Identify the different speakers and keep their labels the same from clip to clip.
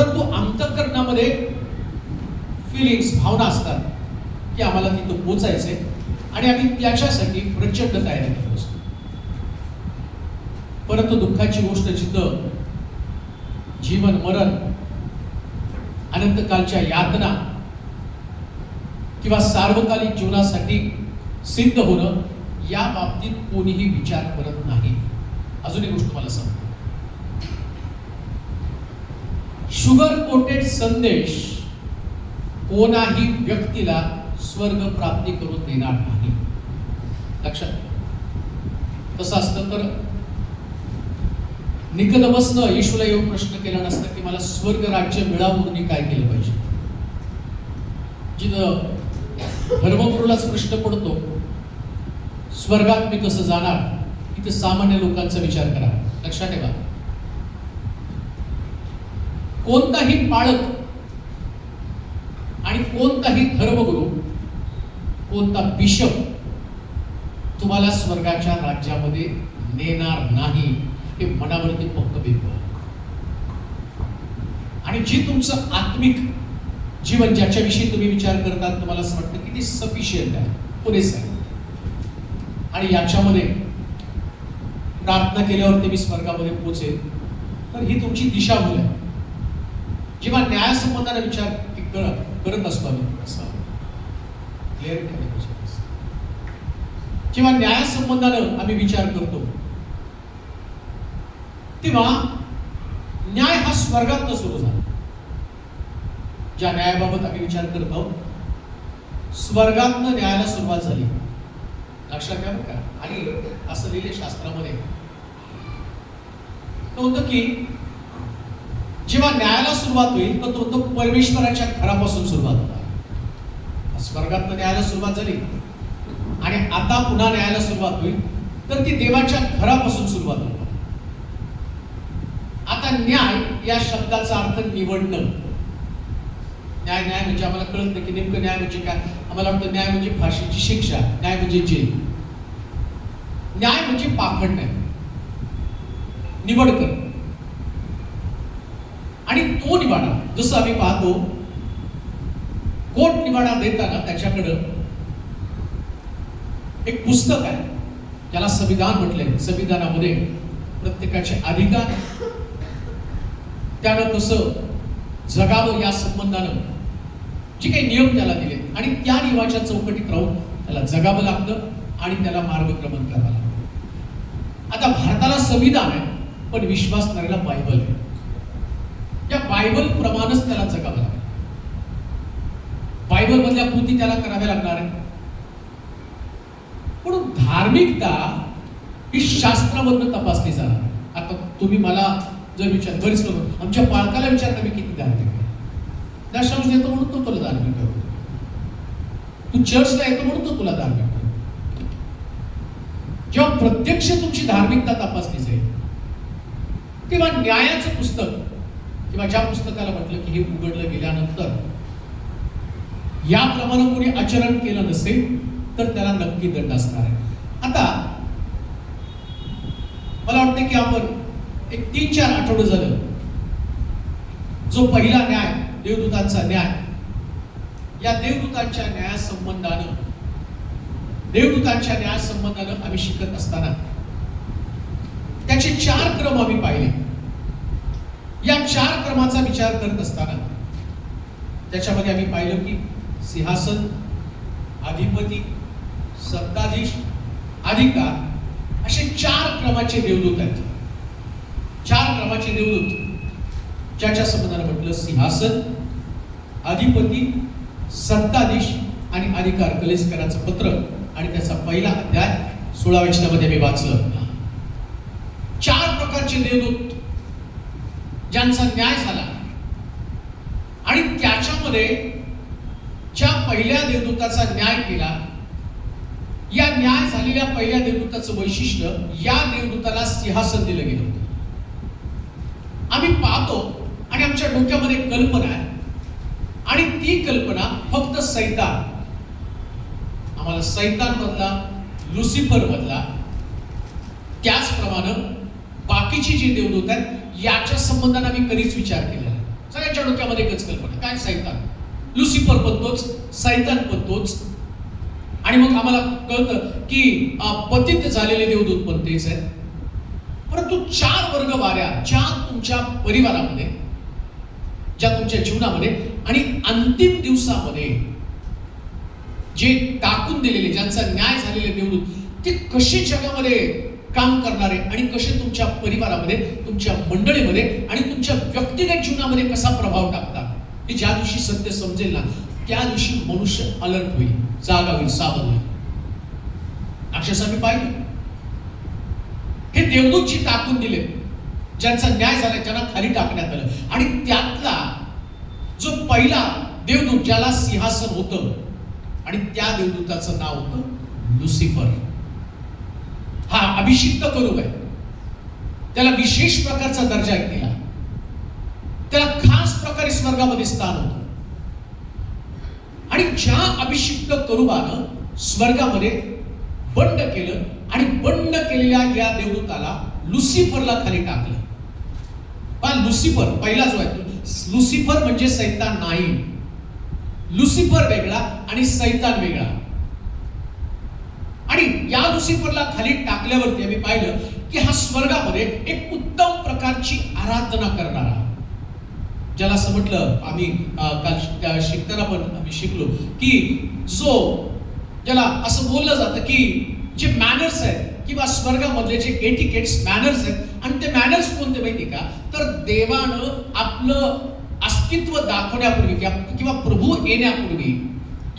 Speaker 1: परंतु अंतःकरणामध्ये फिलिंग्स, भावना असतात की आम्हाला तिथं पोचायचंय आणि आम्ही त्याच्यासाठी प्रचंड तयारी करत असतो. परंतु दुःखाची गोष्ट जिथं जीवन मरण, अनंतकालच्या यातना किंवा सार्वकालिक जीवनासाठी सिद्ध होणं या बाबतीत कोणीही विचार करत नाही. अजून एक गोष्ट तुम्हाला सांगतो, शुगर कोटेड संदेश कोणाही व्यक्तीला स्वर्ग प्राप्ती करून देणार नाही. लक्षात घ्या. तसं असतं तर निकोदेमसनं येशूला येऊन प्रश्न केला नसता की मला स्वर्ग राज्य मिळावं म्हणून मी काय केलं पाहिजे. जिथं धर्मगुरूलाच प्रश्न पडतो स्वर्गात मी कसं जाणार, इथे सामान्य लोकांचा विचार करा. लक्षात ठेवा, कोणताही पाळक आणि कोणताही धर्मगुरू, कोणता बिशप तुम्हाला स्वर्गाच्या राज्यामध्ये नेणार नाही. हे मनावरती पक्क बिंबवा. आणि जी तुमचं आत्मिक जीवन ज्याच्याविषयी तुम्ही विचार करतात तुम्हाला असं वाटतं की ते सफिशियंट आहे, पुरेसं आहे आणि याच्यामध्ये प्रार्थना केल्यावरती मी स्वर्गामध्ये पोहोचेल, तर ही तुमची दिशाभूल आहे. जेव्हा न्यायसंबंधाने विचार करत असतो आम्ही असं क्लिअर केलं पाहिजे. जेव्हा न्यायसंबंधानं आम्ही विचार करतो तेव्हा न्याय हा स्वर्गातनं सुरू झाला. ज्या न्यायाबाबत आम्ही विचार करत आहोत स्वर्गातनं न्यायाला सुरुवात झाली. लक्षात घ्या बरं का. आणि असं लिहिले शास्त्रामध्ये होतं की जेव्हा न्यायाला सुरुवात होईल तर तो परमेश्वराच्या घरापासून सुरुवात होणार. स्वर्गातनं न्यायाला सुरुवात झाली आणि आता पुन्हा न्यायाला सुरुवात होईल तर ती देवाच्या घरापासून सुरुवात होईल. आता न्याय या शब्दाचा अर्थ निवडणं. न्याय न्याय म्हणजे आम्हाला कळत नाही की नेमकं न्याय म्हणजे काय. आम्हाला वाटतं न्याय म्हणजे फाशीची शिक्षा, न्याय म्हणजे जेल. न्याय म्हणजे पाखड नाही, निवड कर. आणि तो निवाडा जसं आम्ही पाहतो कोर्ट निवाडा देताना त्याच्याकडं एक पुस्तक आहे ज्याला संविधान म्हटलंय. संविधानामध्ये प्रत्येकाचे अधिकार, त्यानं कसं जगावं या संबंधानं जे काही नियम त्याला दिले आणि त्या नियमाच्या चौकटीत राहून त्याला जगावं लागतं आणि त्याला मार्गक्रमण करावं लागतं. आता भारताला संविधान आहे पण विश्वास करायला बायबल आहे. या बायबल प्रमाणेच त्याला जगावं लागतं. बायबल मधल्या कृती त्याला कराव्या लागणार आहे. म्हणून धार्मिकता ही शास्त्रामधून तपासली जाणार. आता तुम्ही मला जर विचार बरेच लोक आमच्या पालकाला विचारता मी किती धार्मिक आहे, त्या शब्द येतो म्हणून तो तुला धार्मिक करतो, तू चर्चला येतो म्हणून तो तुला धार्मिक करतो. जेव्हा प्रत्यक्ष तुमची धार्मिकता तपासली जाईल तेव्हा न्यायाचं पुस्तक किंवा ज्या पुस्तकाला म्हटलं की हे उघडलं गेल्यानंतर याप्रमाणे कोणी आचरण केलं नसेल तर त्याला नक्की दंड असणार आहे. आता मला वाटतं की आपण एक 3-4 आठवडे झालं जो पहिला न्याय देवदूतांचा न्याय, या देवदूतांच्या न्यायासंबंधानं आम्ही शिकत असताना त्याचे 4 क्रम आम्ही पाहिले. या 4 क्रमाचा विचार करत असताना त्याच्यामध्ये आम्ही पाहिलं की सिंहासन, अधिपती, सत्ताधीश, अधिकार असे 4 क्रमाचे देवदूत आहेत. 4 क्रमाचे देवदूत ज्याच्या संबंधाने म्हटलं सिंहासन, अधिपती, सत्ताधीश आणि अधिकार. कलेस्कराचं पत्र आणि त्याचा पहिला अध्याय 16व्या वचनामध्ये मी वाचलं. 4 प्रकारचे देवदूत ज्यांचा न्याय झाला आणि त्याच्यामध्ये ज्या पहिल्या देवदूताचा न्याय केला, या न्याय झालेल्या पहिल्या देवदूताचं वैशिष्ट्य या देवदूताला सिंहासन दिलं गेलं होतं. आम्ही पाहतो आणि आमच्या डोक्यामध्ये कल्पना आहे आणि ती कल्पना फक्त सैतान, आम्हाला सैतान मधला, लुसिफर मधला, त्याचप्रमाणे बाकीची जी देवदूत आहेत याच्या संबंधाने आम्ही कधीच विचार केलेला नाही. सगळ्या लोकांच्या डोक्यामध्ये एकच कल्पना, काय सैतान, लुसिफर पण तोच, सैतान पण तोच. आणि मग आम्हाला कळतं की पतित झालेले देवदूत पण तेच आहेत. परंतु 4 वर्ग वाऱ्या ज्या तुमच्या परिवारामध्ये, ज्या तुमच्या जीवनामध्ये आणि अंतिम दिवसामध्ये जे टाकून दिलेले, ज्यांचा न्याय झालेले देवदूत, ते कसे जगामध्ये काम करणारे आणि कसे तुमच्या परिवारामध्ये, तुमच्या मंडळीमध्ये आणि तुमच्या व्यक्तिगत जीवनामध्ये कसा प्रभाव टाकतात, की ज्या दिवशी सत्य समजेल ना, त्या दिवशी मनुष्य अलर्ट होईल, जागा होईल, सावध होईल. अक्षरशः मी पाहिलं हे देवदूत जी टाकून दिले, ज्यांचा न्याय झाला, ज्यांना खाली टाकण्यात आलं, आणि त्यातला जो पहिला देवदूत ज्याला सिंहासन होतं, आणि त्या देवदूताचं नाव होतं लुसिफर. हा अभिषिक्त करूब आहे, त्याला विशेष प्रकारचा दर्जा दिला, त्याला खास प्रकारे स्वर्गामध्ये स्थान होतं. आणि ज्या अभिषिक्त करूबानं स्वर्गामध्ये बंड केलं आणि बंड केलेल्या या देवदूताला, लुसिफरला खाली टाकलं. पण लुसिफर पहिला जो आहे, लुसिफर म्हणजे सैतान नाही. लुसिफर वेगळा आणि सैतान वेगळा. आणि या लुसिफरला खाली टाकल्यावरती आम्ही पाहिलं की हा स्वर्गामध्ये एक उत्तम प्रकारची आराधना करणारा, ज्याला असं म्हटलं आम्ही काल शिकताना पण आम्ही शिकलो की जो ज्याला असं बोललं जातं की जे मॅनर्स आहेत किंवा स्वर्गामधले जे एटिकेट्स, मॅनर्स आहेत, आणि ते मॅनर्स कोणते माहिती का, तर देवानं आपलं अस्तित्व दाखवण्यापूर्वी किंवा प्रभू येण्यापूर्वी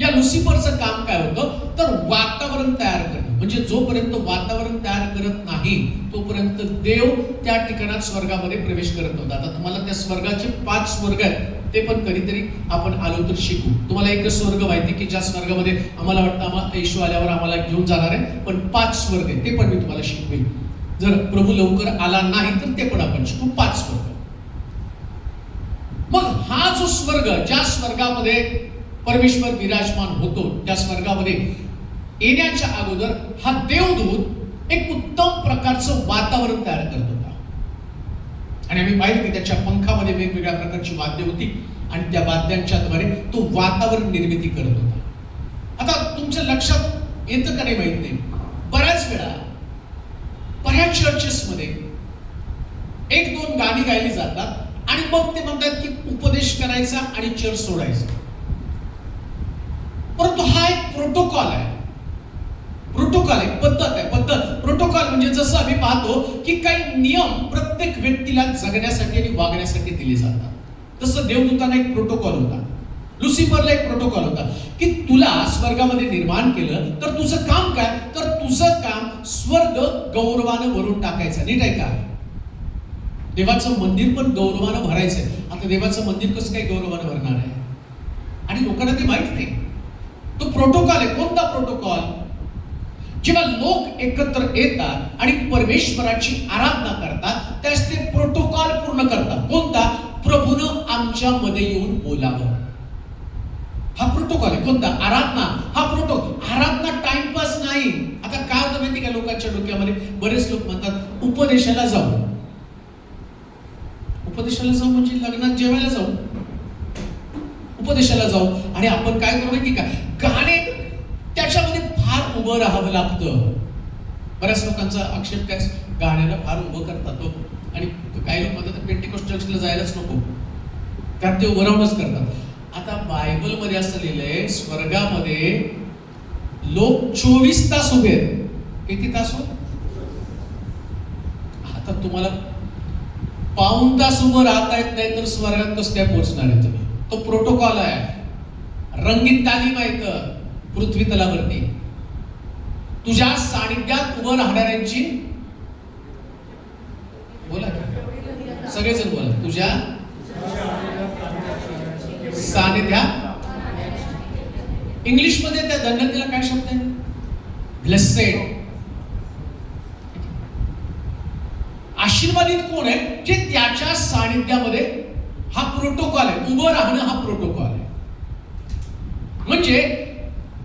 Speaker 1: या लुसिफरचं काम काय होतं, तर वातावरण तयार करणं. म्हणजे जोपर्यंत वातावरण तयार करत नाही तोपर्यंत देव त्या ठिकाणात स्वर्गामध्ये प्रवेश करत होता. आता तुम्हाला त्या स्वर्गाचे 5 स्वर्ग आहेत, ते पण कधीतरी आपण आलो तर शिकू. तुम्हाला एक स्वर्ग माहिती की ज्या स्वर्गामध्ये आम्हाला वाटतं आम्हाला येशू आल्यावर आम्हाला घेऊन जाणार आहे, पण 5 स्वर्ग आहे, ते पण मी तुम्हाला शिकवेन. जर प्रभू लवकर आला नाही तर ते पण आपण शिकू. 5 स्वर्ग. मग हा जो स्वर्ग, ज्या स्वर्गामध्ये परमेश्वर विराजमान होतो, त्या स्वर्गामध्ये येण्याच्या अगोदर हा देवदूत एक उत्तम प्रकारचं वातावरण तयार करत होता. आणि आम्ही पाहिलं की त्याच्या पंखामध्ये वेगवेगळ्या प्रकारची वाद्य होती आणि त्या वाद्यांच्या द्वारे तो वातावरण निर्मिती करत होता. आता तुमच्या लक्षात येतं का नाही माहित नाही, बऱ्याच वेळा बऱ्याच चर्चेसमध्ये 1-2 गाणी गायली जातात आणि मग ते म्हणतात की उपदेश करायचा आणि चर्च सोडायचा. परंतु हा एक प्रोटोकॉल आहे, प्रोटोकॉल आहे, पद्धत आहे, पद्धत. प्रोटोकॉल म्हणजे जसं आम्ही पाहतो की काही नियम प्रत्येक व्यक्तीला जगण्यासाठी आणि वागण्यासाठी दिले जातात, तसं देवदूतांना एक प्रोटोकॉल होता, लुसिफरला एक प्रोटोकॉल होता की तुला स्वर्गामध्ये निर्माण केलं तर तुझं काम काय, तर तुझं काम स्वर्ग गौरवानं भरून टाकायचं. नीट आहे का? देवाचं मंदिर पण गौरवानं भरायचंय. आता देवाचं मंदिर कसं काय गौरवानं भरणार आहे? आणि लोकांना ते माहित नाही. तो प्रोटोकॉल आहे. कोणता प्रोटोकॉल? जेव्हा लोक एकत्र येतात आणि परमेश्वराची आराधना करतात त्यास ते प्रोटोकॉल पूर्ण करतात. कोणता? प्रभूनं आमच्यामध्ये येऊन बोलावं. हा प्रोटोकॉल आहे. कोणता? आराधना. हा प्रोटोकॉल. आराधना टाइमपास नाही. आता काय होतं माहिती का लोकांच्या डोक्यामध्ये? बरेच लोक म्हणतात उपदेशाला जाऊ. उपदेशाला जाऊ म्हणजे लग्नात जेवायला जाऊ, उपदेशाला जाऊ. आणि आपण काय करू माहिती का, गाणे त्याच्यामध्ये फार उभं राहावं लागतं. बऱ्याच लोकांचा आक्षेप काय, गाण्याला फार उभं करतात. आणि काही लोक म्हणतात पेंटिकोस्ट चर्चला जायलाच नको, कारण ते उभं राहूनच करतात. आता बायबल मध्ये असं लिहिलंय, स्वर्गामध्ये लोक 24 तास उभे आहेत. किती तास हो? आता तुम्हाला पाऊण तास उभं राहता येत नाही तर स्वर्गात कसं काय पोहोचणार आहे तुम्ही? तो प्रोटोकॉल आहे, रंगीत तालीम आहे पृथ्वी तलावरती. तुझ्या सानिध्यात उभं राहणाऱ्यांची, बोला सगळेजण बोला, तुझ्या सानिध्यात. इंग्लिश मध्ये त्या धन्यतेला काय शब्द आहे? ब्लेसेड. आशीर्वादित कोण आहे? जे त्याच्या सानिध्यामध्ये. हा प्रोटोकॉल आहे, उभं राहणं हा प्रोटोकॉल आहे. म्हणजे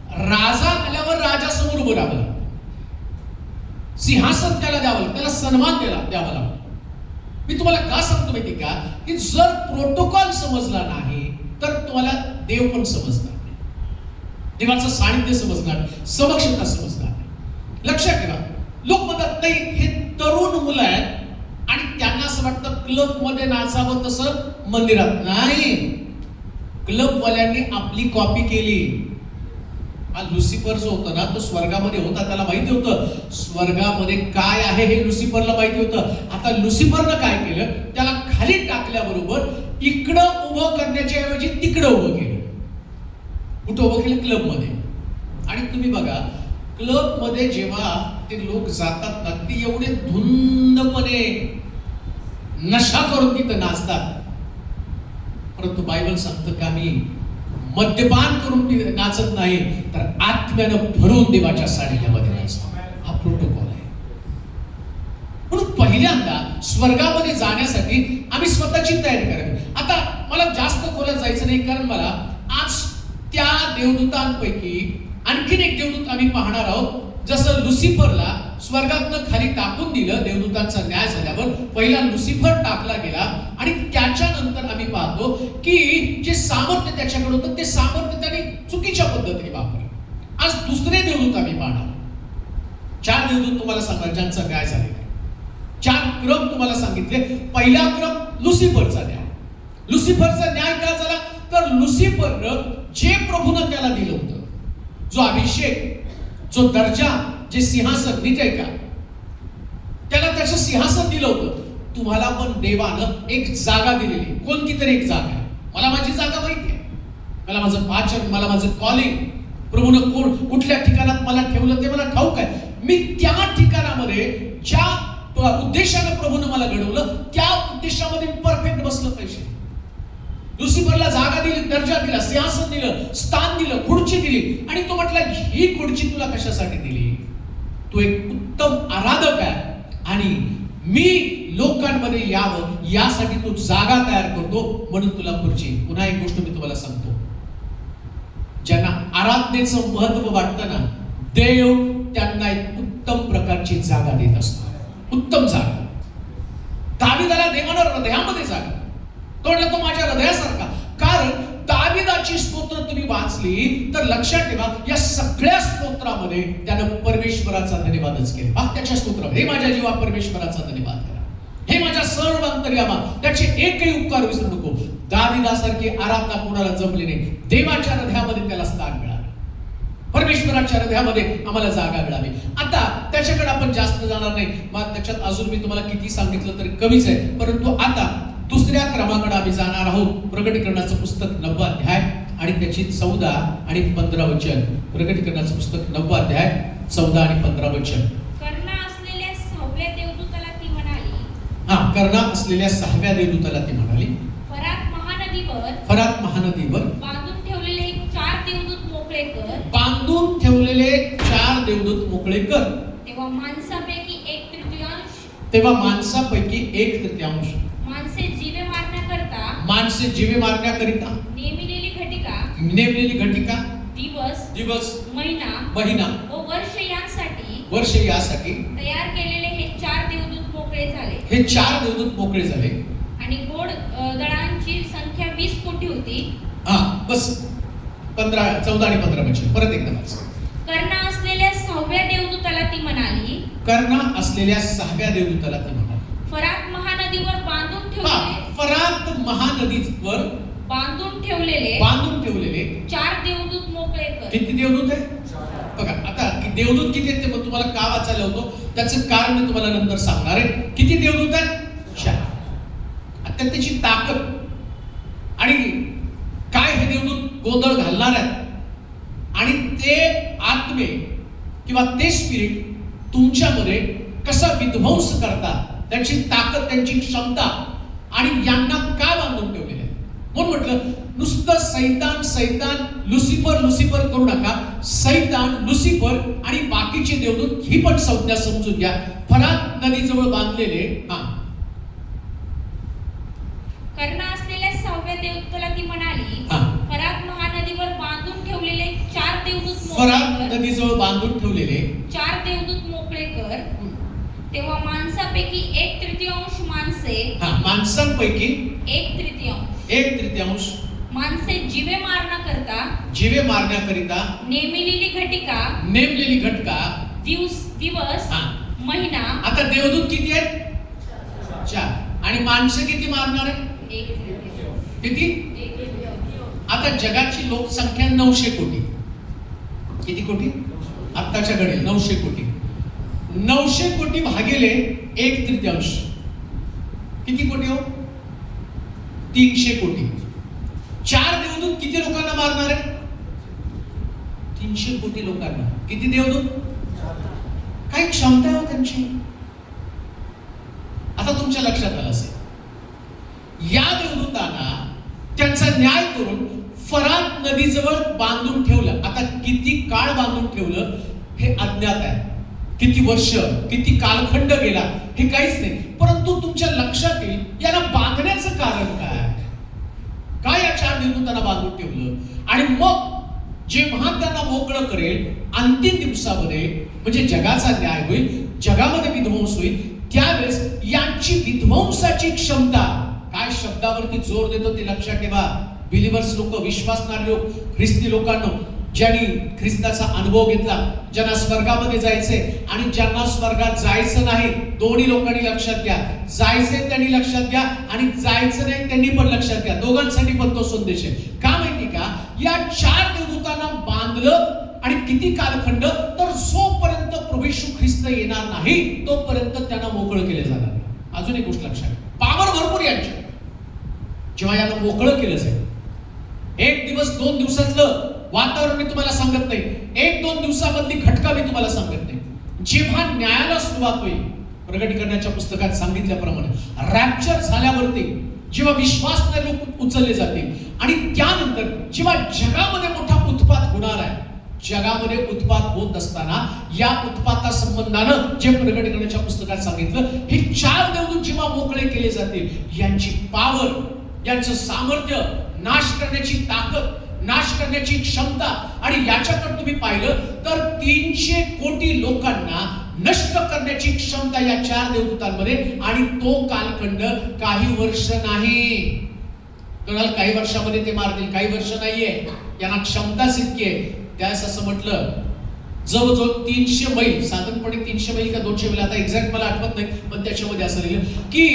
Speaker 1: राजा आल्यावर राजासमोर उभं राहावं लागतं, सिंहासन त्याला द्यावं लागतं, त्याला सन्मान द्यावा लागतो. मी तुम्हाला का सांगतो माहिती का, की जर प्रोटोकॉल समजला नाही तर तुम्हाला देव पण समजणार नाही, देवाचं सानिध्य समजणार, समक्षता समजणार नाही. लक्षात ठेवा, लोक म्हणतात नाही हे तरुण मुलं आहेत आणि त्यांना असं वाटतं क्लब मध्ये नाचावं तसं मंदिरात नाही. क्लब वाल्यांनी आपली कॉपी केली. हा लुसिफर जो होता ना तो स्वर्गामध्ये होता, त्याला माहिती होतं स्वर्गामध्ये काय आहे हे लुसिफरला माहिती होतं. आता लुसिफरनं काय केलं, त्याला खाली टाकल्याबरोबर इकडं उभं करण्याच्या ऐवजी तिकडं उभं केलं. कुठं उभं केलं? क्लब मध्ये. आणि तुम्ही बघा क्लब मध्ये जेव्हा ते लोक जातात ना, ते एवढे धुंदपणे नशा करून तिथं नाचतात. परंतु बायबल सांगतं का मी मद्यपान करून नाचत नाही, तर आत्म्यानं भरून देवाच्या सानिध्यामध्ये नाचतो. हा प्रोटोकॉल आहे. म्हणून पहिल्यांदा स्वर्गामध्ये जाण्यासाठी आम्ही स्वतःची तयारी करावी. आता मला जास्त खोलात जायचं नाही, कारण मला आज त्या देवदूतांपैकी आणखीन एक देवदूत आम्ही पाहणार आहोत. जसं लुसिफरला स्वर्गातनं खाली टाकून दिलं, देवदूतांचा न्याय झाल्यावर पहिला लुसिफर टाकला गेला आणि त्याच्यानंतर आम्ही पाहतो की जे सामर्थ्य त्याच्याकडे होतं ते सामर्थ्य त्याने चुकीच्या पद्धतीने वापरलं. आज दुसरे देवदूत आम्ही पाहणार. 4 देवदूत तुम्हाला सांगणार ज्यांचा न्याय झालेला आहे. 4 क्रम तुम्हाला सांगितले. पहिला क्रम लुसिफरचा न्याय. लुसिफरचा न्याय काय झाला, तर लुसिफरनं जे प्रभूनं त्याला दिलं होतं, जो अभिषेक, जो दर्जा, जे सिंहासन, नीट आहे का, त्याला त्याचं सिंहासन दिलं होतं. तुम्हाला पण देवानं एक जागा दिलेली, कोणती तरी एक जागा आहे. मला माझी जागा माहिती आहे, मला माझं वाचन, मला माझं कॉलिंग, प्रभूनं कोण कुठल्या ठिकाणात मला ठेवलं ते मला ठाऊक आहे. मी त्या ठिकाणामध्ये ज्या उद्देशानं प्रभूनं मला घडवलं त्या उद्देशामध्ये मी परफेक्ट बसलं पाहिजे. लुसिफरला जागा दिली, दर्जा दिला, सिंहासन दिलं, स्थान दिलं, खुर्ची दिली आणि तो म्हटला ही खुर्ची तुला कशासाठी दिली, तू एक उत्तम आराधक आहे आणि मी लोकांमध्ये यावं यासाठी तू जागा तयार करतो, म्हणून तुला खुर्ची. पुन्हा एक गोष्ट मी तुम्हाला सांगतो, ज्यांना आराधनेचं महत्व वाटतं ना, देव त्यांना एक उत्तम प्रकारची जागा देत असतो. उत्तम जागा. दाविदाला देवानं हृदयामध्ये जागा, तो म्हटला तो माझ्या हृदयासारखा. कारण दाविदाची स्तोत्र तुम्ही वाचली तर लक्षात ठेवा, या सगळ्या स्तोत्रामध्ये त्यानं परमेश्वराचा धन्यवादच केला. त्याच्या स्तोत्रामध्ये हे माझ्या जीवा परमेश्वराचा धन्यवाद करा, हे माझ्या सर्व अंतर्यामा त्याचे एकही उपकार विसरू नको. दाविदासारखी आराधना कोणाला जमली नाही. देवाच्या हृदयामध्ये त्याला स्थान मिळालं, परमेश्वराच्या हृदयामध्ये आम्हाला जागा मिळावी. आता त्याच्याकडे आपण जास्त जाणार नाही, मग त्याच्यात अजून मी तुम्हाला किती सांगितलं तरी कमीच आहे. परंतु आता दुसऱ्या क्रमाकडे आम्ही जाणार आहोत. प्रकटीकरणाचं पुस्तक 9 अध्याय आणि त्याची 14 आणि 15 वचन. प्रकटीकरणाचं पुस्तक 9 अध्याय 14 आणि 15 वचन.
Speaker 2: कर्णा असलेल्या 6व्या देवदूताला ती म्हणाली,
Speaker 1: कर्णा असलेल्या 6व्या देवदूताला ती म्हणाली, फरात महानदीवर
Speaker 2: बांधून ठेवलेले 4 देवदूत मोकळे कर.
Speaker 1: बांधून ठेवलेले 4 देवदूत मोकळे कर.
Speaker 2: तेव्हा माणसापैकी 1/3 माणसे
Speaker 1: जीवे मारण्याकरिता नेमलेली घटिका दिवस महिना
Speaker 2: व वर्ष यासाठी तयार केलेले हे 4 देवदूत मोकळे झाले. आणि गोड दळांची संख्या 20 कोटी होती.
Speaker 1: बस 14 आणि 15 वचन परत एकदा वाच.
Speaker 2: कर्णा असलेल्या 6व्या देवदूताला ती म्हणाली, फरात महानदीवर बांधून ठेवलेले 4 देवदूत मोकळे कर.
Speaker 1: किती देवदूत आहे बघा. आता देवदूत किती आहेत ते तुम्हाला का वाचायला होतो त्याचं कारण मी तुम्हाला नंतर सांगणार आहे. किती देवदूत आहेत? 4. आता त्याची ताकद आणि काय हे देवदूत गोंधळ घालणार आहेत आणि ते आत्मे किंवा ते स्पिरिट तुमच्यामध्ये कसा विध्वंस करतात, त्यांची ताकद, त्यांची क्षमता आणि यांना का बांधून ठेवलेले आहे. म्हणून म्हटलं नुसतं सैतान लुसिफर करू नका. सैतान, लुसिफर आणि बाकीचे देवदूत ही पण संज्ञा समजून घ्या. फरात नदीजवळ बांधलेले
Speaker 2: कर्णा असलेल्या 6व्या देवदूताला ती म्हणाली, फरात महानदीवर बांधून ठेवलेले 4 देवदूत
Speaker 1: फरात नदीजवळ बांधून ठेवलेले
Speaker 2: 4 देवदूत मोकळे कर. तेव्हा माणसापैकी 1/3 माणसे,
Speaker 1: माणसांपैकी
Speaker 2: 1/3
Speaker 1: 1/3
Speaker 2: माणसे जीवे
Speaker 1: मारण्याकरिता नेमलेली घटका
Speaker 2: दिवस महिना.
Speaker 1: आता देवदूत किती आहेत? 4. आणि माणसं किती मारणार आहे?
Speaker 2: 1/3.
Speaker 1: किती? आता जगाची लोकसंख्या 900 कोटी. किती कोटी? आत्ताच्या घडी 900 कोटी. 900 कोटी भागिले 1/3 किती कोटी हो? 300 कोटी. 4 देवदूत किती लोकांना मारणार आहे? 300 कोटी लोकांना. किती देवदूत? काय क्षमता आहे त्यांची? आता तुमच्या लक्षात आलं असेल, या देवदूतांना त्यांचा न्याय करून फरात नदीजवळ बांधून ठेवलं. आता किती काळ बांधून ठेवलं हे अज्ञात आहे. किती वर्ष, किती कालखंड गेला हे काहीच नाही. परंतु तुमच्या लक्षात येईल, याला बांधण्याचं कारण काय? काय या 4 देवदूतांना बांधून ठेवलं? आणि मग जेव्हा त्यांना मोकळं करेल अंतिम दिवसामध्ये, म्हणजे जगाचा न्याय होईल, जगामध्ये विध्वंस होईल, त्यावेळेस यांची विध्वंसाची क्षमता काय, शब्दावरती जोर देतो ते लक्षात ठेवा. बिलिव्हर्स लोक, विश्वासणारे लोक, ख्रिस्ती लोकांना, ज्यांनी ख्रिस्ताचा अनुभव घेतला, ज्यांना स्वर्गामध्ये जायचंय आणि ज्यांना स्वर्गात जायचं नाही, दोन्ही लोकांनी लक्षात घ्या. जायचंय त्यांनी लक्षात घ्या आणि जायचं नाही त्यांनी पण लक्षात घ्या. दोघांसाठी पण तो संदेश आहे. का माहिती का? या 4 देवदूतांना बांधलं आणि किती कालखंड? तर जोपर्यंत प्रभू येशू ख्रिस्त येणार नाही तोपर्यंत त्यांना मोकळं केले जाणार नाही. अजून एक गोष्ट लक्षात घ्या, पावर भरपूर यांची. जेव्हा यांना मोकळं केलं जाईल, 1 दिवस 2 दिवसातलं वातावरण मी तुम्हाला सांगत नाही, 1-2 दिवसामधली घटका मी तुम्हाला सांगत नाही. जेव्हा न्यायाला सुरुवात होईल, प्रकटीकरणाच्या पुस्तकात सांगितल्याप्रमाणे रॅप्चर झाल्यावरती जेव्हा विश्वासणारे लोक उचलले जातील आणि त्यानंतर जेव्हा जगामध्ये मोठा उत्पात होणार आहे, जगामध्ये उत्पात होत असताना या उत्पाता संबंधानं जे प्रकटीकरणाच्या पुस्तकात सांगितलं, हे 4 देवदूत जेव्हा मोकळे केले जातील, यांची पावर, यांचं सामर्थ्य, नाश करण्याची ताकद, नाश करण्याची क्षमता, आणि याच्याकडे तुम्ही पाहिलं तर 300 कोटी लोकांना नष्ट करण्याची क्षमता या 4 देवदूतांमध्ये. आणि तो कालखंड काही वर्ष नाही. कोणाला काही वर्षामध्ये ते मारतील, काही वर्ष नाहीये. यांना क्षमताच इतकी आहे. त्यास असं म्हटलं, जवळजवळ 300 मैल, साधारणपणे 300 मैल का 200 मैल, आता एक्झॅक्ट मला आठवत नाही, पण त्याच्यामध्ये असं लिहिलं की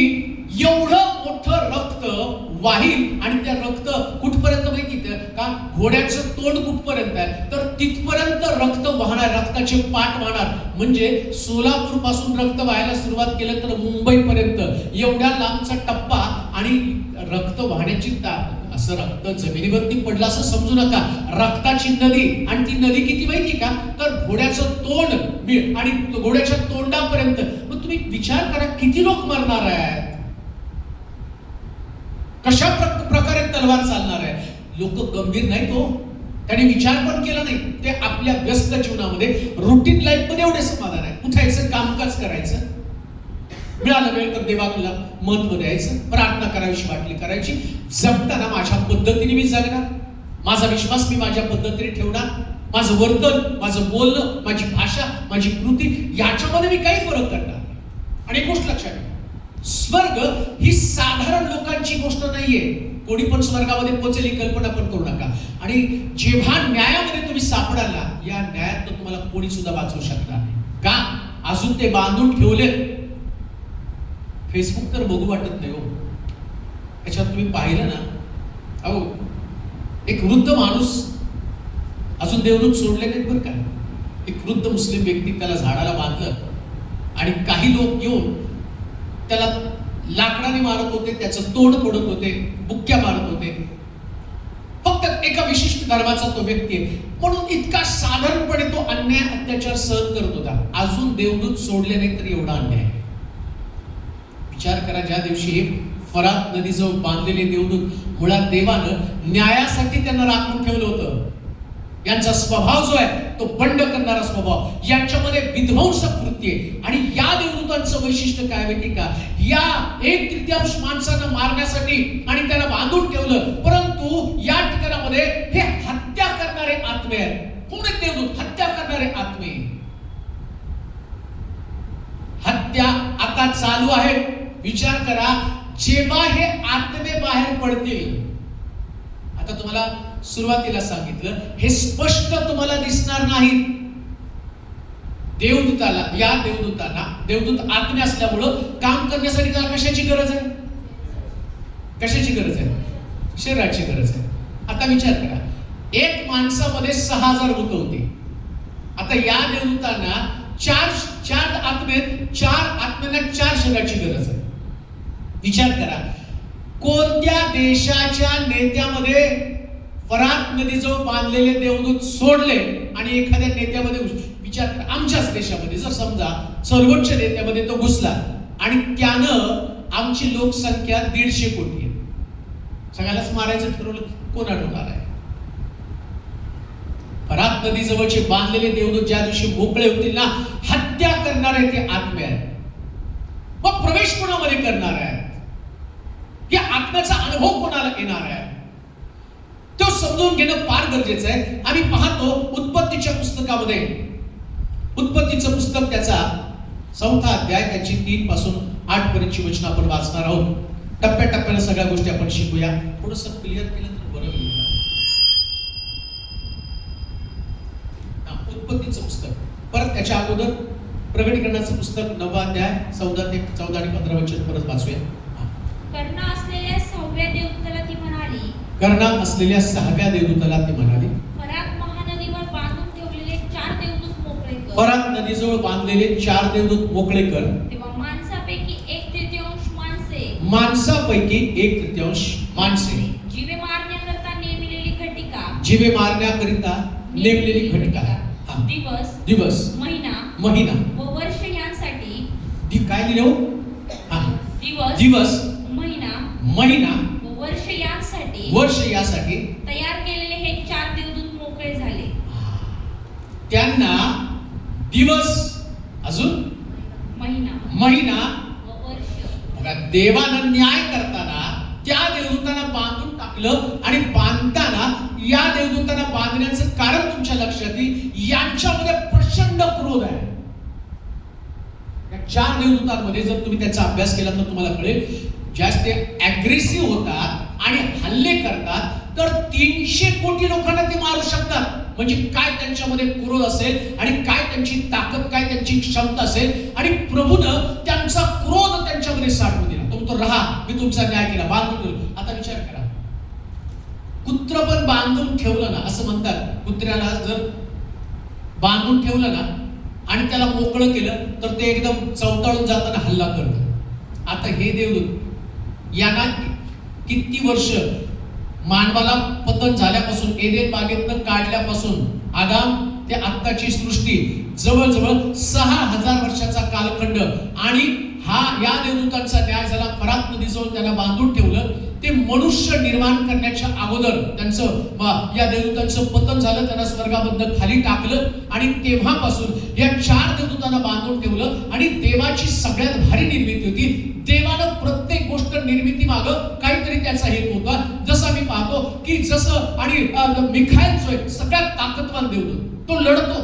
Speaker 1: एवढं मोठं रक्त वाहील. आणि त्या रक्त कुठपर्यंत माहिती का? घोड्याचं तोंड कुठपर्यंत आहे तर तिथपर्यंत रक्त वाहणार, रक्ताचे पाठ वाहणार. म्हणजे सोलापूर पासून रक्त वाहायला सुरुवात केलं तर मुंबईपर्यंत एवढ्या लांबचा टप्पा आणि रक्त वाहण्याची असं रक्त जमिनीवरती पडलं असं समजू नका. रक्ताची नदी, आणि ती नदी किती माहिती का? तर घोड्याचं तोंड आणि घोड्याच्या तोंडापर्यंत. मग तुम्ही विचार करा किती लोक मरणार आहेत, कशा प्रकारे तलवार चालणार आहे. लोक गंभीर नाहीत हो, त्यांनी विचार पण केला नाही. ते आपल्या व्यस्त जीवनामध्ये, रुटीन लाईफ मध्ये एवढे समाधान आहे. उठायचं, कामकाज करायचं, मिळाला वेळ तर देवाला महत्व द्यायचं, प्रार्थना करावीशी वाटली करायची, जगताना माझ्या पद्धतीने मी जगणार, माझा विश्वास मी माझ्या पद्धतीने ठेवणार, माझं वर्तन, माझं बोलणं, माझी भाषा, माझी कृती याच्यामध्ये मी काही फरक करणार. आणि एक गोष्ट लक्षात घ्या, स्वर्ग ही साधारण लोकांची गोष्ट नाहीये. कोणी पण स्वर्गामध्ये पोहोचेल ही कल्पना पण करू नका. आणि जेव्हा न्यायामध्ये तुम्ही सापडाल ना, या न्यायात तुम्हाला कोणी सुद्धा वाचवू शकणार नाही. का? अजून ते बांधून ठेवले. फेसबुक तर बघू वाटत नाही हो. त्याच्यात तुम्ही पाहिलं ना, अहो एक वृद्ध माणूस, अजून देवदूत सोडले नाहीत बरं का, एक वृद्ध मुस्लिम व्यक्ती त्याला झाडाला बांधलं आणि काही लोक येऊन त्याला लाकडाने मारत होते, त्याचं तोंड फोडत होते, बुक्क्या मारत होते. फक्त एका विशिष्ट धर्माचा तो व्यक्ती आहे म्हणून इतका साधारणपणे तो अन्याय, अत्याचार सहन करत होता. अजून देवदूत सोडले नाही तर एवढा अन्याय. विचार करा, ज्या दिवशी फरात नदीजवळ बांधलेले देवदूत, मुळात देवानं न्यायासाठी त्यांना राखून ठेवलं होतं. यांचा स्वभाव जो आहे तो बंड करणारा स्वभाव, यांच्यामध्ये विध्वंसक वृत्ती आहे. आणि या देवदूतांचं वैशिष्ट्य काय माहिती का? या 1/3 माणसांना मारण्यासाठी आणि त्यांना बांधून ठेवलं, परंतु या ठिकाणामध्ये हे हत्या करणारे आत्मे आहेत. कोण आहेत देवदूत? हत्या करणारे आत्मे. हत्या करा, जेव्हा हे आत्मे बाहेर पडतील, आता तुम्हाला सुरुवातीला सांगितलं, हे स्पष्ट तुम्हाला दिसणार नाहीत. देवदूताला, या देवदूतांना, देवदूत आत्मे असल्यामुळं काम करण्यासाठी त्याला कशाची गरज आहे? कशाची गरज आहे? शरीराची गरज आहे. आता विचार करा, एक माणसामध्ये 6000 भूत होती. आता या देवदूतांना चार आत्म्यांना 4 शरीराची गरज आहे. विचार करा, कोणत्या देशाच्या नेत्यामध्ये फरात नदीजवळ बांधलेले देवदूत सोडले आणि एखाद्या नेत्यामध्ये विचार करा, आमच्याच देशामध्ये जर समजा सर्वोच्च नेत्यामध्ये तो घुसला आणि त्यानं आमची लोकसंख्या 150 कोटी आहे, सगळ्यालाच मारायचं ठरवलं, कोण अडवणार आहे? फरात नदीजवळचे बांधलेले देवदूत ज्या दिवशी मोकळे होतील ना, हत्या करणारे ते आत्मे आहेत. मग प्रवेश कोणामध्ये करणार आहे? या आत्म्याचा अनुभव कोणाला येणार आहे? तो समजून घेणं फार गरजेचं आहे. आम्ही पाहतो उत्पत्तीच्या पुस्तकामध्ये, उत्पत्तीचं पुस्तक त्याचा 4था अध्याय, त्याची 3 पासून 8 पर्यंतची वचनं आपण वाचणार आहोत. टप्प्याटप्प्याने सगळ्या गोष्टी आपण शिकूया. थोडंसं क्लिअर केलं तर बरं होईल. उत्पत्तीचं पुस्तक, परत त्याच्या अगोदर प्रकटीकरणाचं पुस्तक 9वा अध्याय 14 आणि 15 वचन परत वाचूया.
Speaker 2: कर्ण असलेल्या 6व्या देवदूताला ती म्हणाली,
Speaker 1: कर्ण असलेल्या 6व्या देवदूताला ती म्हणाली,
Speaker 2: फरात महानदीवर बांधून ठेवलेले 4 देवदूत मोकळे कर.
Speaker 1: फरात नदीजवळ बांधलेले 4 देवदूत मोकळे कर.
Speaker 2: तेव्हा माणसापैकी 1/3 माणसे,
Speaker 1: माणसापैकी 1/3 माणसे,
Speaker 2: जीवे मारण्याकरता नेमलेली घटिका,
Speaker 1: जीवे मारण्याकरिता नेमलेली घटिका, दिवस, महिना
Speaker 2: व वर्ष यांसाठी,
Speaker 1: काय लिहिलं? दिवस, महिना
Speaker 2: व
Speaker 1: वर्ष यासाठी
Speaker 2: तयार केलेले हे 4 देवदूत मोकळे झाले.
Speaker 1: त्यांना दिवस, अजून महिना
Speaker 2: व वर्ष.
Speaker 1: बघा, देवानं न्याय करताना त्या देवदूतांना बांधून टाकलं आणि बांधताना या देवदूतांना बांधण्याचं कारण तुमच्या लक्षात येईल, यांच्यामध्ये प्रचंड क्रोध आहे. या 4 देवदूतांमध्ये जर तुम्ही त्याचा अभ्यास केला तर तुम्हाला कळेल, जास्त अग्रेसिव्ह होतात आणि हल्ले करतात तर 300 कोटी लोकांना ते मारू शकतात. म्हणजे काय त्यांच्यामध्ये क्रोध असेल आणि काय त्यांची ताकद, काय त्यांची क्षमता असेल. आणि प्रभूनं त्यांचा क्रोध त्यांच्यामध्ये साठवून दिला. तो रहा, मी तुमचा न्याय केला, बांधून ठेवलं. आता विचार करा, कुत्र पण बांधून ठेवलं ना, असं म्हणतात, कुत्र्याला जर बांधून ठेवलं ना आणि त्याला मोकळं केलं तर ते एकदम चवताळून जाताना हल्ला करतं. आता हे देवदूत यांना किती वर्ष, मानवाला पतन झाल्यापासून, एदेन बागेतनं काढल्यापासून आदाम ते आत्ताची सृष्टी, जवळजवळ 6000 वर्षाचा कालखंड. आणि या देवदूतांचा न्याय झाला. फरात नदीजवळ त्यांना बांधून ठेवलं. ते मनुष्य निर्माण करण्याच्या अगोदर त्यांचं, या देवदूतांचं पतन झालं, त्यांना स्वर्गामधनं खाली टाकलं आणि तेव्हापासून या 4 देवदूतांना बांधून ठेवलं. आणि देवाची सगळ्यात भारी निर्मिती होती. देवानं प्रत्येक गोष्ट निर्मिती मागं काहीतरी त्याचा हेतू होता. जसं आम्ही पाहतो की जसं, आणि मिखाएल जो आहे सगळ्यात ताकदवान देवदूत, तो लढतो.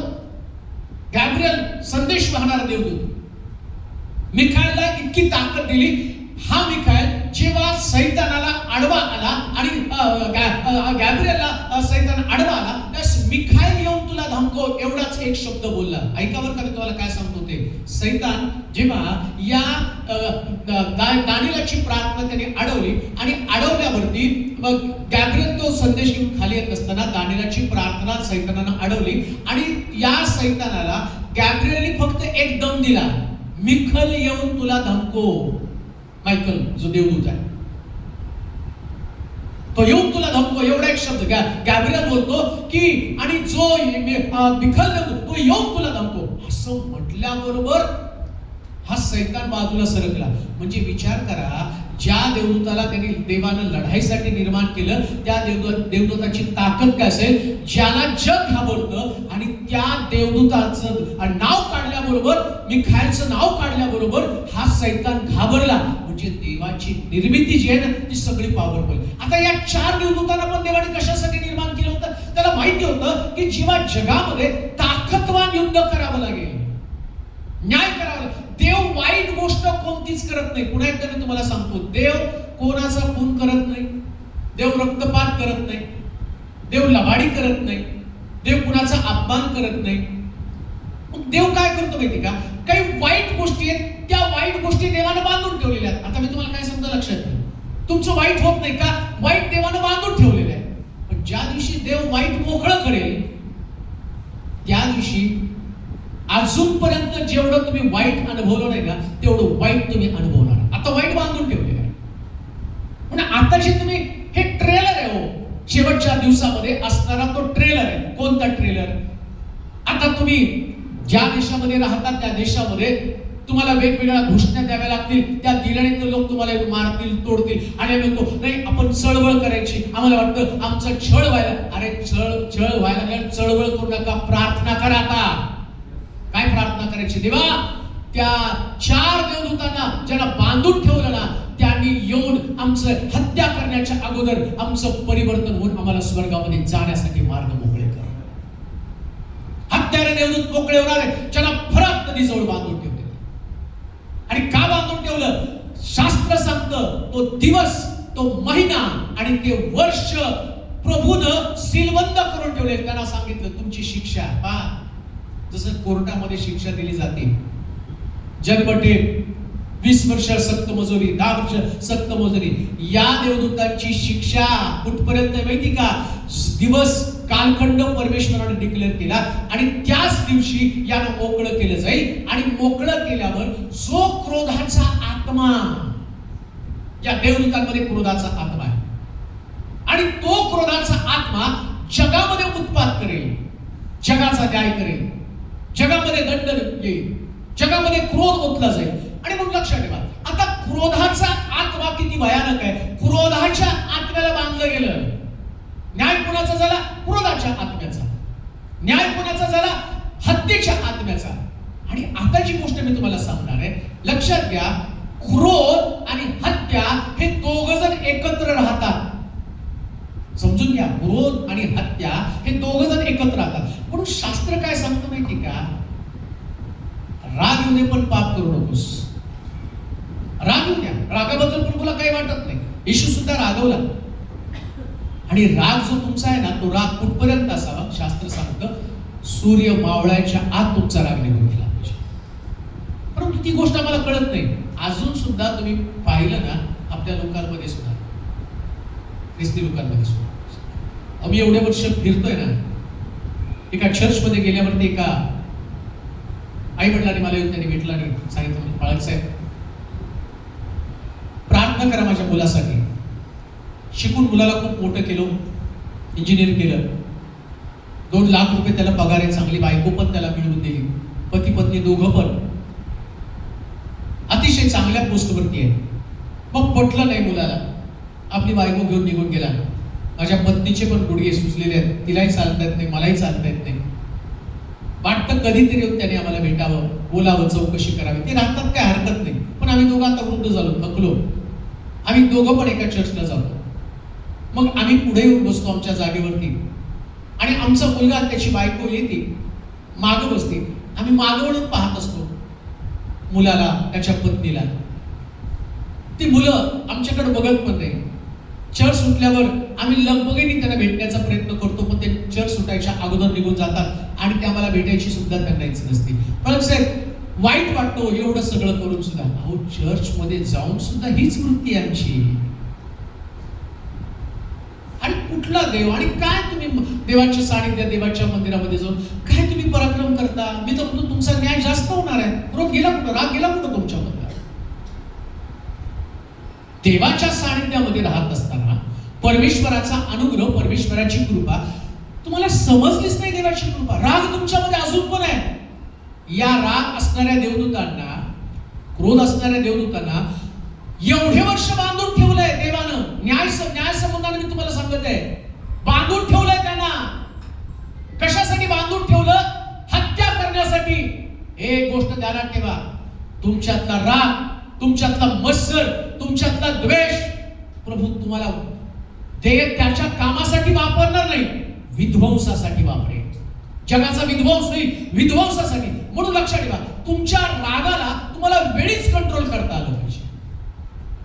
Speaker 1: गॅब्रिएल संदेश वाहणारा देवदूत, मिखाएलला इतकी ताकद दिली. हा मिखाएल जेव्हा सैतानाला आडवा आला आणि गॅब्रिएलला सैतान आडवा आला, त्यास मिखाएल येऊन तुला धमको, एवढाच एक शब्द बोलला. ऐकावर का, तुम्हाला काय सांगतो ते. सैतान जेव्हा या दानिएलाची प्रार्थना त्याने अडवली आणि अडवल्यावरती मग गॅब्रिएल तो संदेश घेऊन खाली येत असताना दानिएलाची प्रार्थना सैतानानं अडवली आणि या सैतानाला गॅब्रिएलने फक्त एक दम दिला, मिखाएल येऊन तुला धमको. मायकल जो देवदूत आहे तो येऊन तुला धमको, एवढा एक शब्द गॅब्रिएल बोलतो की, आणि जो मिखाएल तो येऊन तुला धमको. असं म्हटल्याबरोबर हा सैतान बाजूला सरकला. म्हणजे विचार करा, ज्या देवदूताला त्यांनी देवानं लढाईसाठी निर्माण केलं त्या देवदूताची ताकद काय असेल, ज्याला जग घाबरतं. आणि त्या देवदूताचं नाव काढल्याबरोबर, मिखाएलचं नाव काढल्याबरोबर हा सैतान घाबरला. म्हणजे देवाची निर्मिती जी आहे ना ती सगळी पॉवरफुल. आता या 4 देवदूतांना पण देवाने कशासाठी निर्माण केलं होतं? त्याला माहिती होतं की जेव्हा जगामध्ये ताकदवान युद्ध करावं लागेल, न्याय करावं लागेल, देव वाईट गोष्ट कोणतीच करत नाही. पुन्हा एकदा मी तुम्हाला सांगतो, देव कोणाचा खून करत नाही, देव रक्तपात करत नाही, देव लबाडी करत नाही, देव कुणाचा अपमान करत नाही. मग देव काय करतो माहिती का? काही वाईट गोष्टी आहेत, त्या वाईट गोष्टी देवानं बांधून ठेवलेल्या आहेत. आता मी तुम्हाला काय सांगतो लक्षात घ्या, तुमचं वाईट होत नाही का? वाईट देवानं बांधून ठेवलेलं आहे. पण ज्या दिवशी देव वाईट मोकळं करेल, त्या दिवशी अजूनपर्यंत जेवढं तुम्ही वाईट अनुभवलं नाही ना, तेवढं वाईट तुम्ही अनुभवणार. आता वाईट बांधून ठेवलेलं आहे. म्हणून आता जे तुम्ही हे ट्रेलर आहे, हो शेवटच्या दिवसामध्ये असणारा तो ट्रेलर आहे. कोणता ट्रेलर? आता तुम्ही ज्या देशामध्ये राहतात त्या देशामध्ये तुम्हाला वेगवेगळ्या घोषणा द्याव्या लागतील. त्या दिल्यानंतर लोक तुम्हाला मारतील, तोडतील. आणि आम्ही म्हणतो नाही, आपण चळवळ करायची. आम्हाला वाटतं आमचं छळ व्हायला. अरे छळ व्हायला लागलं, चळवळ करू नका, प्रार्थना करा. आता काय प्रार्थना करायची? देवा, त्या 4 देवदूतांना ज्यांना बांधून ठेवलं ना, त्यांनी येऊन आमचं हत्या करण्याच्या अगोदर आमचं परिवर्तन होऊन आम्हाला स्वर्गामध्ये जाण्यासाठी मार्ग मोकळे कर. हत्यारे देवदूत मोकळे होणार आहे ज्यांना फरात नदीजवळ बांधून ठेवले. आणि का बांधून ठेवलं? शास्त्र सांगतं तो दिवस, तो महिना आणि ते वर्ष प्रभूनं सीलबंद करून ठेवले. त्यांना सांगितलं तुमची शिक्षा पहा, जसं कोर्टामध्ये शिक्षा दिली जाते, जन्मठेप, 20 वर्ष सक्त मजुरी, 10 वर्ष सक्त मजुरी. या देवदूतांची शिक्षा कुठपर्यंत माहिती का? दिवस कालखंड परमेश्वराने डिक्लेअर केला आणि त्याच दिवशी याला मोकळं केलं जाईल. आणि मोकळं केल्यावर जो क्रोधाचा आत्मा, या देवदूतांमध्ये क्रोधाचा आत्मा आहे, आणि तो क्रोधाचा आत्मा जगामध्ये उत्पात करेल, जगाचा न्याय करेल, जगामध्ये दंड येईल, जगामध्ये क्रोध ओतला जाईल. आणि मग लक्षात ठेवा, आता क्रोधाचा आत्मा किती भयानक आहे. क्रोधाच्या आत्म्याला बांधलं गेलं. न्याय कोणाचा झाला? क्रोधाच्या आत्म्याचा. न्याय कोणाचा झाला? हत्येच्या आत्म्याचा. आणि आता जी गोष्ट मी तुम्हाला सांगणार आहे, लक्षात घ्या, क्रोध आणि हत्या हे दोघ जण एकत्र राहतात. समजून घ्या, क्रोध आणि हत्या हे दोघ जण एकत्र राहतात. म्हणून शास्त्र काय सांगतं माहिती का? राग येऊ दे पण पाप करू नकोस. राग येऊ द्या, रागाबद्दल प्रभूला काही वाटत नाही. येशू सुद्धा रागवला. आणि राग जो तुमचा आहे ना, तो राग कुठपर्यंत असावा? शास्त्र सांगतं सूर्य मावळायच्या आत तुमचा राग निघून गेला पाहिजे. परंतु ती गोष्ट आम्हाला कळत नाही. अजून सुद्धा तुम्ही पाहिलं ना, आपल्या लोकांमध्ये सुद्धा, ख्रिस्ती लोकांमध्ये सुद्धा, आम्ही एवढे वर्ष फिरतोय ना, एका चर्चमध्ये गेल्यावरती एका आई वडिलांनी मला येऊन त्यांनी भेटलं आणि सांगितलं, बाळक साहेब, प्रार्थना करा माझ्या मुलासाठी. शिकून मुलाला खूप मोठं केलं, इंजिनियर केलं, 2 लाख रुपये त्याला पगार आहे, चांगली बायको पण त्याला मिळवून दिली, पती पत्नी दोघं पण अतिशय चांगल्या पोस्टवरती आहे. मग पटलं नाही मुलाला, आपली बायको घेऊन निघून गेला. माझ्या पत्नीचे पण गुडघे सुचलेले आहेत, तिलाही चालता येत नाही, मलाही चालता येत नाही. वाटतं कधीतरी येऊन त्याने आम्हाला भेटावं, बोलावं, चौकशी करावी. ते राहतात, काय हरकत नाही. पण आम्ही दोघं आता वृद्ध झालो, थकलो. आम्ही दोघं पण एका चर्चला जातो. मग आम्ही पुढे येऊन बसतो आमच्या जागेवरती, आणि आमचा मुलगा त्याची बायको येते, मागं बसते. आम्ही मागं वळून पाहत असतो मुलाला, त्याच्या पत्नीला. ती मुलं आमच्याकडे बघत पण नाही. चर्च सुटल्यावर आम्ही लगबगीने त्यांना भेटण्याचा प्रयत्न करतो, पण ते चर्च सुटायच्या अगोदर निघून जातात आणि ते आम्हाला भेटायची सुद्धा त्यांना इच्छा नसते. पण साहेब वाईट वाटतो एवढं सगळं करून सुद्धा. अहो, चर्च मध्ये जाऊन सुद्धा हीच वृत्ती आहे आमची. आणि कुठला देव, आणि काय तुम्ही देवाच्या सानिध्यात, देवाच्या मंदिरामध्ये जाऊन काय तुम्ही पराक्रम करता? मी तर म्हणतो तुमचा न्याय जास्त होणार आहे. क्रोध गेला कुठं? राग गेला कुठं तुमच्यामध्ये? देवाच्या सानिध्यामध्ये राहत असताना परमेश्वराचा अनुग्रह, परमेश्वराची कृपा तुम्हाला समजलीच नाही. देवाची कृपा, राग तुमच्यामध्ये अजून पण आहे. या राग असणाऱ्या देवदूतांना, क्रोध असणाऱ्या देवदूतांना एवढे वर्ष बांधून ठेवलंय देवानं. न्याय संबंधाने मी तुम्हाला सांगत आहे, बांधून ठेवलंय त्यांना. कशासाठी बांधून ठेवलं? हत्या करण्यासाठी. एक गोष्ट ध्यानात ठेवा, तुमच्यातला राग, तुमच्यातला मत्सर, तुमच्यातला द्वेष प्रभू तुम्हाला त्याच्या कामासाठी वापरणार नाही, विध्वंसासाठी वापरेल. जगाचा विध्वंस होईल, विध्वंसासाठी. म्हणून लक्षात ठेवा, तुमच्या रागाला तुम्हाला वेळीच कंट्रोल करता आलं पाहिजे.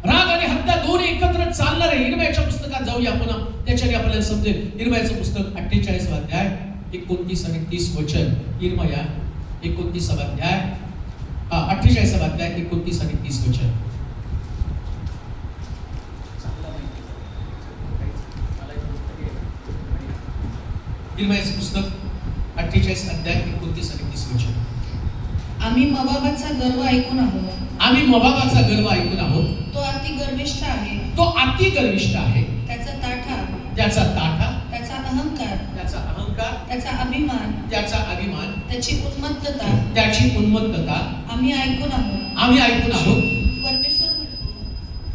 Speaker 1: राग आणि हत्या दोन्ही एकत्र चालणार आहे. इर्मयाच्या पुस्तकात जाऊया आपण, त्याच्याने आपल्याला समजेल. इर्मयाचं पुस्तक 48 अध्याय 29 आणि 30 वचन. इर्मया 29 अध्याय 48 अध्याय 29 आणि 30 वचन. इर्मयाचं पुस्तक 48 अध्याय 29 आणि 30 वचन.
Speaker 3: आम्ही मोवाबाचा गर्व ऐकून आहोत.
Speaker 1: आम्ही मोवाबाचा गर्व ऐकून आहोत.
Speaker 3: तो अति गर्विष्ठ आहे.
Speaker 1: तो अति गर्विष्ठ आहे.
Speaker 3: त्याचा ताठा,
Speaker 1: त्याचा ताठा,
Speaker 3: त्याचा अहंकार,
Speaker 1: त्याचा अहंकार,
Speaker 3: त्याचा अभिमान,
Speaker 1: त्याचा अभिमान,
Speaker 3: त्याची उन्मत्तता,
Speaker 1: त्याची उन्मत्तता
Speaker 3: आम्ही ऐकून आहोत.
Speaker 1: आम्ही ऐकून आहोत.
Speaker 3: परमेश्वर म्हणतो,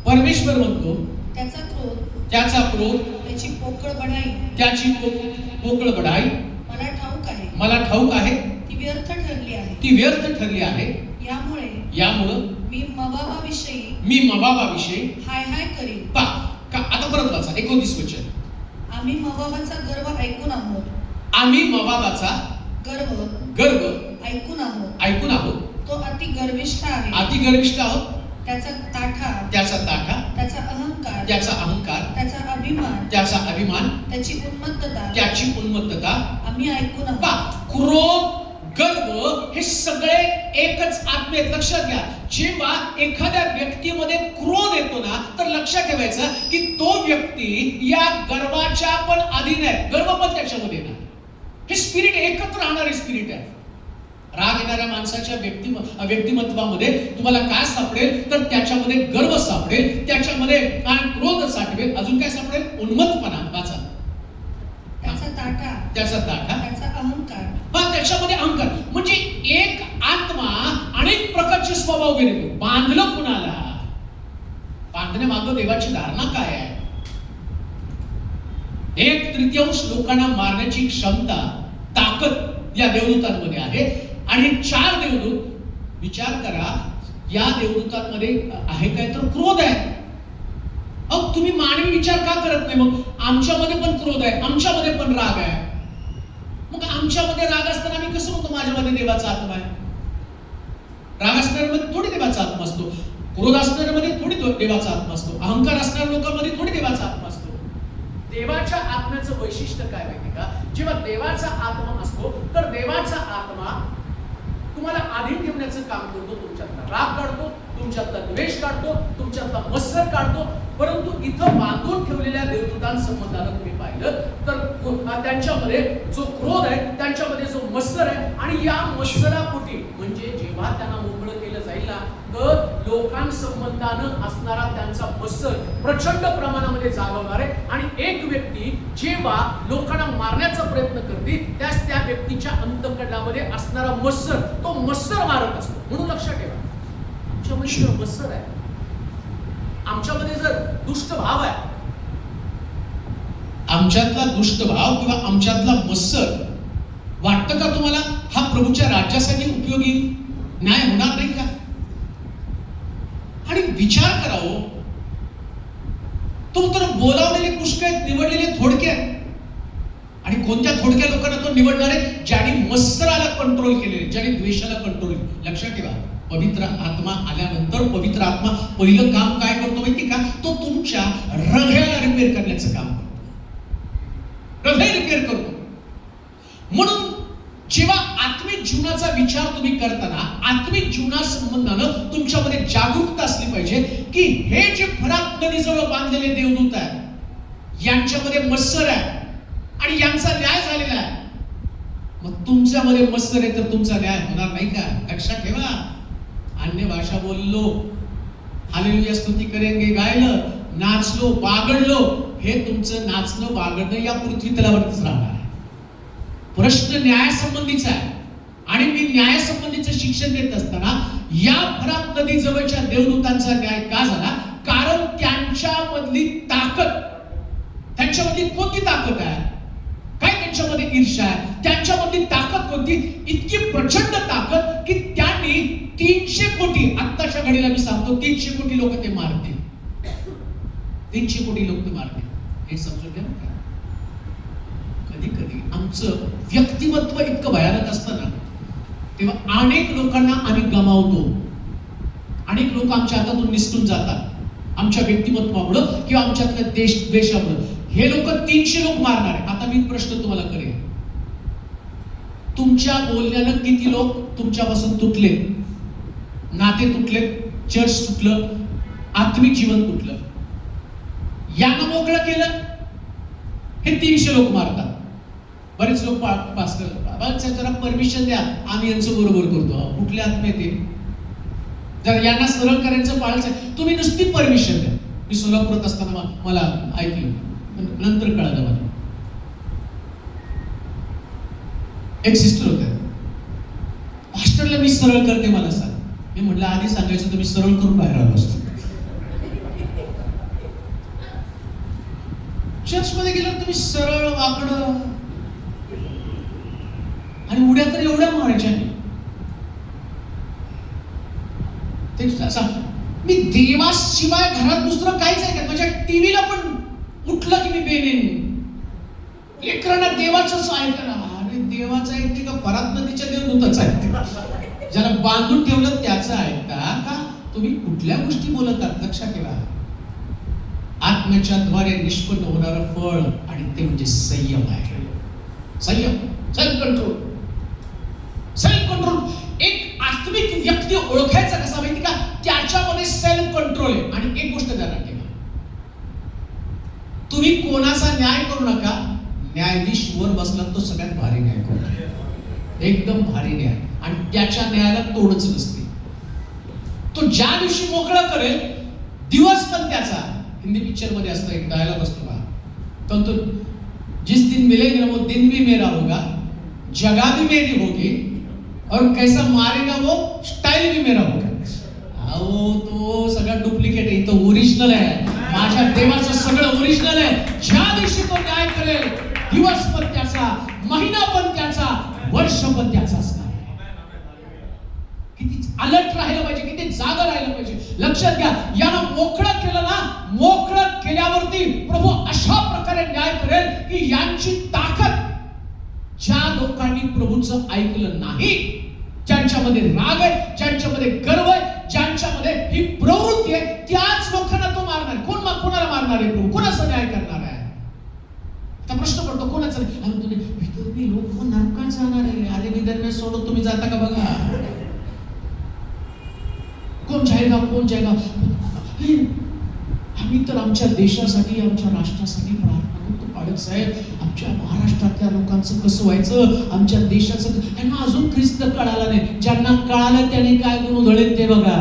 Speaker 1: परमेश्वर म्हणतो,
Speaker 3: त्याचा क्रोध,
Speaker 1: त्याचा क्रोध,
Speaker 3: त्याची पोकळ बढाई,
Speaker 1: त्याची पोकळ बढाई
Speaker 3: मला ठाऊक आहे.
Speaker 1: मला ठाऊक आहे.
Speaker 3: ती व्यर्थ ठरली आहे.
Speaker 1: ती व्यर्थ ठरली आहे.
Speaker 3: यामुळे मी मोवाबाविषयी हाय हाय करीन.
Speaker 1: आता परत वाचा 29 वचन.
Speaker 3: आम्ही मोवाबाचा गर्व ऐकून आहोत.
Speaker 1: आम्ही मोवाबाचा गर्व
Speaker 3: ऐकून आहोत.
Speaker 1: ऐकून आहोत.
Speaker 3: तो अति गर्विष्ठ आहे.
Speaker 1: अति गर्विष्ठ आहोत.
Speaker 3: त्याचा ताठा,
Speaker 1: त्याचा ताठा,
Speaker 3: त्याचा अहंकार,
Speaker 1: त्याचा अहंकार,
Speaker 3: त्याचा अभिमान,
Speaker 1: त्याचा अभिमान,
Speaker 3: त्याची उन्मत्तता,
Speaker 1: त्याची उन्मत्तता
Speaker 3: आम्ही ऐकून आहोत.
Speaker 1: क्रोध, गर्व हे सगळे एकच आत्मेत. लक्षात घ्या, जेव्हा एखाद्या व्यक्तीमध्ये क्रोध येतो ना, तर लक्षात ठेवायचं की तो व्यक्ती या गर्वाच्या पण अधीन आहे. गर्व पण त्याच्यामध्ये ना, हे स्पिरिट एकत्र राहणारे स्पिरिट आहे. राग येणाऱ्या माणसाच्या व्यक्तिमत्वामध्ये तुम्हाला काय सापडेल, तर त्याच्यामध्ये गर्व सापडेल, त्याच्यामध्ये क्रोध सापडेल, अजून काय सापडेल? उन्मत्तपणा. वाचा.
Speaker 3: त्याचा ताठा,
Speaker 1: त्याचा ताठा,
Speaker 3: त्याचा अहंकार,
Speaker 1: त्याच्यामध्ये अहंकार. म्हणजे एक आत्मा अनेक प्रकारचे स्वभाव घेतो. बांधलं कुणाला? बांधण्यामागं देवाची धारणा काय आहे? 1/3 लोकांना मारण्याची क्षमता, ताकद या देवदूतांमध्ये आहे. आणि 4 देवदूत, विचार करा, या देवदूतांमध्ये आहे काय? तर क्रोध आहे. अहो, तुम्ही मानवी विचार का करत नाही? मग आमच्यामध्ये पण क्रोध आहे, आमच्यामध्ये पण राग आहे. मग आमच्यामध्ये राग असताना आम्ही कसं म्हणतो माझ्यामध्ये देवाचा आत्मा आहे? राग असणाऱ्यामध्ये थोडी देवाचा आत्मा असतो, क्रोध असणाऱ्यामध्ये थोडी देवाचा आत्मा असतो, अहंकार असणाऱ्या लोकांमध्ये थोडी देवाचा आत्मा असतो. देवाच्या आत्म्याचं वैशिष्ट्य काय माहिती का? जेव्हा देवाचा आत्मा असतो, तर देवाचा आत्मा तुम्हाला आधीन ठेवण्याचं काम करतो. तुमच्यातला राग काढतो, तुमच्यातला द्वेष काढतो, तुमच्यातला मत्सर काढतो. परंतु इथं बांधून ठेवलेल्या देवदूतांसंबंधानं तुम्ही पाहिलं तर त्यांच्यामध्ये जो क्रोध आहे, त्यांच्यामध्ये जो मत्सर आहे, आणि या मत्सरापोटी म्हणजे जेव्हा त्यांना मोकळं केलं जाईल ना, तर लोकांसंबंधानं असणारा त्यांचा मत्सर प्रचंड प्रमाणामध्ये जागवणार आहे. आणि एक व्यक्ती जेव्हा लोकांना मारण्याचा प्रयत्न करते, त्यास त्या व्यक्तीच्या अंतःकरणामध्ये असणारा मत्सर, तो मत्सर मारत असतो. म्हणून लक्षात ठेवा, आमच्यामध्ये जर मत्सर आहे, आमच्यामध्ये जर दुष्ट भाव आहे, आमच्यातला दुष्ट भाव किंवा आमच्यातला मत्सर, वाटतं का तुम्हाला हा प्रभूच्या राज्यासाठी उपयोगी न्याय होणार नाही का? आणि विचार करावं, तो तर बोलावलेले पुष्कळ आहेत, निवडलेले थोडके आहेत. आणि कोणत्या थोडक्या लोकांना तो निवडणार आहे? ज्यांनी मत्सराला कंट्रोल केले, ज्यांनी द्वेषाला कंट्रोल. लक्षात ठेवा, पवित्र आत्मा आल्यानंतर पवित्र आत्मा पहिलं काम काय करतो माहिती का? तो तुमच्या हृदयाला रिपेअर करण्याचं काम करतो. हृदय रिपेअर करतो. म्हणून जेव्हा आत्मिक जीवनाचा विचार तुम्ही करताना, आत्मिक जीवनासंबंधानं तुमच्यामध्ये जागरूकता असली पाहिजे की हे जे फरात नदीजवळ बांधलेले देवदूत आहेत, यांच्यामध्ये मत्सर आहे आणि यांचा न्याय झालेला आहे. मग तुमच्यामध्ये मत्सर आहे तर तुमचा न्याय होणार नाही का? लक्षात ठेवा. अन्य भाषा बोललो, हालेलुया स्तुती करेंगे गायलं, नाचलो, बागडलो, हे तुमचं नाचणं बागडणं या पृथ्वी तलावरतीच राहणार आहे. प्रश्न न्यायासंबंधीचा आहे. आणि मी न्यायासंबंधीचं शिक्षण देत असताना या फरात नदी जवळच्या देवदूतांचा न्याय का झाला? कारण त्यांच्यामधली ताकद, त्यांच्यामधली कोणती ताकद आहे? काय त्यांच्यामध्ये ईर्ष्या आहे? त्यांच्यामधली ताकद कोणती? इतकी प्रचंड ताकद की त्यांनी 300 कोटी, आत्ताच्या घडीला मी सांगतो 300 कोटी लोक ते मारतील. 300 कोटी लोक ते मारतील. हे समजून घ्या. कधी कधी आमचं व्यक्तिमत्व इतकं भयानक असतं ना, तेव्हा अनेक लोकांना आम्ही गमावतो. अनेक लोक आमच्या हातातून निसटून जातात आमच्या व्यक्तिमत्वामुळं किंवा आमच्यातल्या द्वेषामुळं. हे लोक 300 लोक मारणार आहे. आता मी प्रश्न तुम्हाला करेन, तुमच्या बोलण्यानं किती लोक तुमच्यापासून तुटले? नाते तुटले, चर्च तुटलं, आत्मिक जीवन तुटलं. यानं मोकळं केलं, हे 300 लोक मारतात. बरेच लोक पास करतात, जरा परमिशन द्या, आम्ही यांचं बरोबर करतो. कुठल्या आत्म्यात ते जर यांना सरळ करायचं पाळायचं, तुम्ही नुसती परमिशन द्या. मी सोलापुरात असताना मला ऐकलं, नंतर कळालं मला. एक सिस्टर होत्या, मास्टरला मी सरळ करते मला सांग. मी म्हटलं आधी सांगायचं तर मी सरळ करून बाहेर आलो असतो. चर्च मध्ये गेल्यावर तुम्ही सरळ वाकडं आणि उड्या तर एवढ्या मारायच्या. मी देवाशिवाय घरात दुसरं काहीच आहे का? माझ्या टीव्हीला पण उठलं की मी बेनेन लेकरांना देवाचंच ऐकलं. अरे देवाचं ऐकते का फरात नदीच्या देवदूताच ऐकते? ज्याला बांधून ठेवलं त्याचं ऐकता का? तुम्ही कुठल्या गोष्टी बोलत आहात लक्षात ठेवा. आत्म्याच्या द्वारे निष्पन्न होणारं फळ आणि ते म्हणजे संयम आहे. संयम, सेल्फ कंट्रोल. Self control. एक आत्मिक व्यक्ती ओळखायचा कसा माहिती का? त्याच्यामध्ये सेल्फ कंट्रोल आहे. आणि एक गोष्ट ध्यानात ठेवा, तुम्ही कोणाचा न्याय करू नका. न्यायाधीश वर बसला तो सगळ्यात भारी न्याय करतो, एकदम भारी न्याय, आणि त्याच्या न्यायाला तोडच नसते. तो ज्या दिवशी मोकळं करेल, दिवस पण त्याचा. हिंदी पिक्चर मध्ये असतं एक डायलॉग असतो का, तो जिस दिन मिलेगा वो दिन भी मेरा होगा, जगह भी मेरी होगी, और कैसा मारेगा वो स्टाइल भी मेरा होगा. अहो तो सगळा डुप्लिकेट आहे, तो ओरिजिनल आहे. माझ्या देवाचं सगळं ओरिजिनल आहे. ज्या दिवशी तो न्याय करेल, दिवस पण त्याचा, महिना पण त्याचा, वर्ष पण त्याचा असणार. किती अलर्ट राहायला पाहिजे, किती जागा राहायला पाहिजे. लक्षात घ्या, यानं मोकळं केलं ना, मोकळं केल्यावरती प्रभू अशा प्रकारे न्याय करेल की यांची ताकद, ज्या लोकांनी प्रभूचं ऐकलं नाही, ज्यांच्यामध्ये राग आहे, ज्यांच्यामध्ये गर्व आहे, ज्यांच्यामध्ये ही प्रवृत्ती आहे, त्याच लोकांना तो मारणार. कोणाला मारणार आहे? प्रभू कोणाचा न्याय करणार आहे? आता प्रश्न पडतो, कोणाचा? विदर्भी लोक नरकात जाणार आहे. अरे विदर्भ सोडून तुम्ही जाता का बघा? कोण जायगा? आम्ही तर आमच्या देशासाठी, आमच्या राष्ट्रासाठी प्रार्थना करतो. पाडक साहेब, आमच्या महाराष्ट्रातल्या लोकांचं कसं व्हायचं, आमच्या देशाचं. त्यांना अजून ख्रिस्त कळाला नाही. ज्यांना कळालं त्यांनी काय गुण उधळेल ते बघा.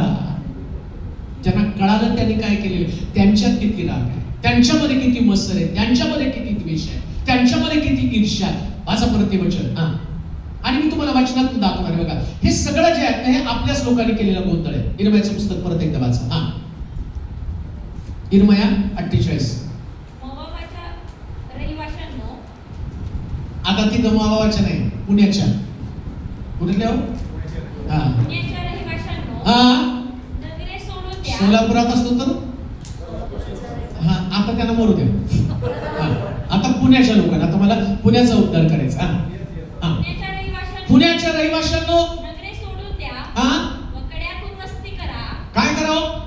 Speaker 1: ज्यांना कळालं त्यांनी काय केले, त्यांच्यात किती राग आहे, त्यांच्यामध्ये किती मत्सर आहे, त्यांच्यामध्ये किती द्वेष आहे, त्यांच्यामध्ये किती ईर्ष्या आहे. माझं प्रतिवचन आणि मी तुम्हाला वाचनातून दाखवणार आहे बघा. हे सगळं जे आहे हे आपल्याच लोकांनी केलेलं गोंधळ आहे. इर्मयाचं पुस्तक परत एकदा वाचा. इर्मया 48.
Speaker 2: मोवाबाच्या रहिवाशांनो,
Speaker 1: आता ती मोवाबाच्या नाही, पुण्याच्या. कुठल्या हो?
Speaker 2: पुण्याच्या रहिवाशांनो, नगरे सोडून द्या.
Speaker 1: सोलापुरात असतो तर आता त्यांना मरू द्या. आता पुण्याच्या लोकांना, आता मला पुण्याचा उद्धार करायचा. पुण्याच्या रहिवाशांनो,
Speaker 2: नगरे सोडून द्या. कड्यातून वस्ती करा.
Speaker 1: काय करावं?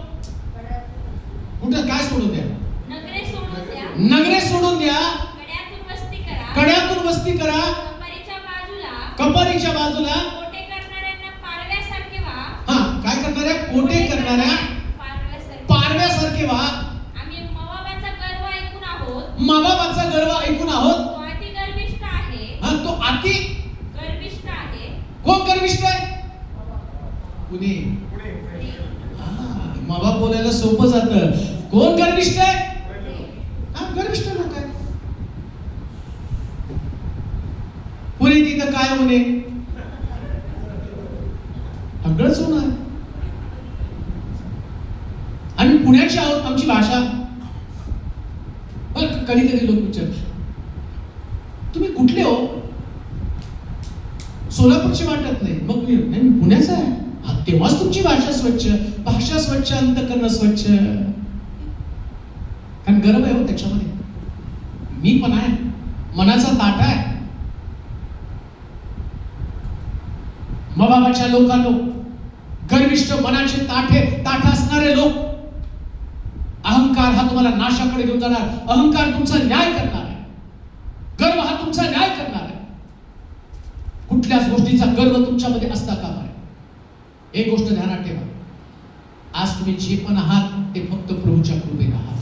Speaker 1: कुठं काय सोडून द्या?
Speaker 2: नगरे सोडून द्या.
Speaker 1: नगरे सोडून द्या.
Speaker 2: कड्यातून वस्ती करा.
Speaker 1: कड्यातून वस्ती करा. कपारीच्या बाजूला
Speaker 2: कोटे करणाऱ्यांना पारव्यासारखे व्हा.
Speaker 1: काय करणाऱ्या? कोटे करणाऱ्या पारव्यासारखे व्हा.
Speaker 2: आम्ही मोवाबाचा गर्व ऐकून आहोत.
Speaker 1: मोवाबाचा गर्व ऐकून आहोत.
Speaker 2: तो अति गर्विष्ठ आहे.
Speaker 1: तो अति
Speaker 2: गर्विष्ठ आहे.
Speaker 1: कोण गर्विष्ठ आहे? पुणे. मोवाब बोलायला सोपं जातं. कोण गर्विष्ठ आहे? गर्विष्ठ लोक आहे. पुणे तिथं काय होणे, सगळंच होणार. आम्ही पुण्याचे आहोत, आमची भाषा. कधी कधी लोक विचार, तुम्ही कुठले हो? सोलापूरची वाटत नाही. मग मी पुण्याचा आहे. तेव्हाच तुमची भाषा स्वच्छ, भाषा स्वच्छ, अंतःकरण स्वच्छ. कारण गर्व आहे हो त्याच्यामध्ये. मी पण आहे, मनाचा ताट आहे. मोवाबाच्या लोकांनो, गर्विष्ठ गर्विष्ठ मनाचे ताठ असणारे लोक, अहंकार हा तुम्हाला नाशाकडे घेऊन जाणार, अहंकार तुमचा न्याय करणार आहे, गर्व हा तुमचा न्याय करणार आहे. कुठल्याच गोष्टीचा गर्व तुमच्यामध्ये असता कामा नये. एक गोष्ट ध्यानात ठेवा, आज तुम्ही जे पण आहात ते फक्त प्रभूच्या कृपेने आहात.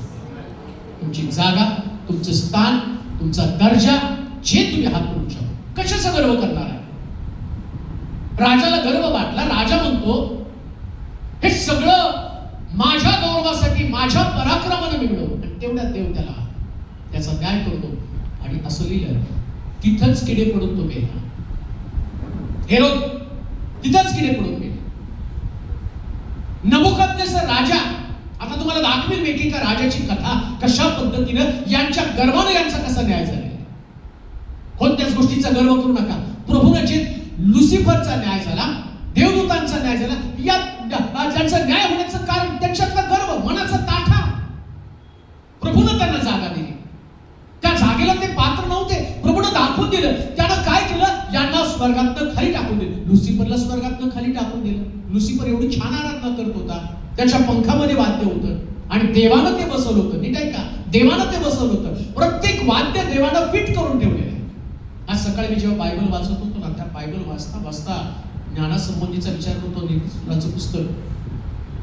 Speaker 1: तुमची जागा, तुमचं स्थान, तुमचा दर्जा जे तुम्ही आहात प्रभूच्या, कशाचा गर्व करणार आहे? राजाला गर्व वाटला. राजा म्हणतो हे सगळं माझ्या गौरवासाठी, माझ्या पराक्रमाने मी मिळवलं. आणि तेवढ्यात देव त्याचा न्याय करतो. आणि असं लिहिलं, तिथंच किडे पडून तो गेला. हेरोद तिथंच किडे पडून गेले. नबुकदनेस्सर राजा, आता तुम्हाला दाखवेल मी की का राजाची कथा कशा पद्धतीनं यांच्या गर्वाने यांचा कसा न्याय झालेला. कोणत्याच गोष्टीचा गर्व करू नका. प्रभूने जे लुसिफरचा न्याय झाला, देवदूतांचा न्याय झाला, या ज्यांचा न्याय होण्याचं कारण त्यांच्यातला गर्व, मनाचा ताठा. प्रभूने त्यांना जागा दिली. त्या जागेला ते पात्र नव्हते, प्रभूने दाखवून दिलं. त्यानं काय केलं? यांना स्वर्गातनं खाली टाकून दिलं. लुसिफरला स्वर्गातनं खाली टाकून दिलं. लुसिफर एवढी छान आराधना करत होता, त्याच्या पंखामध्ये वाद्य होतं आणि देवानं ते बसवलं होतं. नीट आहे का? देवानं ते बसवलं होतं. प्रत्येक वाद्य देवानं फिट करून ठेवलेलं आहे. आज सकाळी मी जेव्हा बायबल वाचत होतो ना, त्या बायबल वाचता वाचता ज्ञानासंबंधीचा विचार करतो. नीतिसूत्राचं पुस्तक,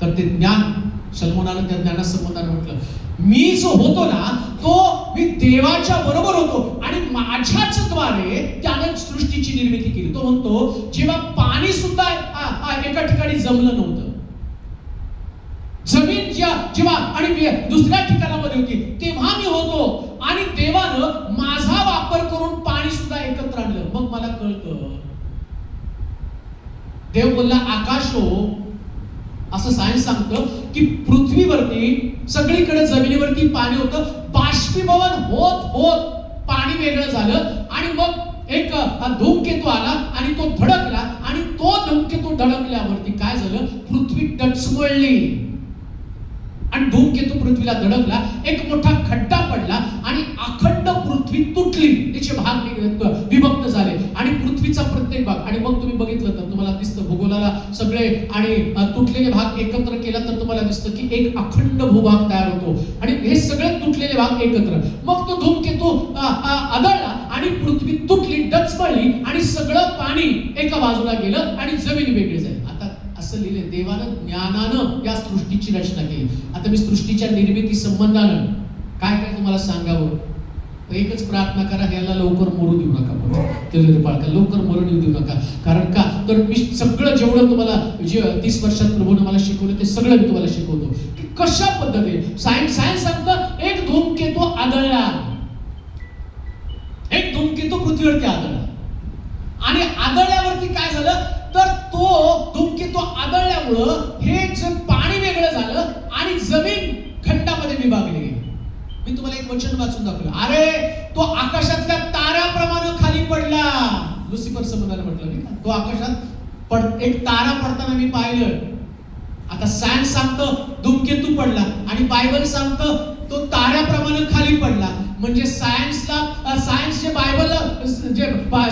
Speaker 1: तर ते ज्ञान सलमोनानं त्या ज्ञानासंबंधानं म्हटलं, मी जो होतो ना तो मी देवाच्या बरोबर होतो आणि माझ्याच द्वारे त्याने सृष्टीची निर्मिती केली. तो म्हणतो जेव्हा पाणी सुद्धा एका ठिकाणी जमलं नव्हतं, जमीन जेव्हा आणि दुसऱ्या ठिकाणामध्ये होती, तेव्हा मी होतो आणि देवानं माझा वापर करून पाणी सुद्धा एकत्र आणलं. मग मला कळतं, देव बोलला आकाश हो. असं सायन्स सांगतं की पृथ्वीवरती सगळीकडे जमिनीवरती पाणी होतं. बाष्पीभवन होत होत पाणी वेगळं झालं आणि मग एक धूमकेतू आला आणि तो धडकला आणि तो धूमकेतू धडकल्यावरती काय झालं? पृथ्वी डचमळली आणि धूमकेतू पृथ्वीला धडकला. एक मोठा खड्डा पडला आणि अखंड पृथ्वी तुटली, त्याचे भाग विभक्त झाले आणि पृथ्वीचा प्रत्येक भाग. आणि मग तुम्ही बघितलं तर तुम्हाला दिसतं भूगोलाला सगळे आणि तुटलेले भाग एकत्र केला तर तुम्हाला दिसतं की एक अखंड भूभाग तयार होतो आणि हे सगळे तुटलेले भाग एकत्र. मग तो धूमकेतू आदळला आणि पृथ्वी तुटली, डचमळली आणि सगळं पाणी एका बाजूला गेलं आणि जमीन वेगळी झाली. आता असं लिहिले, देवानं ज्ञानानं या सृष्टीची रचना केली. आता मी सृष्टीच्या निर्मिती संबंधानं काय काय तुम्हाला सांगावं, एकच प्रार्थना करा, याला लवकर मरू देऊ नका. बाळका लवकर मरण येऊ देऊ नका. कारण का तर मी सगळं जेवढं तुम्हाला जे 30 वर्षात प्रभूने मला शिकवलं ते सगळं मी तुम्हाला शिकवतो की कशा पद्धतीने सायन्स सांगतं एक धूमकेतू आदळला, एक धूमकेतू पृथ्वीवरती आदळला आणि आदळल्यावरती काय झालं तर तो धूमकेतू आदळल्यामुळं हे जे पाणी वेगळं झालं आणि जमीन खंडामध्ये विभागली गेली. मी तुम्हाला एक वचन वाचून दाखवलं. अरे तो आकाशातल्या ताऱ्याप्रमाणे खाली पडला. लुसिफर समजायला म्हटलं मी, तो आकाशात एक तारा पडताना मी पाहिलं. आता सायन्स सांगतं धूमकेतू पडला आणि बायबल सांगतं तो ताऱ्याप्रमाणे खाली पडला. म्हणजे सायन्स जे बायबलला जे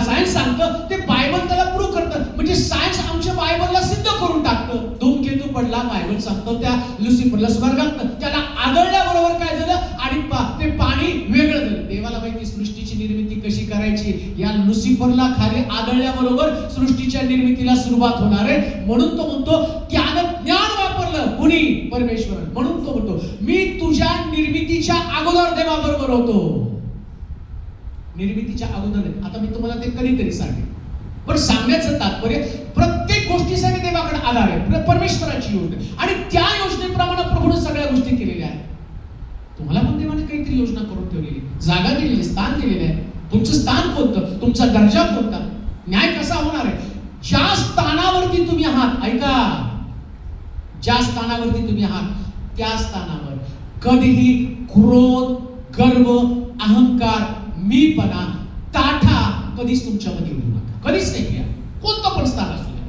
Speaker 1: सायन्स सांगतं ते बायबल त्याला प्रूव्ह करतं. म्हणजे सायन्स आमच्या बायबलला सिद्ध करून टाकतं. धूमकेतू पडला, बायबल सांगतो त्या लुसिफरला स्वर्गात त्याला आदळल्याबरोबर काय झालं आणि ते पाणी वेगळं झालं. देवाला माहिती सृष्टीची निर्मिती कशी करायची. या लुसिफरला खाली आदळल्याबरोबर सृष्टीच्या निर्मितीला सुरुवात होणार आहे. म्हणून तो म्हणतो त्यानं ज्ञान वापरलं. कुणी? परमेश्वर. म्हणून तो म्हणतो मी तुझ्या निर्मितीच्या अगोदर देवाबरोबर होतो. निर्मितीच्या अगोदर. आता मी तुम्हाला ते कधीतरी सांगेन, पण सांगण्याचं तात्पर्य प्रत्येक गोष्टीसाठी देवाकडे आधार आहे, परमेश्वराची योजना आणि त्या योजनेप्रमाणे प्रभूने सगळ्या गोष्टी केलेल्या आहेत. तुम्हाला पण देवाने काहीतरी योजना करून ठेवलेली, जागा दिलेली, स्थान दिलेले आहे. तुमचं स्थान कोणतं, तुमचा दर्जा कोणता, न्याय कसा होणार आहे. ज्या स्थानावरती तुम्ही आहात, ऐका, ज्या स्थानावरती तुम्ही आहात त्या स्थानावर कधीही क्रोध, गर्व, अहंकार, मीपणा, ताठा कधीच तुमच्यामध्ये येऊ नका. कधीच नाही घ्या. कोणतं पण स्थान असू द्या,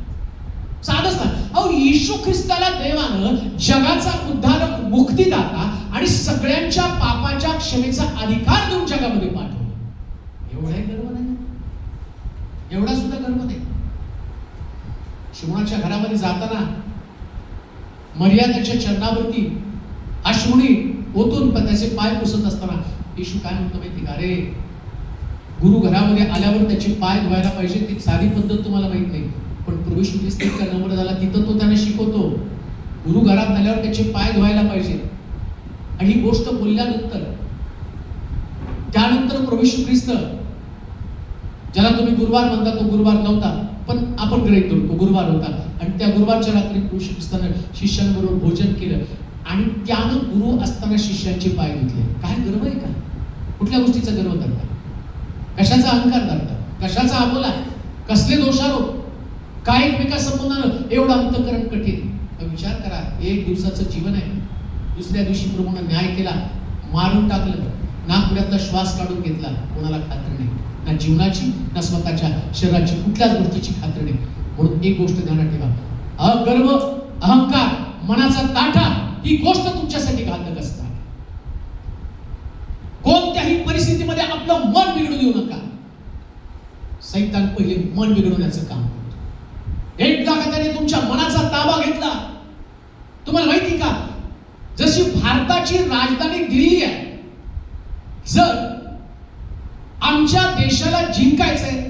Speaker 1: साधं स्थान. अहो येशू ख्रिस्ताला देवानं जगाचा उद्धारक, मुक्तिदाता आणि सगळ्यांच्या पापाच्या क्षमेचा अधिकार देऊन जगामध्ये पाठवलं. एवढाही गर्व नाही, एवढा सुद्धा गर्व नाही. शिवणाच्या घरामध्ये जाताना मर्यादेच्या चरणावरती अश्रुणी ओतून त्याचे पाय पुसत असताना येशू काय म्हणतो माहिती का, अरे गुरु घरामध्ये आल्यावर त्याचे पाय धुवायला पाहिजे, ती साधी पद्धत तुम्हाला माहित नाही, पण प्रभू येशू ख्रिस्त इतका नम्र झाला, तिथं तो त्यांना शिकवतो गुरु घरात आल्यावर त्याचे पाय धुवायला पाहिजे. आणि ही गोष्ट बोलल्यानंतर त्यानंतर प्रभू येशू ख्रिस्त, ज्याला तुम्ही गुरुवार म्हणता तो गुरुवार नव्हता, पण आपण गृहीत धरतो गुरुवार होता, आणि त्या गुरुवारच्या रात्री प्रभू येशू ख्रिस्तानं शिष्यांबरोबर भोजन केलं आणि त्यानं गुरु असताना शिष्यांचे पाय धुतले. काय गर्व आहे का? कुठल्या गोष्टीचा गर्व धरता? कशाचा अहंकार धरता? कशाचा अबोला? कसले दोषारोप? काय एकमेकासंबंधानं एवढं अंतःकरण कठीण? विचार करा, एक दिवसाचं जीवन आहे, दुसऱ्या दिवशी प्रभूने न्याय केला, मारून टाकलं, नाकपुड्यातला श्वास काढून घेतला, कोणाला खात्री नाही, ना जीवनाची ना स्वतःच्या शरीराची, कुठल्याच गोष्टीची खात्री नाही. म्हणून एक गोष्ट ध्यानात ठेवा, अगर्व, अहंकार, मनाचा ताठा ही गोष्ट तुमच्यासाठी घातक असतात. कोणत्याही परिस्थितीमध्ये आपलं मन बिघडू देऊ नका. सैतान पहिले मन बिघडवण्याचं काम करतो. एकदा का त्याने तुमच्या मनाचा ताबा घेतला, तुम्हाला माहिती का, जशी भारताची राजधानी दिल्ली आहे, जर आमच्या देशाला जिंकायचंय,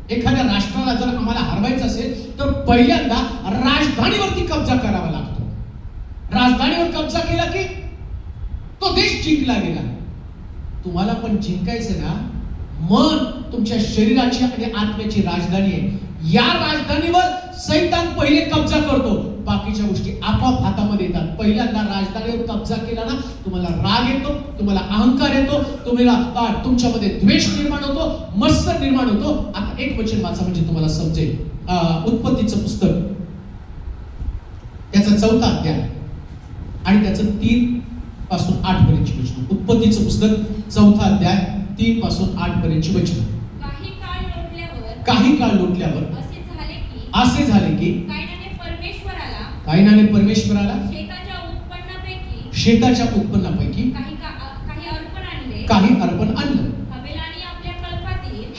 Speaker 1: एखाद्या राष्ट्राला जर आम्हाला हरवायचं असेल तर पहिल्यांदा राजधानीवरती कब्जा करावा लागतो. राजधानीवर कब्जा केला की तो देश जिंकला गेला. तुम्हाला पण जिंकायचं ना, मन तुमच्या शरीराची आणि आत्म्याची राजधानी आहे. या राजधानीवर सैतान पहिले कब्जा करतो, बाकीच्या गोष्टी आपोआप हातामध्ये येतात. पहिल्यांदा राजधानीवर कब्जा केला ना, तुम्हाला राग येतो, तुम्हाला अहंकार येतो, तुम्हाला तुमच्यामध्ये द्वेष निर्माण होतो, मत्सर निर्माण होतो. आता एक वचन वाचा म्हणजे तुम्हाला समजेल. उत्पत्तीचं पुस्तक त्याचा 4था अध्याय आणि त्याचं 3 पासून 8 पर्यंतची वचन. उत्पत्तीचं पुस्तक 4था अध्याय 3 पासून 8 पर्यंतची वचन. काही काळ लोटल्यावर असे झाले की कायनाने परमेश्वराला शेताच्या उत्पन्नापैकी काही अर्पण आणलं.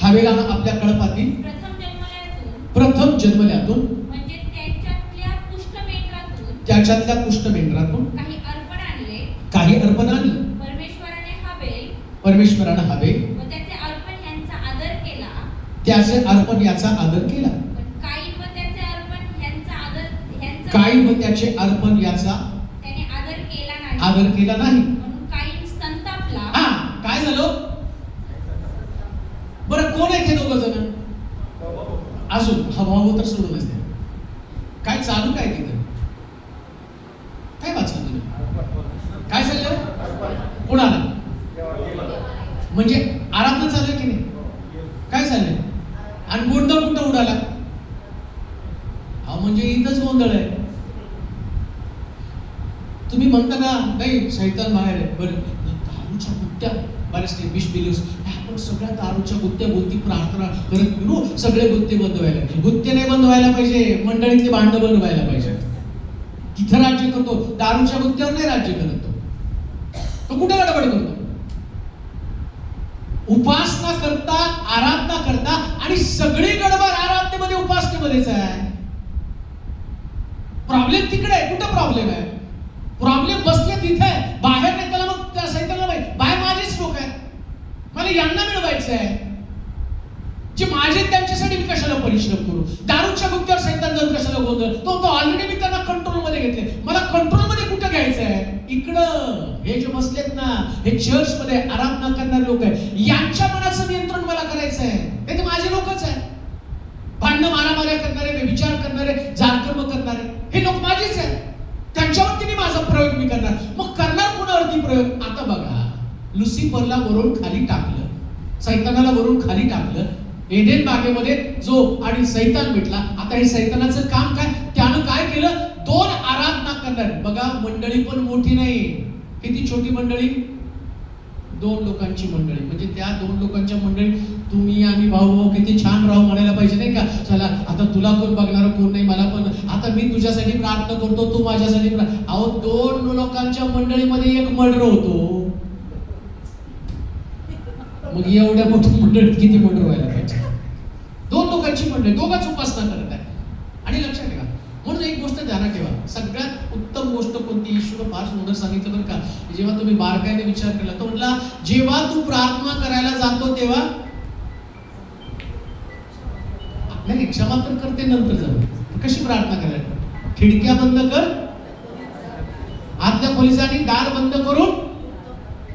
Speaker 1: हवेलानं आपल्या कळपातील प्रथम जन्मल्यातून त्याच्यातल्या पुष्ट मेंढरातून काही अर्पण आणलं. परमेश्वरानं हवेल त्याचे अर्पण याचा आदर केला. काईन व त्याचे अर्पण याचा आदर केला नाही. काय झालं बरं? कोण आहे हे दोघं जण? अजून हवा तर सोडूनच द्या. काय चालू काय तिथं? काय वाचलं तुम्ही? काय चाललं? कोणाला? म्हणजे आराधना चालू की नाही? काय चाललंय? आणि गोंधळ कुठं उडाला? हा म्हणजे इथंच गोंधळ आहे. तुम्ही म्हणता ना, नाही सैतान बाहेर आहे. बरं, दारूच्या गुत्त्या बऱ्याच बिलीव्हर्स, आपण सगळ्या दारूच्या गुत्त्या बोलती प्रार्थना करत फिरू, सगळे गुत्ते बंद व्हायला पाहिजे. गुत्ते नाही बंद व्हायला पाहिजे, मंडळीतले भांडण बंद व्हायला पाहिजे. तिथं राज्य करतो, दारूच्या गुत्त्यावर नाही राज्य करत तो कुठे गडबड करतो? उपासना करता, आराधना करता, आणि सगळी गडबड आराधनेमध्ये उपासनेमध्येच आहे. प्रॉब्लेम तिकडे आहे. कुठं प्रॉब्लेम आहे? प्रॉब्लेम बसले तिथे आहे, बाहेर नाही. त्याला मग त्या सैतानाला माहिती, बाहेर माझेच लोक आहेत, मला यांना मिळवायचं आहे. जे माझे त्यांच्यासाठी मी कशाला परिश्रम करू? दारूच्या गुत्त्यावर सैतान जर कशाला गोंधळ? तो ऑलरेडी मी त्यांना कंट्रोल मध्ये घेतले, मला कंट्रोल मध्ये कुठं घ्यायचं आहे? इकडं हे जे बसलेत ना, हे चर्च मध्ये आराधना करणारे लोक आहेत, यांच्या मनाचं नियंत्रण मला करायचं आहे. ते माझे लोकच आहे. भांडणं मारामाऱ्या करणारे, विचार करणारे, जारकर्म करणारे, हे लोक माझेच आहेत. त्यांच्यावरती मी माझा प्रयोग मी करणार. मग करणार कोणावरती प्रयोग? आता बघा, लुसिफरला वरून खाली टाकलं, सैतानाला वरून खाली टाकलं, एडेन बागेमध्ये जो आणि सैतान भेटला. आता हे सैतानाचं काम काय? त्यानं काय केलं? 2 आराधना करणार. बघा, मंडळी पण मोठी नाही. किती छोटी मंडळी? 2 लोकांची मंडळी. म्हणजे त्या 2 लोकांच्या मंडळी तुम्ही आम्ही भाऊ किती छान राहू म्हणायला पाहिजे नाही का? चला आता तुला कोण बघणार, कोण नाही, मला पण आता मी तुझ्यासाठी प्रार्थना करतो, तू माझ्यासाठी. अहो 2 लोकांच्या मंडळीमध्ये एक मर्डर होतो. मग एवढ्या मोठ्या मंडळीत किती मर्डर व्हायला पाहिजे? 2 लोकांची मंडळी, दोघांच उपासना करत आहे. आणि लक्षात ठेवा, म्हणून एक गोष्ट ध्यानात ठेवा, सगळ्यात उत्तम गोष्ट गोष्ट कोणती ईश्वर फार सुंदर सांगितलं बरं का. जेव्हा तुम्ही बारकाईने विचार केला तो म्हटला जेव्हा तू प्रार्थना करायला जातो तेव्हा आपल्याला क्षमा तर करते नंतर जाऊ. कशी प्रार्थना करायला? खिडक्या बंद कर, आतल्या खोलीचा आणि दार बंद करून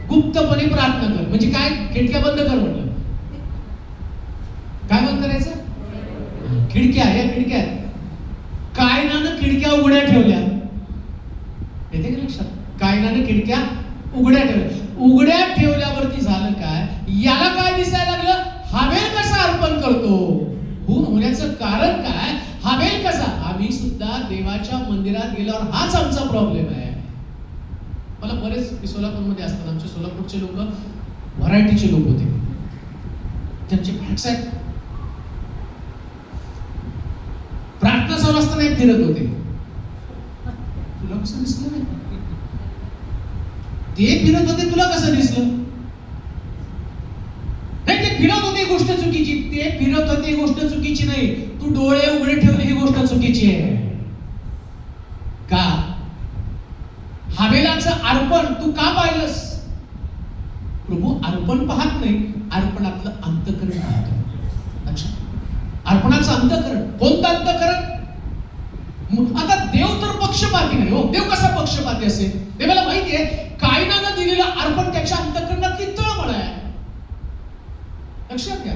Speaker 1: गुप्तपणे प्रार्थना कर. म्हणजे काय? खिडक्या बंद कर म्हटलं. काय बंद करायचं? खिडक्या. या खिडक्या कायनानं खिडक्या उघड्या ठेवल्या. येते का लक्षात? कायनानं खिडक्या उघड्या ठेवल्या. उघड्या ठेवल्यावरती झालं काय? याला काय दिसायला लागलं? हाबेल कसा अर्पण करतो. खून होण्याचं कारण काय? हाबेल कसा. आम्ही सुद्धा देवाच्या मंदिरात गेल्यावर हाच आमचा प्रॉब्लेम आहे. मला बरेच सोलापूरमध्ये असतात. आमचे सोलापूरचे लोक व्हरायटीचे लोक होते. त्यांचे फॅक्ट्स आहेत. प्रार्थना चालू असताना फिरत होते. तुला कसं दिसलं नाही? ते फिरत होते, तुला कसं दिसलं नाही? ते फिरत होते गोष्ट चुकीची. ते फिरत होते गोष्ट चुकीची नाही. तू डोळे उघडे ठेवले ही गोष्ट चुकीची आहे. का? हाबेलाचं अर्पण तू का पाहिलंस? प्रभू अर्पण पाहत नाही, अर्पणातलं अंतःकरण पाहतो. लक्षात? अर्पणाचं अंतःकरण. कोणतं अंतःकरण? आता देव तर पक्षपाती नाही हो. देव कसा पक्षपाती असेल? देवाला माहिती आहे कायनानं दिलेलं अर्पण त्याच्या अंतःकरणातली तळमळ आहे. लक्षात घ्या.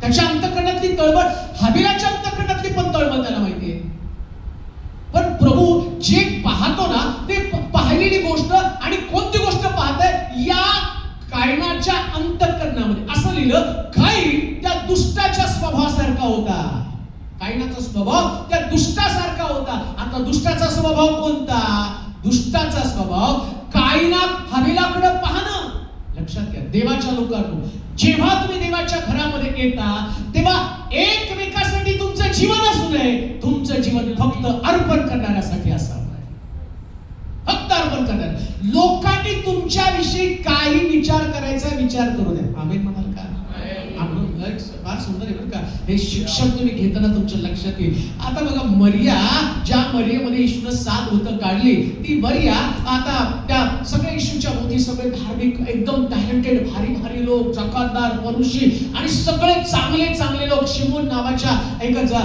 Speaker 1: त्याच्या अंतःकरणातली तळमळ, हाबिलाच्या अंतःकरणातली पण तळमळ त्याला माहिती आहे. पण प्रभू जे पाहतो ना ते पाहिलेली गोष्ट आणि कोणती गोष्ट पाहताय या कायनाच्या अंतःकरणामध्ये. असं लिहिलं कायन त्या दुष्टाच्या स्वभावासारखा होता. कायनाचा स्वभाव त्या दुष्टासारखा होता. आता दुष्टाचा स्वभाव कोणता? दुष्टाचा स्वभाव कायनात हाबिलाकडे पाहणं. लक्षात घ्या देवाच्या लोकांनो, जेव्हा तुम्ही देवाच्या घरामध्ये येता तेव्हा एकमेकासाठी तुमचं जीवन असू नये. तुमचं जीवन फक्त अर्पण करण्यासाठी असावं. फक्त अर्पण करणार. लोकांनी तुमच्याविषयी काही विचार करायचा विचार करू द्या. आमेन म्हणाल का? फार सुंदर आहे बरं का. हे शिक्षण तुम्ही घेताना तुमच्या लक्षात येईल. आता बघा मरिया, ज्या मरियेमध्ये येशूनं 7 भूतं काढली ती मरिया, आता त्या सगळ्या येशूच्या भोवती सगळे धार्मिक एकदम टॅलेंटेड भारी लोक, चकादार परुषी आणि सगळे चांगले लोक. शिमोन नावाच्या एका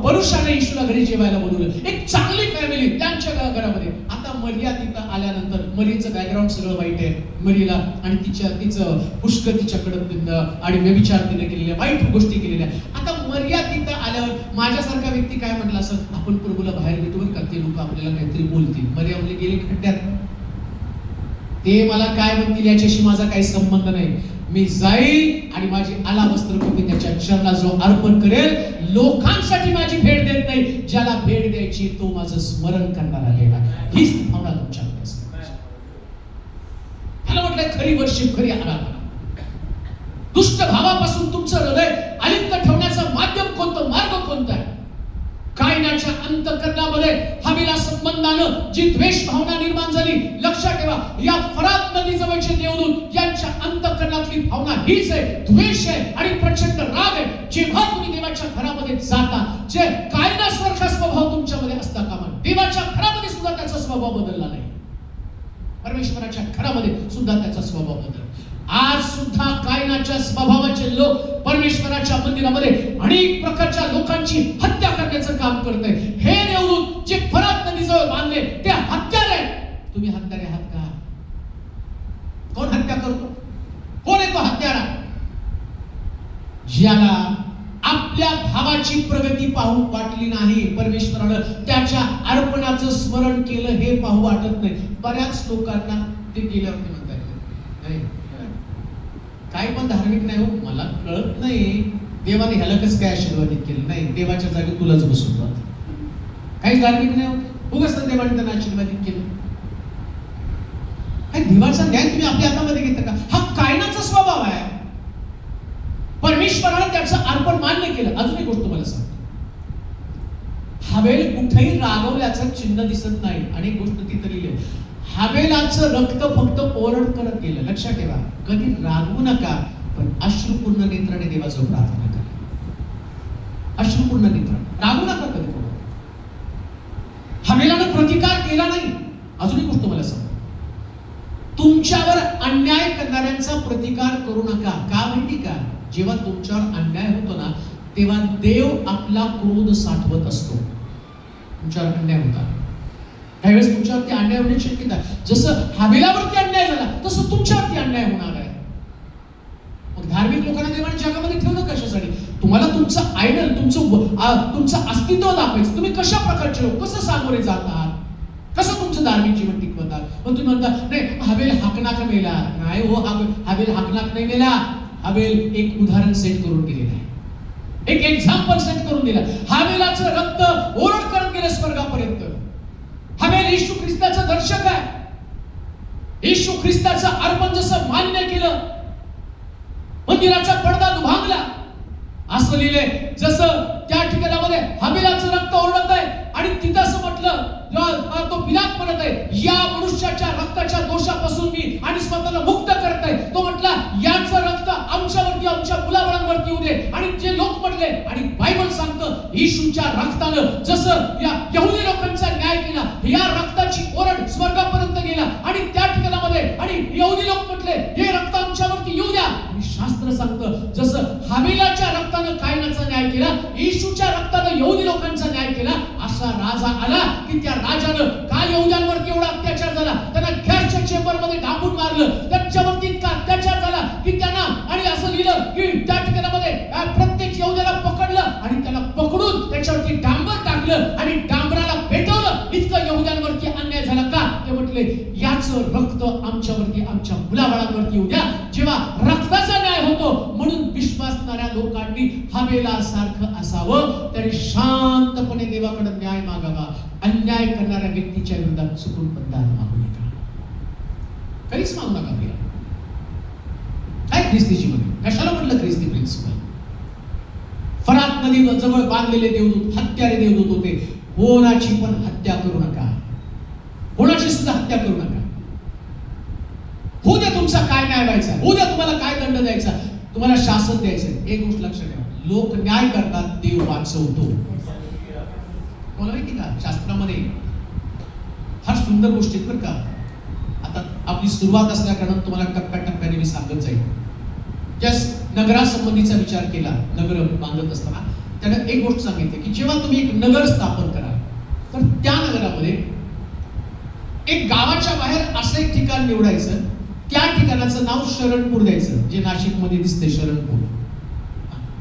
Speaker 1: परुषाने येशूला घरी जेवायला बोलवलं. एक चांगली फॅमिली त्यांच्या घरामध्ये. आता मरिया तिथं आल्यानंतर मरियेचं बॅकग्राऊंड सगळं वाईट आहे. मरियेला आणि तिचं पुष्कळ तिच्याकडे आणि व्यभिचार तिने केलेल्या वाईट गोष्टी केलेल्या. आता मरिया तिथं आल्यावर माझ्यासारखा व्यक्ती काय म्हटलं असं, आपण प्रभूला बाहेर घेतो बरं का, ते लोक आपल्याला काहीतरी बोलतील. मरिया म्हणजे गेली खड्ड्यात. ते मला काय म्हणतील याच्याशी माझा काही संबंध नाही. मी जाईल आणि माझी आला वस्त्ररूपी त्याच्या चरणाजवळ अर्पण करेल. लोकांसाठी माझी भेट देत नाही. ज्याला भेट द्यायची तो माझं स्मरण करणारा देव आहे. हीच भावना तुमच्याकडे असते. त्याला म्हटलंय खरी वर्षिप, खरी आराधना. दुष्ट भावापासून तुमचं हृदय अलिप्त ठेवण्याचं माध्यम कोणतं, मार्ग कोणता आहे? कायनाच्या अंतःकरणामध्ये हाबिला संबंधानं जी द्वेष भावना निर्माण झाली. लक्षात ठेवा या फरात नदीजवळचे देवदूत यांच्या अंतःकरणातली भावना हीच आहे, द्वेष आहे आणि प्रचंड राग आहे. जेव्हा तुम्ही देवाच्या घरामध्ये जाता, जे कायनासारखा स्वभाव तुमच्यामध्ये असता कामा. देवाच्या घरामध्ये सुद्धा त्याचा स्वभाव बदलला नाही. परमेश्वराच्या घरामध्ये सुद्धा त्याचा स्वभाव बदलला. आज सुद्धा कायनाच्या स्वभावाचे लोक परमेश्वराच्या मंदिरामध्ये अनेक प्रकारच्या लोकांची हत्या करण्याचं काम करत आहे. हे देवदूत जे फरात नदीजवळ बांधले ते हत्यारे आहेत. तुम्ही हत्यारे आहात का? कोण हत्या करतो? कोण आहे तो हत्यारा? ज्याला आपल्या भावाची प्रगती पाहू वाटली नाही, परमेश्वरानं त्याच्या अर्पणाचं स्मरण केलं हे पाहू वाटत नाही. बऱ्याच लोकांना ते गेल्यावर म्हणतात नाही काय पण धार्मिक नाही हो, मला कळत नाही देवाने ह्याला कसं काय आशीर्वादित केलं. नाही, देवाच्या जागी तुलाच बसवतो. काहीच धार्मिक नाही हो, उगाच देवाने त्यांना आशीर्वादित केलं. काय देवाचा न्याय तुम्ही आपल्या हातामध्ये घेता का? हा कायनाचा स्वभाव आहे. परमेश्वराने त्याचं अर्पण मान्य केलं. अजून एक गोष्ट मला सांगतो, हाबेल कुठेही रागवल्याचं चिन्ह दिसत नाही. अनेक गोष्ट तिथं लिहिली. हाबेलाचं रक्त फक्त ओरड करत गेलं. लक्षात ठेवा कधी रागवू नका, पण अश्रुपूर्ण नेत्राने देवाचं प्रार्थना करा. अश्रुपूर्ण नेत्राने रागवू नका कधी. हाबिलानं प्रतिकार केला नाही. अजून एक गोष्ट मला सांग, तुमच्यावर अन्याय करणाऱ्यांचा प्रतिकार करू नका. का माहिती का? जेव्हा तुमच्यावर अन्याय होतो ना, तेव्हा देव आपला क्रोध साठवत असतो. तुमच्यावर अन्याय होता त्यावेळेस तुमच्यावरती अन्याय होण्याची शक्यता, जसं हाबिलावरती अन्याय झाला तसं तुमच्यावरती अन्याय होणार आहे. मग धार्मिक लोकांना देवाने जगामध्ये ठेवलं कशासाठी? तुम्हाला तुमचं आयडल, तुमचं अस्तित्व दाखवायचं. तुम्ही कशा प्रकारचे लोक, कसं सामोरे जातात, कसं तुमचं धार्मिक जीवन टिकवतात. पण तुम्ही म्हणता नाही हाबेल हाकनाक मेला. नाही हो, हाबेल हाकनाक नाही मेला. हाबेल एक उदाहरण सेट करून दिलेलं आहे, एक एक्झाम्पल सेट करून दिला. हाबेलाचं रक्त ओरड करत गेलं स्वर्गापर्यंत. हाबेल येशू ख्रिस्ताचं दर्शक आहे. येशू ख्रिस्ताचं अर्पण जसं मान्य केलं, मंदिराचा पडदा दुभांगला. असं लिहिले जसं त्या ठिकाणामध्ये हाबिलाचं रक्त ओरडत आहे आणि तिथं असं म्हटलं, तो पिलात म्हणत आहे या मनुष्याच्या रक्ताच्या दोषापासून मी आणि स्वतःला मुक्त करत आहे. तो म्हटला याचं रक्त आमच्यावरती, आमच्या मुलाबाळांवरती येऊ दे. आणि जे लोक म्हटले, आणि बायबल सांगतं येशूच्या रक्तानं जसं या यहुदी लोकांचा न्याय केला, या रक्ताची ओरड स्वर्गापर्यंत गेला. आणि त्या ठिकाणामध्ये आणि यहुदी लोक म्हटले हे रक्त आमच्यावरती येऊ द्या. आणि शास्त्र सांगतं जसं हाबिलाच्या रक्तानं कायनाचा न्याय केला, येशूच्या रक्तानं यहुदी लोकांचा न्याय केला. असा राजा आला की त्या राजानं काय यहुद्यांवरती एवढा अत्याचार झाला, त्यांना गॅसच्या चेंबरमध्ये डांबून मारलं. त्यांच्यावरती इतका अत्याचार झाला की त्यांना, आणि असं लिहिलं की त्या ठिकाणामध्ये प्रत्येक यहुद्याला पकडलं आणि त्याला पकडून त्याच्यावरती डांबर टाकलं आणि डांबराला पेटवलं. इतकं यहुद्यांवरती अन्याय झाला. का? ते म्हटले याचं रक्त आमच्यावरती, आमच्या मुलाबाळांवरती येऊ द्या. जेव्हा रक्ताचा न्याय होतो म्हणून विश्वासणाऱ्या लोकांनी हाबेलासारखं असावं. त्याने शांतपणे देवाकडे न्याय मागावा. अन्याय करणाऱ्या व्यक्तीच्या विरोधात चुकून पण दान मागू नका, कधीच मागू नका. प्रिया काय ख्रिस्ती जीवन, कशाला म्हटलं ख्रिस्ती प्रिन्सिपल? फरात नदी जवळ बांधलेले देवदूत, हत्यारे देवदूत होते. कोणाची पण हत्या करू नका, कोणाची सुद्धा हत्या करू नका. उद्या तुमचा काय न्याय व्हायचा, उद्या तुम्हाला काय दंड द्यायचा, तुम्हाला शासन द्यायचं. एक गोष्ट लक्षात ठेवा, लोक न्याय करतात, देव वाचवतो. मला माहिती का, शास्त्रामध्ये फार सुंदर गोष्टी आहेत बरं का. आता आपली सुरुवात असल्या कारण तुम्हाला टप्प्याटप्प्याने मी सांगत जाईल. जस्ट नगरासंबंधीचा विचार केला, नगर बांधत असताना त्यानं एक गोष्ट सांगितली की जेव्हा तुम्ही एक नगर स्थापन कराल तर त्या नगरामध्ये एक गावाच्या बाहेर असं एक ठिकाण निवडायचं. त्या ठिकाणाचं नाव शरणपूर द्यायचं, जे नाशिकमध्ये दिसते शरणपूर,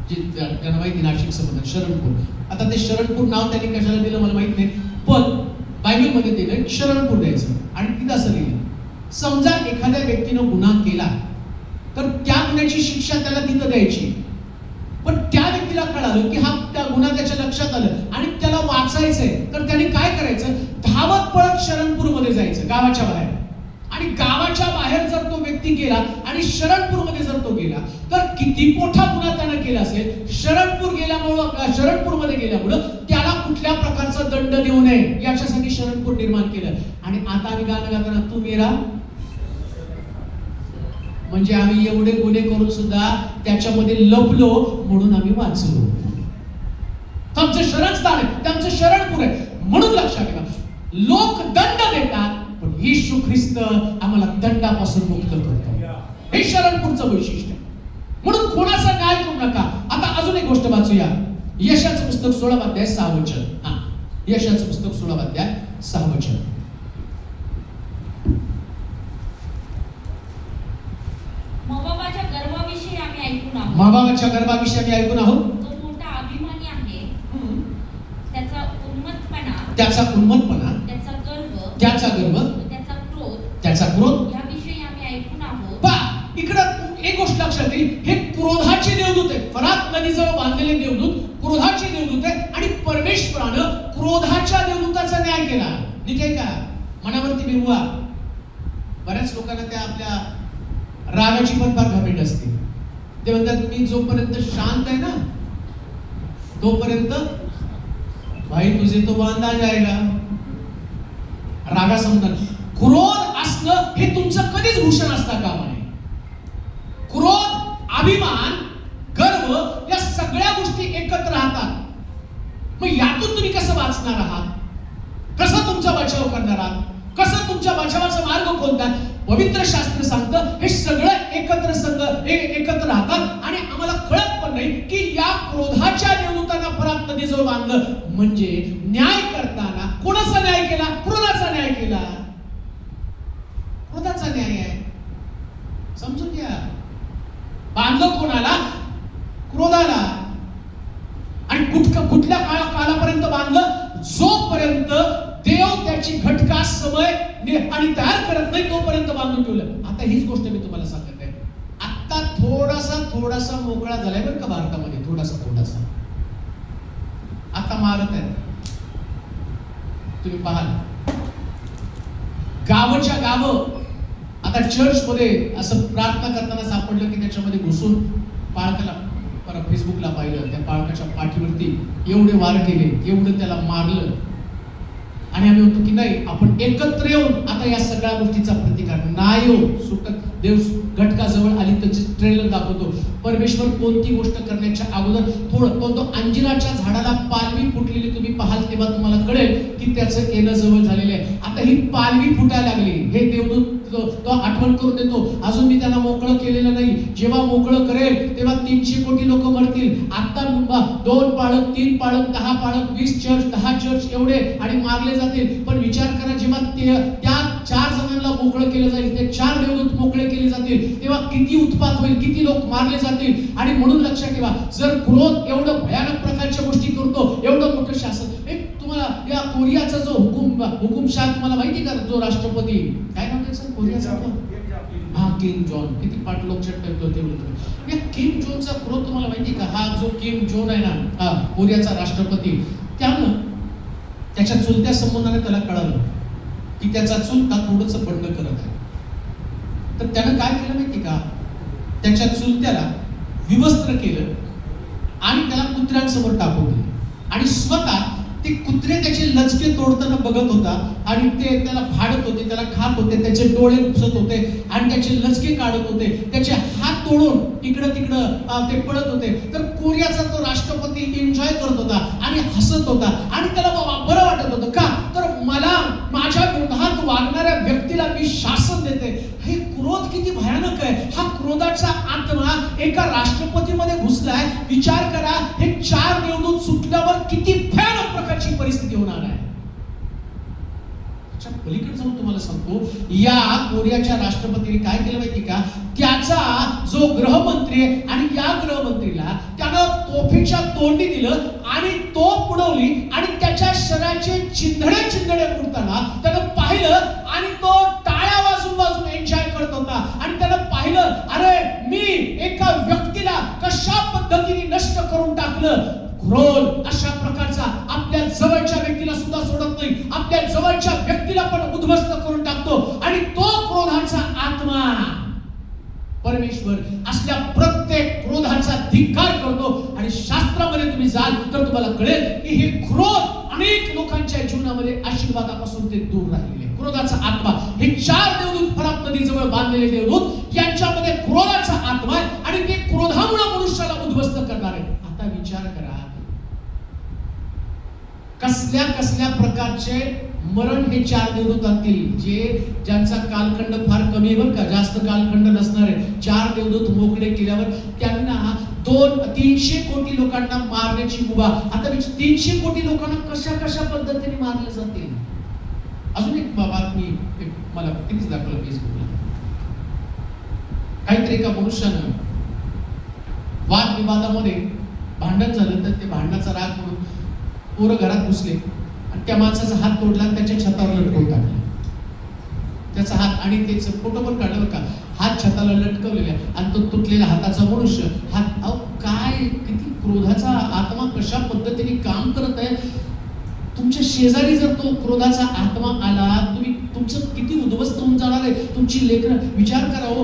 Speaker 1: जे त्यांना माहिती नाशिक संबंध शरणपूर. आता ते शरणपूर नाव त्यांनी कशाला दिलं मला माहित नाही, पण बायबलमध्ये दिलं शरणपूर द्यायचं. आणि तिथं असं लिहिलं, समजा एखाद्या व्यक्तीनं गुन्हा केला तर त्या गुन्ह्याची शिक्षा त्याला तिथं द्यायची. पण त्या व्यक्तीला कळालं की हा त्या गुन्हा त्याच्या लक्षात आलं आणि त्याला वाचायचंय, तर त्याने काय करायचं, धावत पळत शरणपूरमध्ये जायचं गावाच्या बाहेर. आणि गावाच्या बाहेर जर तो व्यक्ती गेला आणि शरणपूरमध्ये जर तो गेला तर किती मोठा गुन्हा त्यानं केला असेल, शरणपूरमध्ये गेल्यामुळं त्याला कुठल्या प्रकारचा दंड देऊ नये याच्यासाठी शरणपूर निर्माण केलं. आणि आता आम्ही गाणं गाताना तू मेरा, म्हणजे आम्ही एवढे गुन्हे करून सुद्धा त्याच्यामध्ये लपलो म्हणून आम्ही वाचलो. आमचं शरणस्थान आहे, त्यांचं शरणपूर आहे. म्हणून लक्षात ठेवा, लोक दंड देतात पण येशू ख्रिस्त आम्हाला दंडापासून मुक्त करतो. हे शरणपूरचं वैशिष्ट्य. म्हणून कोणाचा न्याय करू नका. आता अजून एक गोष्ट वाचूया, यशाचं पुस्तक 16 अध्याय 6 वचन. यशाचं पुस्तक 16 अध्याय 6 वचन.
Speaker 2: मोबाबाच्या गर्वाविषयी आम्ही ऐकून आहोत.
Speaker 1: मोबाबाच्या गर्वाविषयी आम्ही ऐकून आहोत.
Speaker 2: तो मोठा अभिमानी आहे. त्याचा उन्मत्तपणा,
Speaker 1: त्याचा गर्व, त्याचा क्रोध
Speaker 2: याविषयी आम्ही ऐकून आहोत.
Speaker 1: पा इकडं एक गोष्ट लक्षात येईल, हे क्रोधाचे देवदूत आहे. फरात नदीजवळ बांधलेले देवदूत क्रोधाचे देवदूत आहे. आणि परमेश्वरानं क्रोधाच्या देवदूताचा न्याय केला. नीट आहे का? मनावरती बिरवा. बऱ्याच लोकांना त्या आपल्या रागाची पण फार घाबेट असते. ते म्हणतात मी जोपर्यंत शांत आहे ना तोपर्यंत भाई तुझे तो बांधा जाएगा. रागा समजतात. क्रोध असणं हे तुमचं कधीच भूषण असता कामा नये. क्रोध, अभिमान, गर्व या सगळ्या गोष्टी एकत्र राहतात. मग यातून तुम्ही कसं वाचणार आहात, कसं तुमचा बचाव करणार आहात, कसं तुमच्या बचावाचा मार्ग कोणता. पवित्र शास्त्र सांगतं हे सगळं एकत्र राहतात आणि आम्हाला कळत पण नाही की या क्रोधाच्या देवदूतांना फरात नदीजवळ बांधलं म्हणजे न्याय करताना कोणाचा न्याय केला, क्रोधाचा न्याय केला. क्रोधाचा न्याय आहे, समजून घ्या. बांधलं कोणाला, क्रोधाला. आणि कुठल्या कालापर्यंत बांधलं, जोपर्यंत देव त्याची घटका समय आणि तयार करत नाही तोपर्यंत बांधून ठेवलं. आता हीच गोष्ट मी तुम्हाला सांगत आहे. आता थोडासा मोकळा झालाय बरं का भारतामध्ये, थोडासा आता मारत आहे. तुम्ही पाहाल गावच्या गाव आता चर्च मध्ये असं प्रार्थना करताना सापडलं की त्याच्यामध्ये घुसून बाळकाला, परत फेसबुकला पाहिलं, त्या बाळकाच्या पाठीवरती एवढे वार केले, एवढं त्याला मारलं. आणि आम्ही म्हणतो की नाही, आपण एकत्र येऊन आता या सगळ्या गोष्टीचा प्रतिकार नाही हो. सुटत देव घटकाजवळ आली त्याचे ट्रेलर दाखवतो. परमेश्वर कोणती गोष्ट करण्याच्या अगोदर तो अंजिराच्या झाडाला पालवी फुटलेली तुम्ही पाहाल तेव्हा तुम्हाला कळेल की त्याचं येणं जवळ झालेलं आहे. आता ही पालवी फुटायला लागली, हे देवदूत तो आठवण करून देतो, अजून मी त्यांना मोकळं केलेलं नाही. जेव्हा मोकळं करेल तेव्हा 300 कोटी लोक मरतील. आता 2 पाळक, 3 पाळक, 10 पाळक, 20 चर्च, 10 चर्च एवढे आणि मारले जातील. पण विचार करा, जेव्हा त्या 4 जणांना मोकळं केलं जाईल, ते 4 देवदूत मोकळे केले जातील, तेव्हा किती उत्पात होईल, किती लोक मारले जातील. आणि म्हणून लक्षात ठेवा, जर क्रोध एवढं भयानक प्रकारच्या गोष्टी करतो, एवढं मोठं शासन. तुम्हाला या कोरियाचा जो हुकुमशाह तुम्हाला माहिती का, जो राष्ट्रपती काय नाव त्याचं कोरियाचा, किम जॉन. किती पाठ लोक या किम जोनचा क्रोध तुम्हाला माहिती का. हा जो किम जोन आहे ना, कोरियाचा राष्ट्रपती, त्यानं त्याच्या चुलत्या संबंधाने त्याला कळालं की त्याचा चुलता थोडंसं बंड करत आहे. तर त्यानं काय केलं माहिती का, त्याच्या चुलत्याला विवस्त्र केलं आणि त्याला कुत्र्यांसमोर टाकून दिलं. आणि स्वतः ते कुत्रे त्याचे लचके तोडताना बघत होता आणि ते त्याला फाडत होते, त्याला खात होते, त्याचे डोळे उपसत होते आणि त्याचे लचके काढत होते, त्याचे हात तोडून इकडं तिकडं ते पळत होते. तर कोरियाचा तो राष्ट्रपती एन्जॉय करत होता आणि हसत होता आणि त्याला बरं वाटत होतं. का तर मला माझ्या विरोधात वागणाऱ्या व्यक्तीला मी शासन देते. हे क्रोध किती भयानक आहे. हा क्रोधाचा आत्मा एका राष्ट्रपतीमध्ये घुसलाय. विचार करा, हे 4 देवदूत सुटल्यावर किती भयानक प्रकारची परिस्थिती होणार आहे. पलीकडे जाऊन तुम्हाला सांगतो, या कोरियाच्या राष्ट्रपतीने काय केलं माहिती का, त्याचा जो गृहमंत्री आहे आणि या गृहमंत्रीला त्यानं तोफीच्या तोंडी दिलं आणि तोफ उडवली आणि त्याच्या शरीराचे चिंधडे उडताना त्यानं पाहिलं आणि तो टाळ्या वाजून एन्जॉय करत होता. आणि त्यानं पाहिलं, अरे मी एका व्यक्तीला कशा पद्धतीने नष्ट करून टाकलं. क्रोध अशा प्रकारचा आपल्या जवळच्या व्यक्तीला सुद्धा सोडत नाही, आपल्या जवळच्या व्यक्तीला पण उद्ध्वस्त करून टाकतो. आणि तो क्रोधाचा आत्मा परमेश्वर असल्या प्रत्येक क्रोधाचा धिक्कार करतो. आणि शास्त्रामध्ये तुम्ही जाल तर तुम्हाला कळेल की हे क्रोध अनेक लोकांच्या जीवनामध्ये आशीर्वादापासून ते दूर राहिलेले. क्रोधाचा आत्मा हे 4 देवदूत फरात नदीजवळ बांधलेले देवदूत, यांच्यामध्ये क्रोधाचा आत्मा आहे आणि ते क्रोधामुळे मनुष्याला उद्ध्वस्त करणार आहे. आता विचार करा, कसल्या प्रकारचे मरण हे 4 देवदूत आणतील, ज्यांचा कालखंड फार कमी बरं का, जास्त कालखंड नसणार आहे. 4 देवदूत मोकळे केल्यावर त्यांना 300 कोटी लोकांना मारण्याची मुभा. आता 300 कोटी लोकांना कशा पद्धतीने मारले जातील. अजून एक बातमी मला कितीच दाखवलं फेसबुकला. काहीतरी एका मनुष्यानं वाद विवादामध्ये भांडण झालं, तर ते भांडणाचा राग म्हणून पोरं घरात घुसले आणि त्या माणसाचा हात तोडला आणि त्याच्या छतावर लटकवून टाकला. त्याचा हात, आणि त्याचं फोटो पण काढलं का, हात छताला लटकवलेला आणि तो तुटलेला हाताचा मनुष्य हात. काय किती क्रोधाचा आत्मा कशा पद्धतीने काम करत आहे. तुमच्या शेजारी जर तो क्रोधाचा आत्मा आला, तुमचं किती उद्ध्वस्त होऊन जाणार आहे. तुमची लेकरं, विचार करा हो.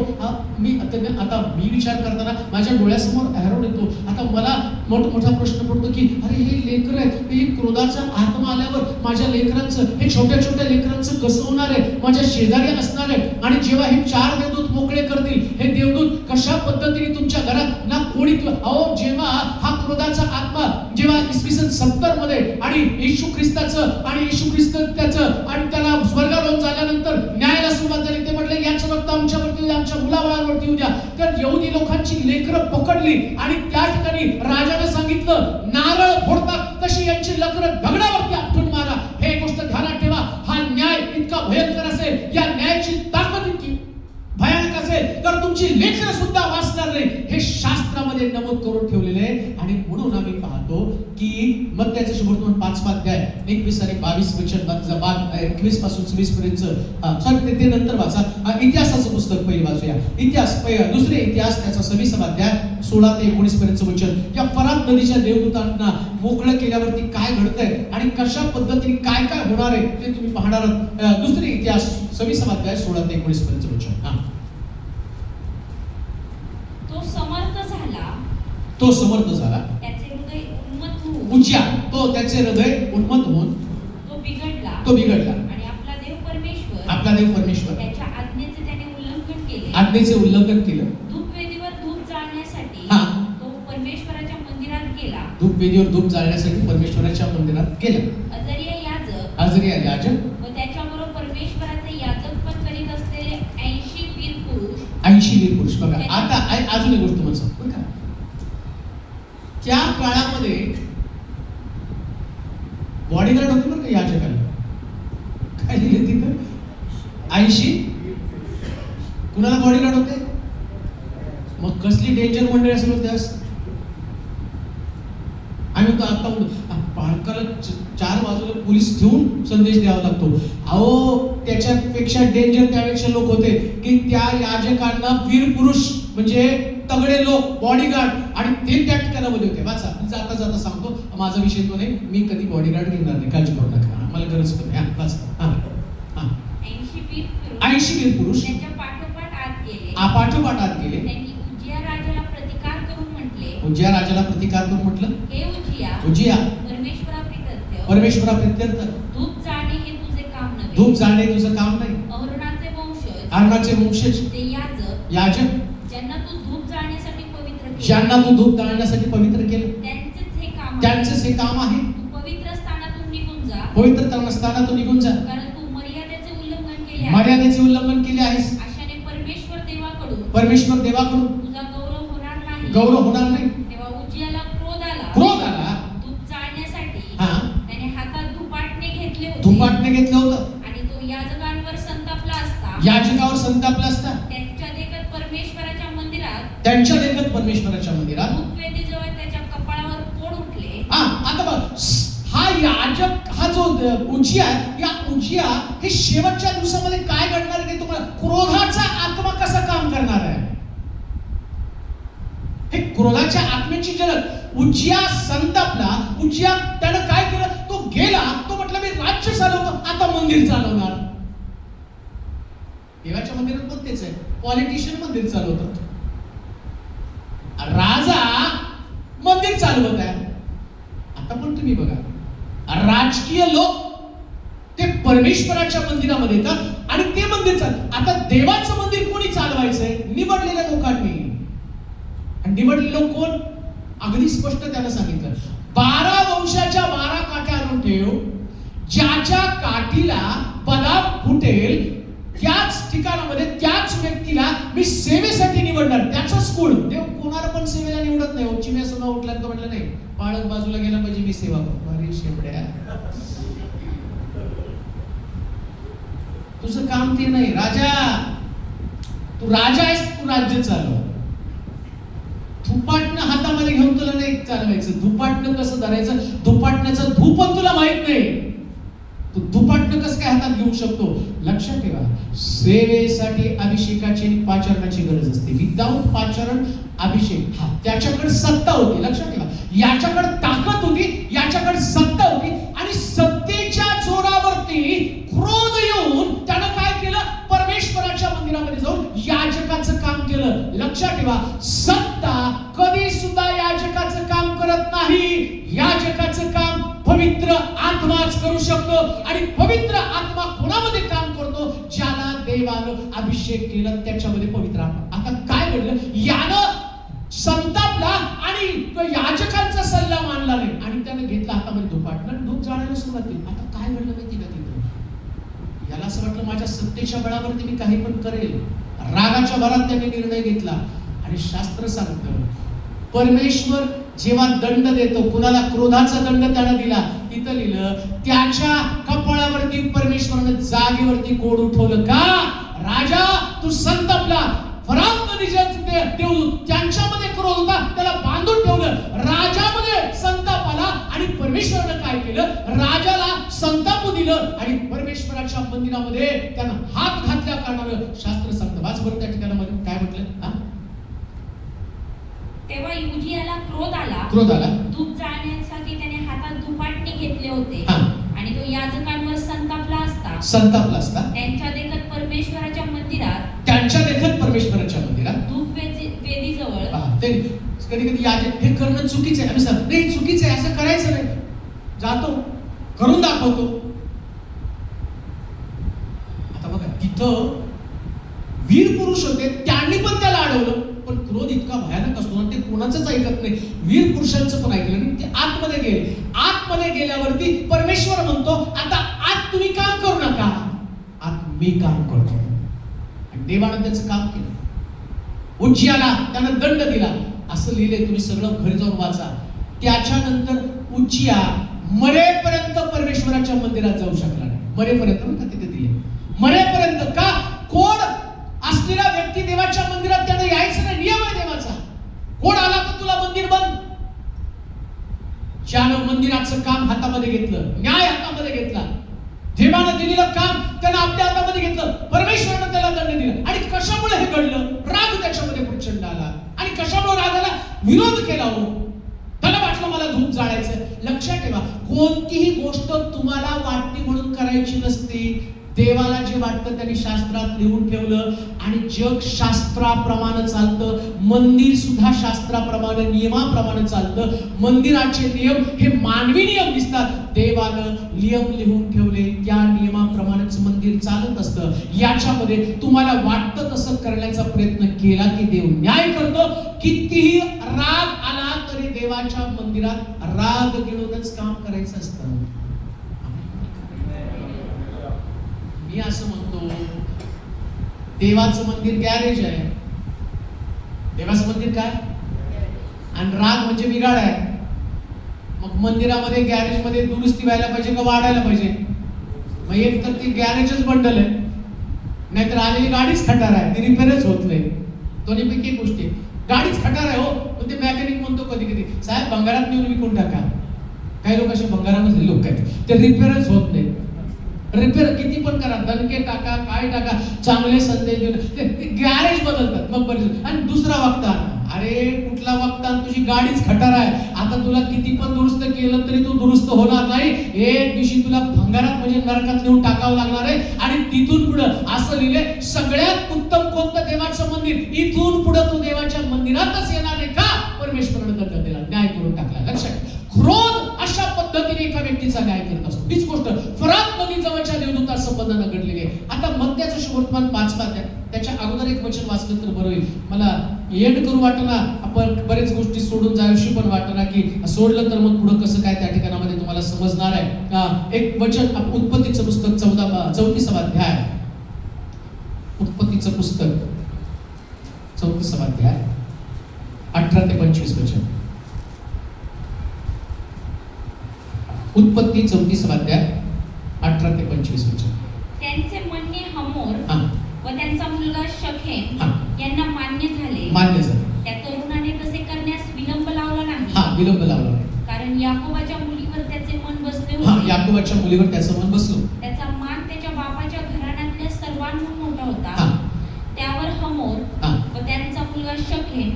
Speaker 1: मी विचार करताना माझ्या डोळ्यासमोर ॲरो येतो. आता मला मोठा प्रश्न पडतो की अरे हे लेकर आहेत, हे क्रोधाचा आत्मा आल्यावर माझ्या लेकरांचं, हे छोट्या लेकरांचं कसं होणार आहे, माझ्या शेजारी असणार आहे. आणि जेव्हा हे 4 देवदूत मोकळे करतील, हे देवदूत कशा पद्धतीने तुमच्या घरात ना कोणी, जेव्हा हा क्रोधाचा आत्मा जेव्हा इसवी सन 70 मध्ये आणि येशू ख्रिस्ताचं आणि येशू ख्रिस्त त्याचं आणि त्याला स्वर्गारोहण झाल्यानंतर न्यायाला सुरुवात झाली. ते म्हटले याचं रक्त आमच्यावरती येऊ द्या, आमच्या मुलाबाळांवरती येऊ द्या. तर यहुदी लोकांची लेकरं पकडली आणि त्या ठिकाणी राजाने सांगितलं नारळ फोडतात तशी यांची लेकरं दगडावरती आपटून मारा. हे गोष्ट ध्यानात ठेवा. हा न्याय इतका भयंकर असेल, या न्यायाची ताकद इतकी भयानक असेल तर तुमची लेकरं सुद्धा वाचणार नाही, हे शास्त्रामध्ये नमूद करून ठेवलेले आहे. आणि म्हणून आम्ही पाहतो की मत्याचे शुभवर्तमान 5 अध्याय 21 आणि 22 वचन 21 पासून 26 पर्यंत सॉरी ते नंतर वाचा. इतिहासाचं पुस्तक पहिले वाचूया. दुसरे इतिहास त्याचा 26 अध्याय 16 ते 19 पर्यंत वचन. या फरात नदीच्या देवदूतांना मोकळं केल्यावरती काय घडतंय आणि कशा पद्धतीने काय काय होणार आहे ते तुम्ही पाहणार आहात. दुसरे इतिहास 26 अध्याय 16 ते 19 पर्यंत वचन. तो समर्थ झाला,
Speaker 2: त्याचे हृदय उन्मत्त होऊन
Speaker 1: उज्या तो त्याचे हृदय उन्मत्त होऊन
Speaker 2: तो बिघडला
Speaker 1: आणि
Speaker 2: आपला देव परमेश्वर त्याच्या आज्ञेचे त्याने उल्लंघन केले.
Speaker 1: आज्ञेचे उल्लंघन केलं.
Speaker 2: धूपवेदीवर धूप जाळण्यासाठी
Speaker 1: हा.
Speaker 2: तो परमेश्वराच्या मंदिरात गेला.
Speaker 1: धूपवेदीवर धूप जाळण्यासाठी परमेश्वराच्या मंदिरात गेला. अजरिया याजक
Speaker 2: व त्याच्याबरोबर परमेश्वराचे याजक पण करीत असलेले 80
Speaker 1: वीर पुरुष. बघा आता अजून एक गोष्ट तुम्हाला सांगतो का. त्या काळामध्ये बॉडीगार्ड होते बरं का याजकाला. काय लिहिले तिथं 80 कुणाला बॉडीगार्ड होते. मग कसली डेंजर मंडळी असेल होते. आम्ही तो आता बाळकाला 4 बाजूला पोलीस ठेवून संदेश द्यावा लागतो. अहो त्याच्यापेक्षा डेंजर त्यापेक्षा लोक होते की त्या याजकांना वीर पुरुष म्हणजे तगडे लोक बॉडीगार्ड आणि ते त्या ठिकाणामध्ये होते. वाचा जाता जाता सांगतो, माझा विषय तो नाही, मी कधी बॉडीगार्ड घेणार नाही, काळजी करू नका, मला गरज पण नाही. वाचा 80 वीर पुरुष
Speaker 2: त्याच्या पाठोपाठ
Speaker 1: आत गेले.
Speaker 2: त्यांनी उजिया राजाला प्रतिकार करून म्हटले.
Speaker 1: उजिया राजाला प्रतिकार करून म्हटलं,
Speaker 2: हे
Speaker 1: उजिया परमेश्वराप्रित्यर्थ
Speaker 2: धूप जाळणे हे तुझे काम नव्हे.
Speaker 1: धूप जाळणे तुझं काम नाही. अहरोनाचे वंशज
Speaker 2: ते
Speaker 1: याजक
Speaker 2: ज्यांना तू धूप जाळण्यासाठी
Speaker 1: पवित्र केलं त्यांचेच हे काम आहे.
Speaker 2: तू पवित्र
Speaker 1: स्थानातून निघून जा
Speaker 2: कारण तू
Speaker 1: मर्यादेचे उल्लंघन केले आहेस.
Speaker 2: अशाने
Speaker 1: परमेश्वर देवाकडून
Speaker 2: तुझा
Speaker 1: गौरव होणार नाही.
Speaker 2: तेव्हा उजियाला क्रोध
Speaker 1: आला.
Speaker 2: धूप जाळण्यासाठी
Speaker 1: त्याने
Speaker 2: हातात धुपाटणे
Speaker 1: घेतलं होतं
Speaker 2: आणि तो याजकांवर
Speaker 1: संतापला असता
Speaker 2: त्यांच्या देखत
Speaker 1: परमेश्वराच्या मंदिरात
Speaker 2: धूपवेदीजवळ त्याच्या कपाळावर फोड उठले.
Speaker 1: आता बघ हा याजक हा जो उजिया हे शेवटच्या दिवसामध्ये काय घडणार आहे तुम्हाला क्रोधाचा आत्मा कसा काम करणार आहे. हे क्रोधाच्या आत्म्याची जलद उजिया संतापला. उजिया त्यानं काय केलं, तो गेला, तो म्हटलं मी राज्य चालवतो, आता मंदिर चालवणार. देवाच्या मंदिरात पण तेच आहे, पॉलिटिशियन मंदिर चालवतात, राजा मंदिर चालवत आहे. आता पण तुम्ही बघा राजकीय लोक ते परमेश्वराच्या मंदिरामध्ये येतात आणि ते मंदिर आता देवाचं मंदिर कोणी चालवायचंय, निवडलेल्या लोकांनी. आणि निवडलेले लोक कोण, अगदी स्पष्ट त्यानं सांगितलं 12 वंशाच्या 12 काठ्या आणून ठेव, ज्याच्या काठीला बदाम फुटेल त्याच ठिकाणामध्ये त्याच व्यक्तीला मी सेवेसाठी निवडणार. त्याचाच कुळ. देव कोणाला पण सेवेला निवडत नाही. चिम्या सभा उठल्यानंतर म्हटलं नाही बाळक बाजूला गेला पाहिजे, मी सेवा करतो. अरे शेवड्या, तुझं काम ते नाही. राजा, तू राजा आहेस, तू राज्य चालव. धुपाटणं हातामध्ये घेऊन तुला नाही चालवायचं. धुपाटणं कसं धरायचं, धुपाटण्याचं धूप पण तुला माहित नाही. तू धुपाटणं कसं काय हातात घेऊ शकतो. लक्षात ठेवा, सेवेसाठी अभिषेकाची पाचारणाची गरज असते. विदाऊट पाचारण अभिषेक त्याच्याकडे सत्ता होती. लक्षात ठेवा, याच्याकडे ताकद होती, याच्याकडे सत्ता होती आणि सत्तेच्या जोरावरती क्रोध येऊन त्यानं काय केलं, परमेश्वराच्या मंदिरामध्ये जाऊन याजकाचं काम केलं. लक्षात ठेवा, सत्ता कधी सुद्धा याजकाचं काम करत नाही. याजकाचं काम पवित्र आत्माच करू शकतो आणि पवित्र आत्मा कोणामध्ये काम करतो, ज्याला देवानं अभिषेक केला त्याच्यामध्ये पवित्र आत्मा. आता काय घडलं, यानं संतापला आणि आणि तो याजकांचा सल्ला मानला नाही आणि त्याने घेतला हातामध्ये धुपाटलं, धूप जाळायला सुरुवात केली. आता काय घडलं माहिती का तिथं? याला असं वाटलं माझ्या सत्तेच्या बळावरती मी काही पण करेल. रागाच्या भरात त्याने निर्णय घेतला आणि शास्त्र सांगतं परमेश्वर जेव्हा दंड देतो, कुणाला क्रोधाचा दंड त्याने दिला, तिथं लिहिलं त्याच्या कपाळावरती परमेश्वराने जागेवरती कोड उठवलं. का? राजा तू संतापला. फरात नदीचे देव त्यांच्यामध्ये क्रोध होता, त्याला बांधून ठेवलं. राजामध्ये संताप आला आणि परमेश्वराने काय केलं? राजाला संतापू दिलं आणि परमेश्वराच्या मंदिरामध्ये त्यानं हात घातल्या कारणानं शास्त्र सांगतं. वाच बरं त्या ठिकाणामध्ये काय म्हटलं?
Speaker 2: तेव्हा युजियाला क्रोध आला.
Speaker 1: धूप
Speaker 2: जाळण्यासाठी त्याने हातात धुपाटणे घेतले होते
Speaker 1: हा.
Speaker 2: आणि तो याजकांवर संतापला असता त्यांच्या देखत परमेश्वराच्या मंदिरात धूप वेदीजवळ
Speaker 1: कधी कधी याजक हे करणं चुकीचं आहे. आम्ही सांगतो नाही चुकीचं आहे, असं करायचं नाही. जातो करून दाखवतो. आता बघा तिथं वीर पुरुष होते, त्यांनी पण त्याला अडवलं. पण क्रोध इतका भयानक असतो ना, ते कोणाचंच ऐकत नाही. वीर पुरुषांचं पण ऐकलं नाही. ते आतमध्ये गेले. आतमध्ये गेल्यावरती परमेश्वर म्हणतो आता आत तुम्ही काम करू नका, आत मी काम करतो. आणि देवानं त्याचं काम केलं. उज्जियाला त्यानं दंड दिला असं लिहिले. तुम्ही सगळं घरी जाऊन वाचा. त्याच्यानंतर उज्जिया मरेपर्यंत परमेश्वराच्या मंदिरात जाऊ शकला नाही. मरेपर्यंत का तिथे दिले मरेपर्यंत. का? कोण असलेला व्यक्ती देवाच्या मंदिरात त्यानं यायचं नाही. नियम आहे देवाचा. कोण आला तर तुला मंदिर बंद. ज्यानं मंदिराचं काम हातामध्ये घेतलं, न्याय हातामध्ये घेतला, देवानं दिलेलं काम त्यानं आपल्या हातामध्ये घेतलं, परमेश्वरानं त्याला दंड दिला. आणि कशामुळे हे घडलं? राग त्याच्यामध्ये प्रचंड आला. आणि कशामुळे रागाला विरोध केला? हो, त्याला वाटलं मला धूप जाळायचं. लक्षात ठेवा, कोणतीही गोष्ट तुम्हाला वाटते म्हणून करायची नसते. देवाला जे वाटतं त्यांनी शास्त्रात लिहून ठेवलं आणि जग शास्त्राप्रमाणे चालतं. मंदिर सुद्धा शास्त्राप्रमाणे नियमाप्रमाणे चालतं. मंदिराचे नियम हे मानवी नियम दिसतात. देवानं नियम लिहून ठेवले, त्या नियमाप्रमाणेच मंदिर चालत असतं. याच्यामध्ये तुम्हाला वाटतं तसं करण्याचा प्रयत्न केला की देव न्याय करतो. कितीही राग आला तरी देवाच्या मंदिरात राग घेऊनच काम करायचं असतं. मी असं म्हणतो देवाचं मंदिर गॅरेज आहे. देवाचं मंदिर काय? आणि राग म्हणजे बिघाड आहे. मग मंदिरामध्ये गॅरेजमध्ये दुरुस्ती व्हायला पाहिजे का वाढायला पाहिजे? मग एक तर ती गॅरेजच बंडल आहे, नाहीतर आलेली गाडीच खटार आहे, ती रिपेअरच होत नाही. दोन्हीपैकी एक गोष्टी. गाडीच खटार आहे हो, पण ते मेकॅनिक म्हणतो कधी कधी साहेब भंगारात नेऊन विकून टाका. काही लोक असे भंगारामध्ये लोक आहेत, ते रिपेअरच होत नाही. रिपेअर किती पण करा, दणके टाका, काय टाका, चांगले संदेश देऊन ते गॅरेज बदलतात. मग बरेच. आणि दुसरा वक्ता, अरे कुठला वक्ता? तुझी गाडीच खटार आहे. आता तुला किती पण दुरुस्त केलं तरी तू दुरुस्त होणार नाही. एक दिवशी तुला भंगारात म्हणजे नरकात नेऊन टाकावं लागणार आहे. आणि तिथून पुढं असं लिहिले सगळ्यात उत्तम कोणतं? देवाचं मंदिर. इथून पुढं तू देवाच्या मंदिरातच येणार नाही. का? परमेश्वराने दंड दिला, न्याय करून टाकला. लक्षात. क्रोध अशा पद्धतीने एका व्यक्तीचा न्याय करत असतो. तीच गोष्ट फरात नदी जवळच्या देवदूता संबंधानं घडलेली आहे. आता मत्त्याचं शुभवर्तमान 5 त्याच्या अगोदर एक वचन वाचलं तर बरं होईल. मला एंड करू वाटना, आपण बरेच गोष्टी सोडून जायशी पण वाटना की सोडलं तर मग पुढं कसं काय त्या ठिकाणामध्ये तुम्हाला समजणार आहे. एक वचन उत्पत्तीचं पुस्तक 34 अध्याय. उत्पत्तीचं पुस्तक 34 अध्याय 18 ते 25 वचन. उत्पत्ती 34 अध्याय 18 ते 25 वचन.
Speaker 2: त्यांचे म्हणणे हमोर व त्यांचा मुलगा शखेम यांना मान्य झाले. त्या तरुणाने तसे करण्यास विलंब लावला नाही. कारण याकोबाच्या मुलीवर त्याचे मन बसले होते.
Speaker 1: याकोबाच्या मुलीवर त्याचं मन बसलं.
Speaker 2: त्याचा मान त्याच्या बापाच्या घराण्यातल्या सर्वांहून मोठा होता. त्यावर हमोर व त्यांचा मुलगा शखेम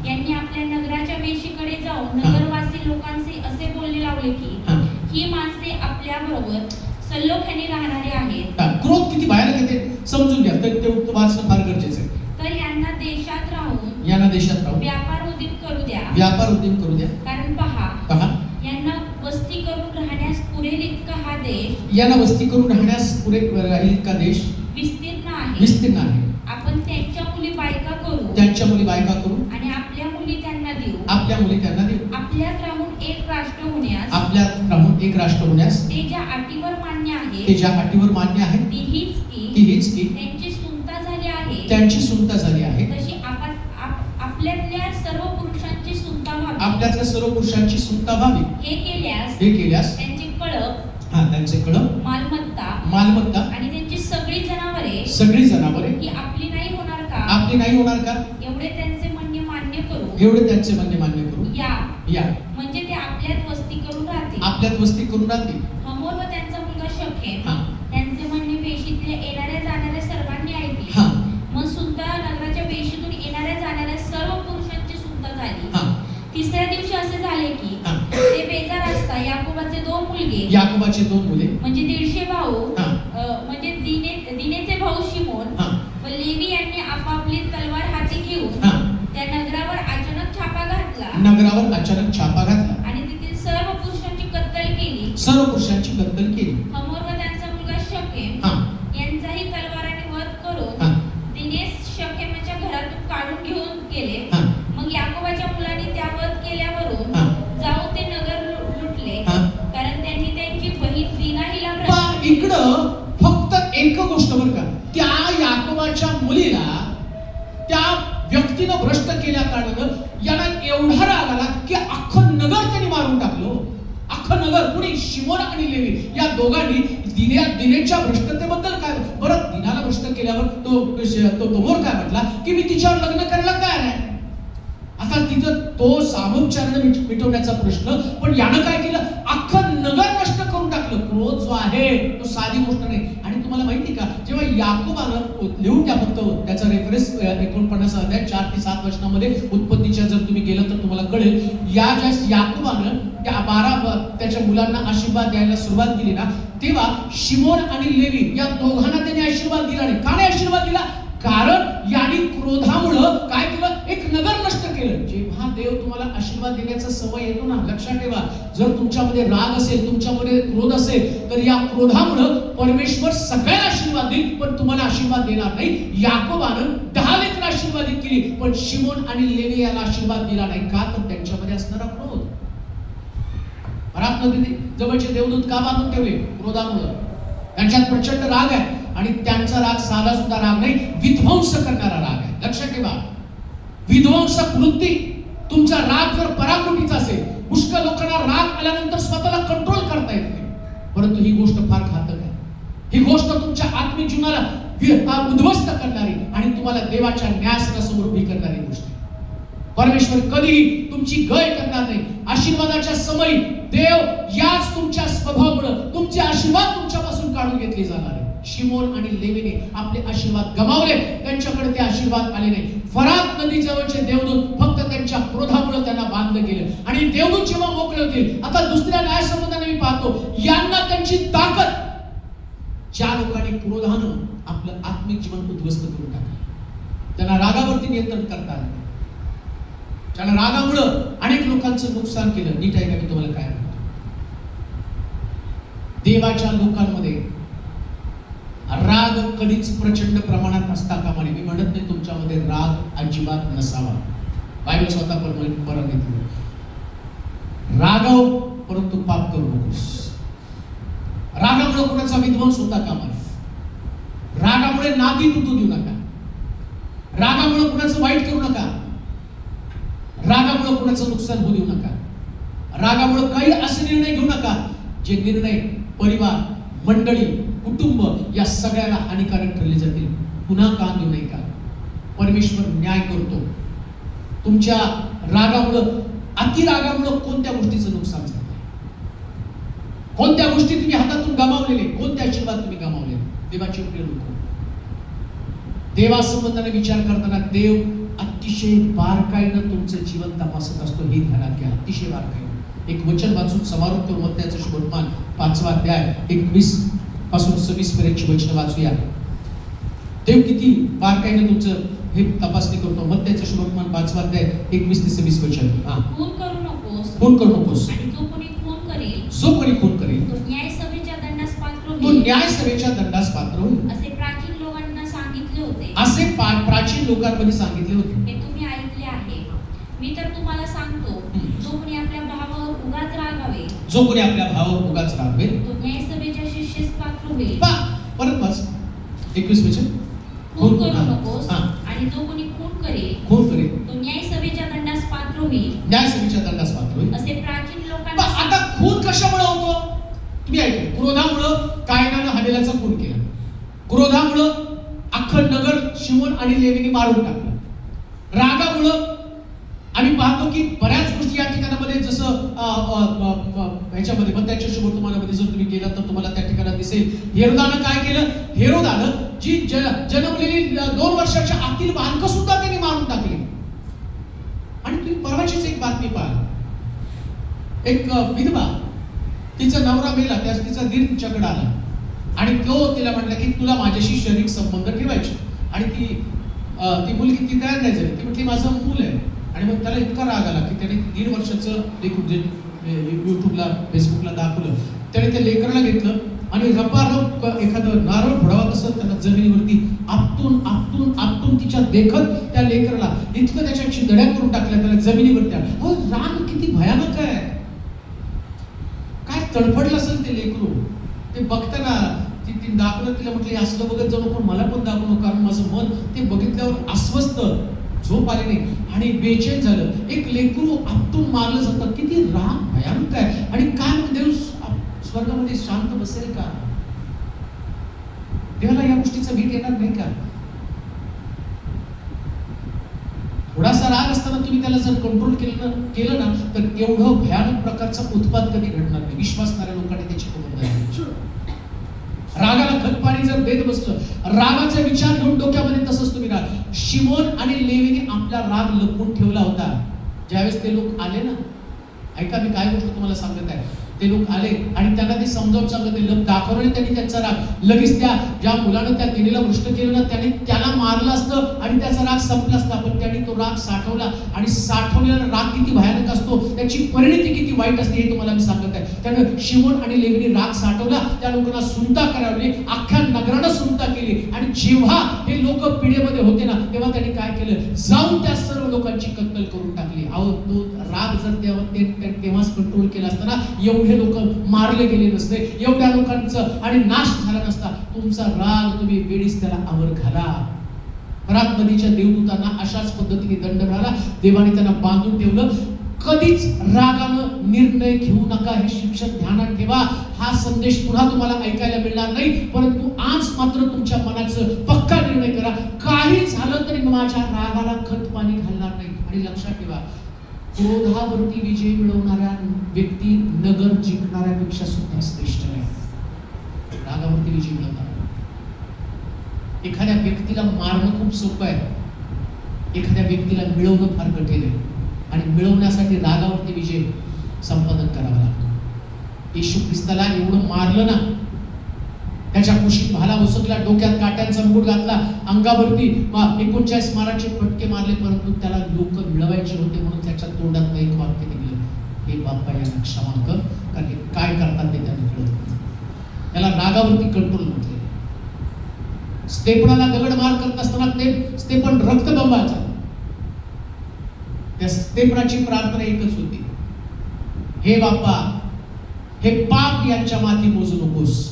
Speaker 2: यांनी आपल्या नगराच्या वेशीकडे जाऊन नगरवासी लोकांचे असे बोलणे लावले की ही माणसे आपल्या बरोबर सल्लोख्याने राहणारे आहेत.
Speaker 1: क्रोध किती भयानक येते समजून घ्या. तर ते वाचणं फार गरजेचं आहे.
Speaker 2: तर यांना देशात राहून व्यापार उद्योग करू द्या. कारण पहा यांना वस्ती करून राहण्यास पुरेल इतका हा देश.
Speaker 1: यांना वस्ती करून राहण्यास पुरेल राहील इतका देश विस्तीर्ण आहे.
Speaker 2: आपण त्यांच्या मुली बायका करू
Speaker 1: आणि आपल्या
Speaker 2: मुली त्यांना देऊ.
Speaker 1: आपल्या मुली त्यांना देऊ,
Speaker 2: आपल्यात राहून एक राष्ट्र होण्यास,
Speaker 1: आपल्यात राहून एक राष्ट्र होण्यास,
Speaker 2: ते ज्या अटीवर मान्य आहे
Speaker 1: ते ज्या अटीवर मान्य आहे
Speaker 2: ती हीच
Speaker 1: ती
Speaker 2: की
Speaker 1: हीच की
Speaker 2: त्यांची सुनता झाली आहे,
Speaker 1: त्यांची सुनता झाली आहे,
Speaker 2: तशी आपल्यातल्या सर्व पुरुषांची सुनता व्हावी.
Speaker 1: आपल्यातल्या सर्व पुरुषांची सुनता व्हावी.
Speaker 2: हे केल्यास
Speaker 1: त्यांचे
Speaker 2: कळप,
Speaker 1: कळप, मालमत्ता
Speaker 2: आणि त्यांची सगळी
Speaker 1: सगळी जनावरे
Speaker 2: ही आपली नाही होणार का?
Speaker 1: आपली नाही होणार का?
Speaker 2: एवढे त्यांचे म्हणणे मान्य करू.
Speaker 1: एवढे त्यांचे म्हणणे मान्य करू
Speaker 2: या
Speaker 1: म्हणजे
Speaker 2: ते आपल्यात वस्ती करून राहतील.
Speaker 1: आपल्यात वस्ती करून राहतील.
Speaker 2: हमोर व त्यांचा मुलगा शकेम
Speaker 1: हा.
Speaker 2: त्यांचे म्हणणे वेशीतल्या येणाऱ्या जाणाऱ्या सर्वांनी ऐकले.
Speaker 1: हा.
Speaker 2: मग सुद्धा नगराच्या वेशीतून येणाऱ्या जाणाऱ्या सर्व पुरुषांची सुद्धा झाली.
Speaker 1: हा.
Speaker 2: तिसऱ्या दिवशी असे झाले की
Speaker 1: हा.
Speaker 2: ते बेजार असता याकोबाचे 2 मुलगे,
Speaker 1: याकोबाचे 2 मुले,
Speaker 2: म्हणजे 150 भाऊ,
Speaker 1: हा.
Speaker 2: म्हणजे दिनेचे भाऊ शिमोन
Speaker 1: हा.
Speaker 2: व लेवी यांनी आपापली तलवार हाती घेऊन
Speaker 1: हा.
Speaker 2: त्या नगरावर अचानक छापा घातला
Speaker 1: नगरावर अचानक छापा घातला,
Speaker 2: आणि तेथील सर्व पुरुषांची कत्तल केली.
Speaker 1: सर्व पुरुषांची कत्तल केली.
Speaker 2: हमोर व त्यांचा मुलगा शकेम
Speaker 1: हा.
Speaker 2: यांचाही तलवाराने वध करून
Speaker 1: हा.
Speaker 2: दिनेस शकेमाच्या घरातून काढून घेऊन गेले.
Speaker 1: हा.
Speaker 2: मग याकोबाच्या मुलांनी त्या वध केल्यावरून
Speaker 1: हा.
Speaker 2: जाऊन ते नगर लुटले,
Speaker 1: हा.
Speaker 2: कारण त्यांनी त्यांची बहीण दीना हिला
Speaker 1: पण इकडं फक्त एक गोष्ट बरं का, त्या याकोबाच्या मुलीला त्या व्यक्तीनं भ्रष्ट केल्या कारणानं यांना एवढा राग आला की अख्खं नगर त्यांनी मारून टाकलं. अख्खं नगर, कुणी शिमोन आणि लेवी या दोघांनी दिनेच्या भ्रष्टतेबद्दल काय, बरं दिनाला भ्रष्ट केल्यावर तो तोमोर काय म्हटला की मी तिच्यावर लग्न करायला काय आहे. आता तिथं तो सामोपचाराने मिटवण्याचा प्रश्न, पण यानं काय केलं, अख्खं नगर नष्ट करून टाकलं. क्रोध जो आहे तो साधी गोष्ट नाही. आणि तुम्हाला माहिती का, जेव्हा याकोबानं लिहून द्या फक्त त्याचा रेफरन्स 49 अध्याय 4 ते 7 वचनामध्ये उत्पत्तीच्या जर तुम्ही गेलं तर तुम्हाला कळेल, या ज्या याकोबानं त्या 12 त्याच्या मुलांना आशीर्वाद द्यायला सुरुवात केली ना, तेव्हा शिमोन आणि लेवी या दोघांना त्याने आशीर्वाद दिला नाही. का नाही आशीर्वाद दिला? कारण यांनी क्रोधामुळं काय केलं, एक नगर नष्ट केलं. जेव्हा देव तुम्हाला आशीर्वाद देण्याचा सवय येतो ना, लक्षात ठेवा, जर तुमच्यामध्ये राग असेल, तुमच्यामध्ये क्रोध असेल, तर या क्रोधामुळं परमेश्वर सगळ्यांना आशीर्वाद देईल, पण तुम्हाला आशीर्वाद देणार नाही. याकोबानं 10 लेकरं आशीर्वादित केली, पण शिमोन आणि लेवी याला आशीर्वाद दिला नाही. का? तर त्यांच्यामध्ये असणारा क्रोध. नदी जवळचे देवदूत का बांधून ठेवले? क्रोधामुळं. त्यांच्यात प्रचंड राग आहे, आणि त्यांचा राग साधा सुद्धा राग नाही, विध्वंस करणारा राग आहे. लक्षात ठेवा, विध्वंसक वृत्ती. तुमचा राग जर पराकोटीचा असेल, पुष्कळ लोकांना राग आल्यानंतर स्वतःला कंट्रोल करता येत नाही, परंतु ही गोष्ट फार घातक आहे. ही गोष्ट तुमच्या आत्मिक जीवनाला उद्ध्वस्त करणारी आणि तुम्हाला देवाच्या न्यायासनासमोर उभी करणारी गोष्ट आहे. परमेश्वर कधीही तुमची गय करणार नाही. आशीर्वादाच्या समयी देव याच तुमच्या स्वभावामुळे तुमचे आशीर्वाद तुमच्यापासून काढून घेतले जाणार आहे. शिमोन आणि लेवीने आपले आशीर्वाद गमावले, त्यांच्याकडे ते आशीर्वाद आले नाही. फरात नदीजवळचे देवदूत फक्त त्यांच्या क्रोधामुळे त्यांना बांधलं गेलं, आणि देवदूत जेव्हा मोकळे होतील, आता दुसऱ्या न्यायसंबंधाने मी पाहतो, यांना त्यांची ताकद, ज्या लोकांनी क्रोधानं आपलं आत्मिक जीवन उद्ध्वस्त करून टाकलं, त्यांना रागावरती नियंत्रण करता आलं, ज्यांना रागामुळं अनेक लोकांचं नुकसान केलं. नीट आहे का मी तुम्हाला काय म्हणतो? देवाच्या लोकांमध्ये राग कधीच प्रचंड प्रमाणात असता कामा नये. मी म्हणत नाही तुमच्यामध्ये राग अजिबात नसावा, बायबल स्वतः परवानगी दिली. रागाव, परंतु पाप करू नकोस. रागामुळे कोणाचा विध्वंस होता कामा नये. रागामुळे नादी तुटू देऊ नका. रागामुळे कोणाचं वाईट करू नका. रागामुळे कोणाचं नुकसान होऊ देऊ नका. रागामुळे काही असे निर्णय घेऊ नका जे निर्णय परिवार, मंडळी, कुटुंब या सगळ्याला हानिकारक ठरले जातील. पुन्हा कान देऊ नये का? परमेश्वर न्याय करतो. तुमच्या रागामुळं, अतिरागामुळं कोणत्या गोष्टीचं नुकसान झालं, कोणत्या गोष्टी तुम्ही हातातून गमावलेले, कोणते आशीर्वाद तुम्ही गमावलेले. देवाचे प्रिय लोक, देवासंबंधाने विचार करताना देव अतिशय बारकाईनं तुमचं जीवन तपासत असतो, हे ध्यानात घ्या. अतिशय बारकाईनं. एक वचन वाचून समारोप करू. मत्त्याचं शुभवर्तमान 5वा अध्याय 21 पासून 26 पर्यंतची वचन वाचूया. देव किती बारकाईनं तुमचं हे तपासणी करतो. मत्त्याचं शुभवर्तमान 5वा अध्याय 21 ते 26 वचन.
Speaker 2: खून करू नकोस.
Speaker 1: खून करू नकोस.
Speaker 2: आणि जो कोणी खून करेल,
Speaker 1: जो कोणी खून करेल,
Speaker 2: तो न्यायसभेच्या दंडास पात्र
Speaker 1: तो
Speaker 2: होईल.
Speaker 1: न्यायसभेच्या दंडास पात्र होईल.
Speaker 2: असे प्राचीन लोकांना सांगितले होते.
Speaker 1: असे प्राचीन लोकांमध्ये सांगितले होते.
Speaker 2: हे तुम्ही ऐकले आहे. मी तर तुम्हाला सांगतो, जो कोणी आपल्या भावावर उगाच रागावे,
Speaker 1: जो कोणी आपल्या भावावर उगाच रागवेल
Speaker 2: तो न्यायसभेच्या शिक्षेस पात्र होईल.
Speaker 1: परत वाच 21 वचन.
Speaker 2: खून करू नकोस,
Speaker 1: हा.
Speaker 2: आणि जो कोणी खून करेल
Speaker 1: खून करेल
Speaker 2: तो न्यायसभेच्या दंडास पात्र होईल,
Speaker 1: न्यायसभेच्या दंडास पात्र होईल.
Speaker 2: असे प्राचीन लोकांना
Speaker 1: आता खून कशामुळे होतो? तुम्ही ऐकलं, क्रोधामुळं कायनानं हाबेलाचा खून केला. क्रोधामुळं अख्खं नगर शिमोन आणि लेवीनी मारून टाकलं. रागामुळं आम्ही पाहतो की बऱ्याच गोष्टी या ठिकाणामध्ये जसं ह्याच्यामध्ये पण त्याच्या शुभवर्तमानामध्ये जर तुम्ही गेलात तर तुम्हाला त्या ठिकाणात दिसेल हेरोदानं काय केलं. हेरोदानं जी जन्मलेली 2 वर्षाच्या आतील बालकं सुद्धा त्यांनी मारून टाकली. आणि तुम्ही परवाचीच एक बातमी पहा, एक विधवा, तिचा नवरा मेला, त्यास तिचा दीर तिच्याकडे आला आणि तो तिला म्हटला की तुला माझ्याशी शारीरिक संबंध ठेवायचे. आणि ती मुलगी ती तयार नाही झाली. ती म्हटली माझं मूल आहे. आणि मग त्याला इतका राग आला की त्याने 1.5 वर्षाचं लेकरू जे युट्यूबला फेसबुकला दाखवलं, त्याने त्या लेकराला घेतलं आणि रपारप एखादं नारळ फोडावा तसं त्याला जमिनीवरती आपटून आपटून आपटून तिच्या देखत त्या लेकराला इतकं त्याच्या चिंधड्या करून टाकल्या त्याला जमिनीवरती. हो, राग किती भयानक आहे. काय तडफडलं असेल ते लेकरू. ते बघताना ती दाखवलं, तिला म्हटलं असलं बघत जाऊ नको, मला पण दाखवू नको, कारण माझं मन ते बघितल्यावर अस्वस्थ, झोप आली नाही आणि बेचैन झालं. एक लेकरू आपटून मारलं जातं. किती राग भयानक आहे. आणि काय देव स्वर्गामध्ये शांत बसेल का? देवाला या गोष्टीचा भीत येणार नाही का? थोडासा राग असताना तुम्ही त्याला जर कंट्रोल केलं ना तर एवढं भयानक प्रकारचा उत्पाद कधी घडणार नाही. विश्वासणाऱ्या लोकांनी त्याची खबरदारी. रागाला खतपाणी जर देत बसलं, रागाचा विचार घेऊन डोक्यामध्ये तसंच तुम्ही राहा. शिमोन आणि लेवीने आपला राग लपवून ठेवला होता. ज्यावेळेस ते लोक आले ना, ऐका मी काय गोष्ट तुम्हाला सांगत आहे. ते लोक आले आणि त्यांना ते समजावून सांगत लप दाखवलं, त्यांनी त्यांचा राग लगेच त्या ज्या मुलानं त्या दिनेला भ्रष्ट केलं ना त्याने त्याला मारलं असतं आणि त्याचा राग संपला असता. पण त्यांनी तो राग साठवला आणि साठवलेला राग किती भयानक असतो, त्याची परिणती किती वाईट असते हे तुम्हाला मी सांगत आहे. त्यानं शिमोन आणि लेवीने राग साठवला, त्या लोकांना सुनता करावली, अख्ख्या नगरानं सुनता केली. आणि जेव्हा हे लोक पिढेमध्ये होते ना तेव्हा त्यांनी काय केलं, जाऊन त्या सर्व लोकांची कत्तल करून टाकली. अहो, तो राग जर तेव्हाच कंट्रोल केला असता ना एवढे लोक मारले गेले नसते, एवढ्या लोकांचं आणि नाश झाला नसता. तुमचा राग तुम्ही वेळीच त्याला आवर घाला. फरात नदीच्या देवदूतांना अशाच पद्धतीने दंड मिळाला. देवाने त्यांना बांधून ठेवलं. कधीच रागानं निर्णय घेऊ नका, हे शिक्षक ध्यानात ठेवा. हा संदेश पुन्हा तुम्हाला ऐकायला मिळणार नाही, परंतु आज मात्र तुमच्या मनाचं पक्का निर्णय करा. काही झालं तरी माझ्या रागाला खतपाणी घालणार नाही. आणि लक्षात ठेवा, क्रोधावरती विजय मिळवणाऱ्या व्यक्ती नगर जिंकणाऱ्यापेक्षा सुद्धा श्रेष्ठ आहे. रागावरती विजय मिळवणार. एखाद्या व्यक्तीला मारणं खूप सोपं आहे, एखाद्या व्यक्तीला मिळवणं फार कठीण आहे. आणि मिळवण्यासाठी रागावरती विजय संपादन करावा लागतो. येशू ख्रिस्ताला एवढं मारलं ना, त्याच्या कुशीत भाला उसकला, डोक्यात काट्यांचा मुकुट घातला, अंगावरती 39 माराचे फटके मारले, परंतु त्याला लोक मिळवायचे होते म्हणून त्याच्या तोंडात एक वाक्य निघलं, हे बाप्पा यांना क्षमा कर, कारण हे काय करतात ते त्यांना कळत नाही. त्याला रागावरती कंट्रोल नव्हते. स्तेफनाला दगड मार करत असताना ते स्तेफन रक्तबंबाचा, त्या स्तेफनाची प्रार्थना एकच होती, हे बाप्पा हे पाप यांच्या माथी मोजू नकोस.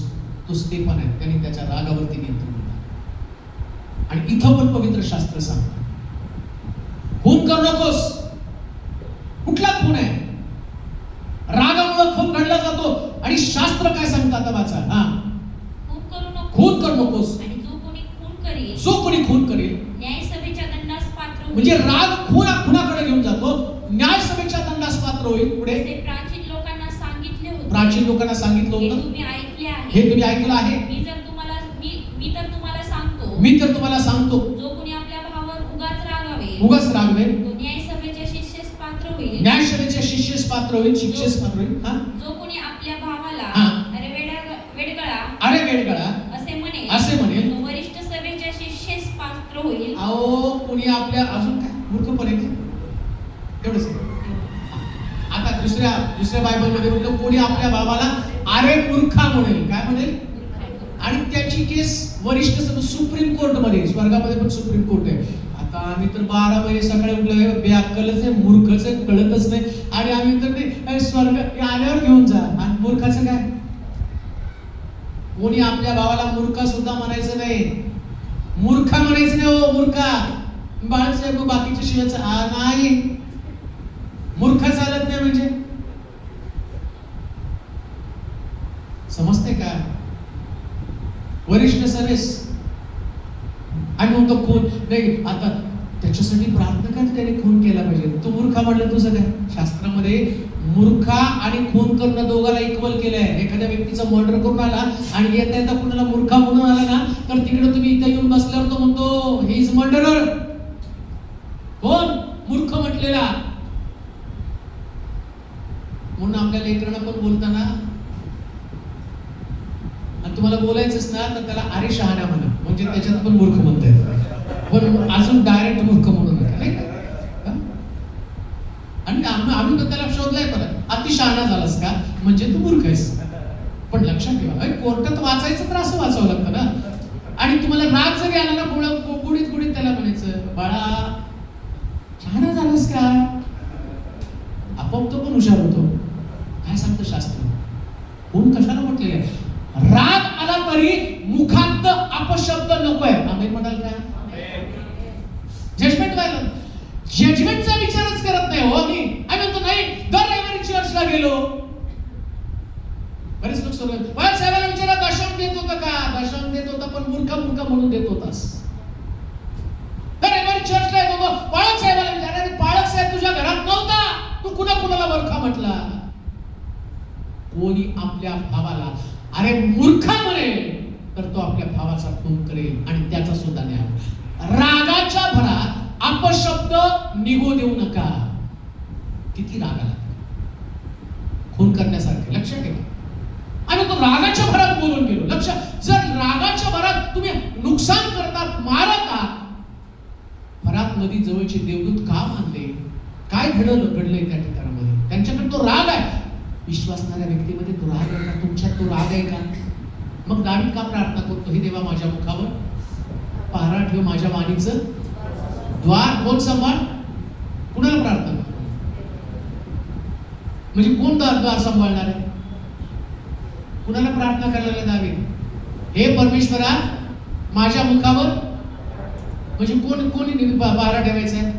Speaker 1: तो स्तेफन आहे, त्यांनी त्याच्या रागावरती नियंत्रण केलं. आणि इथं पण पवित्र शास्त्र सांगतं, खून करू नकोस. कुठला खून आहे? रागामुळे खून घडला जातो. आणि शास्त्र काय सांगतं आता वाचा, खून करू नकोस.
Speaker 2: आणि जो
Speaker 1: कोणी खून करेल
Speaker 2: न्यायसभेच्या दंडास पात्र होईल.
Speaker 1: म्हणजे राग खुनाकडे घेऊन जातो, न्यायसभेच्या दंडास पात्र होईल. पुढे
Speaker 2: प्राचीन लोकांना सांगितले होते,
Speaker 1: प्राचीन लोकांना सांगितलं होतं,
Speaker 2: तुम्ही ऐकले आहे,
Speaker 1: हे तुम्ही ऐकलं आहे.
Speaker 2: मी तर तुम्हाला सांगतो, जो कोणी आपल्या भावावर उगाच रागवेल तो न्यायसभेच्या शिक्षेस पात्र होईल.
Speaker 1: न्यायसभेच्या शिक्षेस पात्र होईल. शिक्षेस पात्र होईल.
Speaker 2: जो कोणी आपल्या भावाला
Speaker 1: अरे वेडगळा असे म्हणेल
Speaker 2: तो वरिष्ठ सभेच्या शिक्षेस पात्र होईल.
Speaker 1: अहो, कोणी आपल्या अजून काय मूर्खपणे एवढंच. आता दुसऱ्या बायबलमध्ये म्हटलं, कोणी आपल्या बाबाला अरे मूर्खा म्हणेल. काय म्हणेल? आणि त्याची केस वरिष्ठ सुप्रीम कोर्ट मध्ये, स्वर्गामध्ये पण सुप्रीम कोर्ट आहे. आता आम्ही तर 12 महिने सकाळी उठलो बेअक्कलच आहे, मूर्खच आहे, कळतच नाही. आणि आम्ही तर ते स्वर्ग आल्यावर घेऊन जा. आणि मूर्खाचं काय? कोणी आपल्या भावाला मूर्ख सुद्धा म्हणायचं नाही. मूर्खा म्हणायचं नाही. हो मूर्खा, बाळासाहेब बाकीच्या शिवायचं नाही. मूर्ख चालत नाही म्हणजे समजते का? वरिष्ठ सर्विस आणि मग तो खून नाही. आता त्याच्यासाठी प्रार्थना काय त्याने खून केला पाहिजे. तू मूर्खा म्हटलं तुझं काय? शास्त्रामध्ये मूर्खा आणि खून करणं दोघाला इक्वल केलंय. एखाद्या व्यक्तीचा मर्डर करून आला आणि येता येता कुणाला मूर्खा म्हणून आला ना, तर तिकडे तुम्ही इथे येऊन बसल्यावर तो म्हणतो ही इज मर्डरर. कोण? मूर्ख म्हटलेला. म्हणून आपल्या लेकरांना पण बोलताना आणि तुम्हाला बोलायचंच ना तर त्याला अरे शहाणा म्हणा, म्हणजे त्याच्यात पण मूर्ख म्हणता येतं. पण अजून डायरेक्ट मूर्ख म्हणून नाही का? आणि आम्ही तर त्याला शोधलाय परत अति शहाणा झालास का म्हणजे तू मूर्ख आहेस. पण लक्षात ठेवा, कोर्टात वाचायचं तर असं वाचावं लागतं ना. आणि तुम्हाला राग जरी आला ना गुडीत गुडीत त्याला म्हणायचं बाळा शहाणा झालास का. आपोआप तो पण हुशार होतो. काय सांगतं शास्त्र? कोण कशाला म्हटलेलं आहे? राग आला तरी मुखात अपशब्द नकोय. आम्ही म्हणाल का? जजमेंट व्हायला जजमेंटचा विचारच करत नाही. हो आम्ही म्हणतो नाही दर रविवारी चर्चला गेलो. बरेच लोक सोडून साहेबाला विचारा दशम देत होता का? दशम देत होता पण मूर्ख म्हणून देत होतास. दर रविवारी चर्चला येत होतो. पाळक साहेबाला विचारा पाळक साहेब तुझ्या घरात नव्हता, तू कुणाला मूर्ख म्हटला? कोणी आपल्या भावाला अरे मूर्खा म्हणेल तर तो आपल्या भावाचा खून करेल आणि त्याचा सुद्धा न्याय. रागाच्या भरात अपशब्द निघू देऊ नका. किती राग आला खून करण्यासारखे. लक्षात ठेवा. आणि तो रागाच्या भरात बोलून गेलो. लक्षात, जर रागाच्या भरात तुम्ही नुकसान करतात, मारतात. भरात नदी जवळचे देवदूत का मानले? काय घडलंय त्या ठिकाणामध्ये? त्यांच्याकडे तो राग आहे. विश्वासणाऱ्या व्यक्तीमध्ये तो राग आहे का? तुमच्यात तो राग आहे का? मग दावीद का प्रार्थना करतो? हे देवा माझ्या मुखावर पहारा ठेव, माझ्या वाणीचं द्वार कोण सांभाळ? कुणाला प्रार्थना करतो? म्हणजे कोण द्वार सांभाळणार आहे? कुणाला प्रार्थना करायला दावीद? हे परमेश्वरा माझ्या मुखावर, म्हणजे कोणी पहारा ठेवायचा आहे?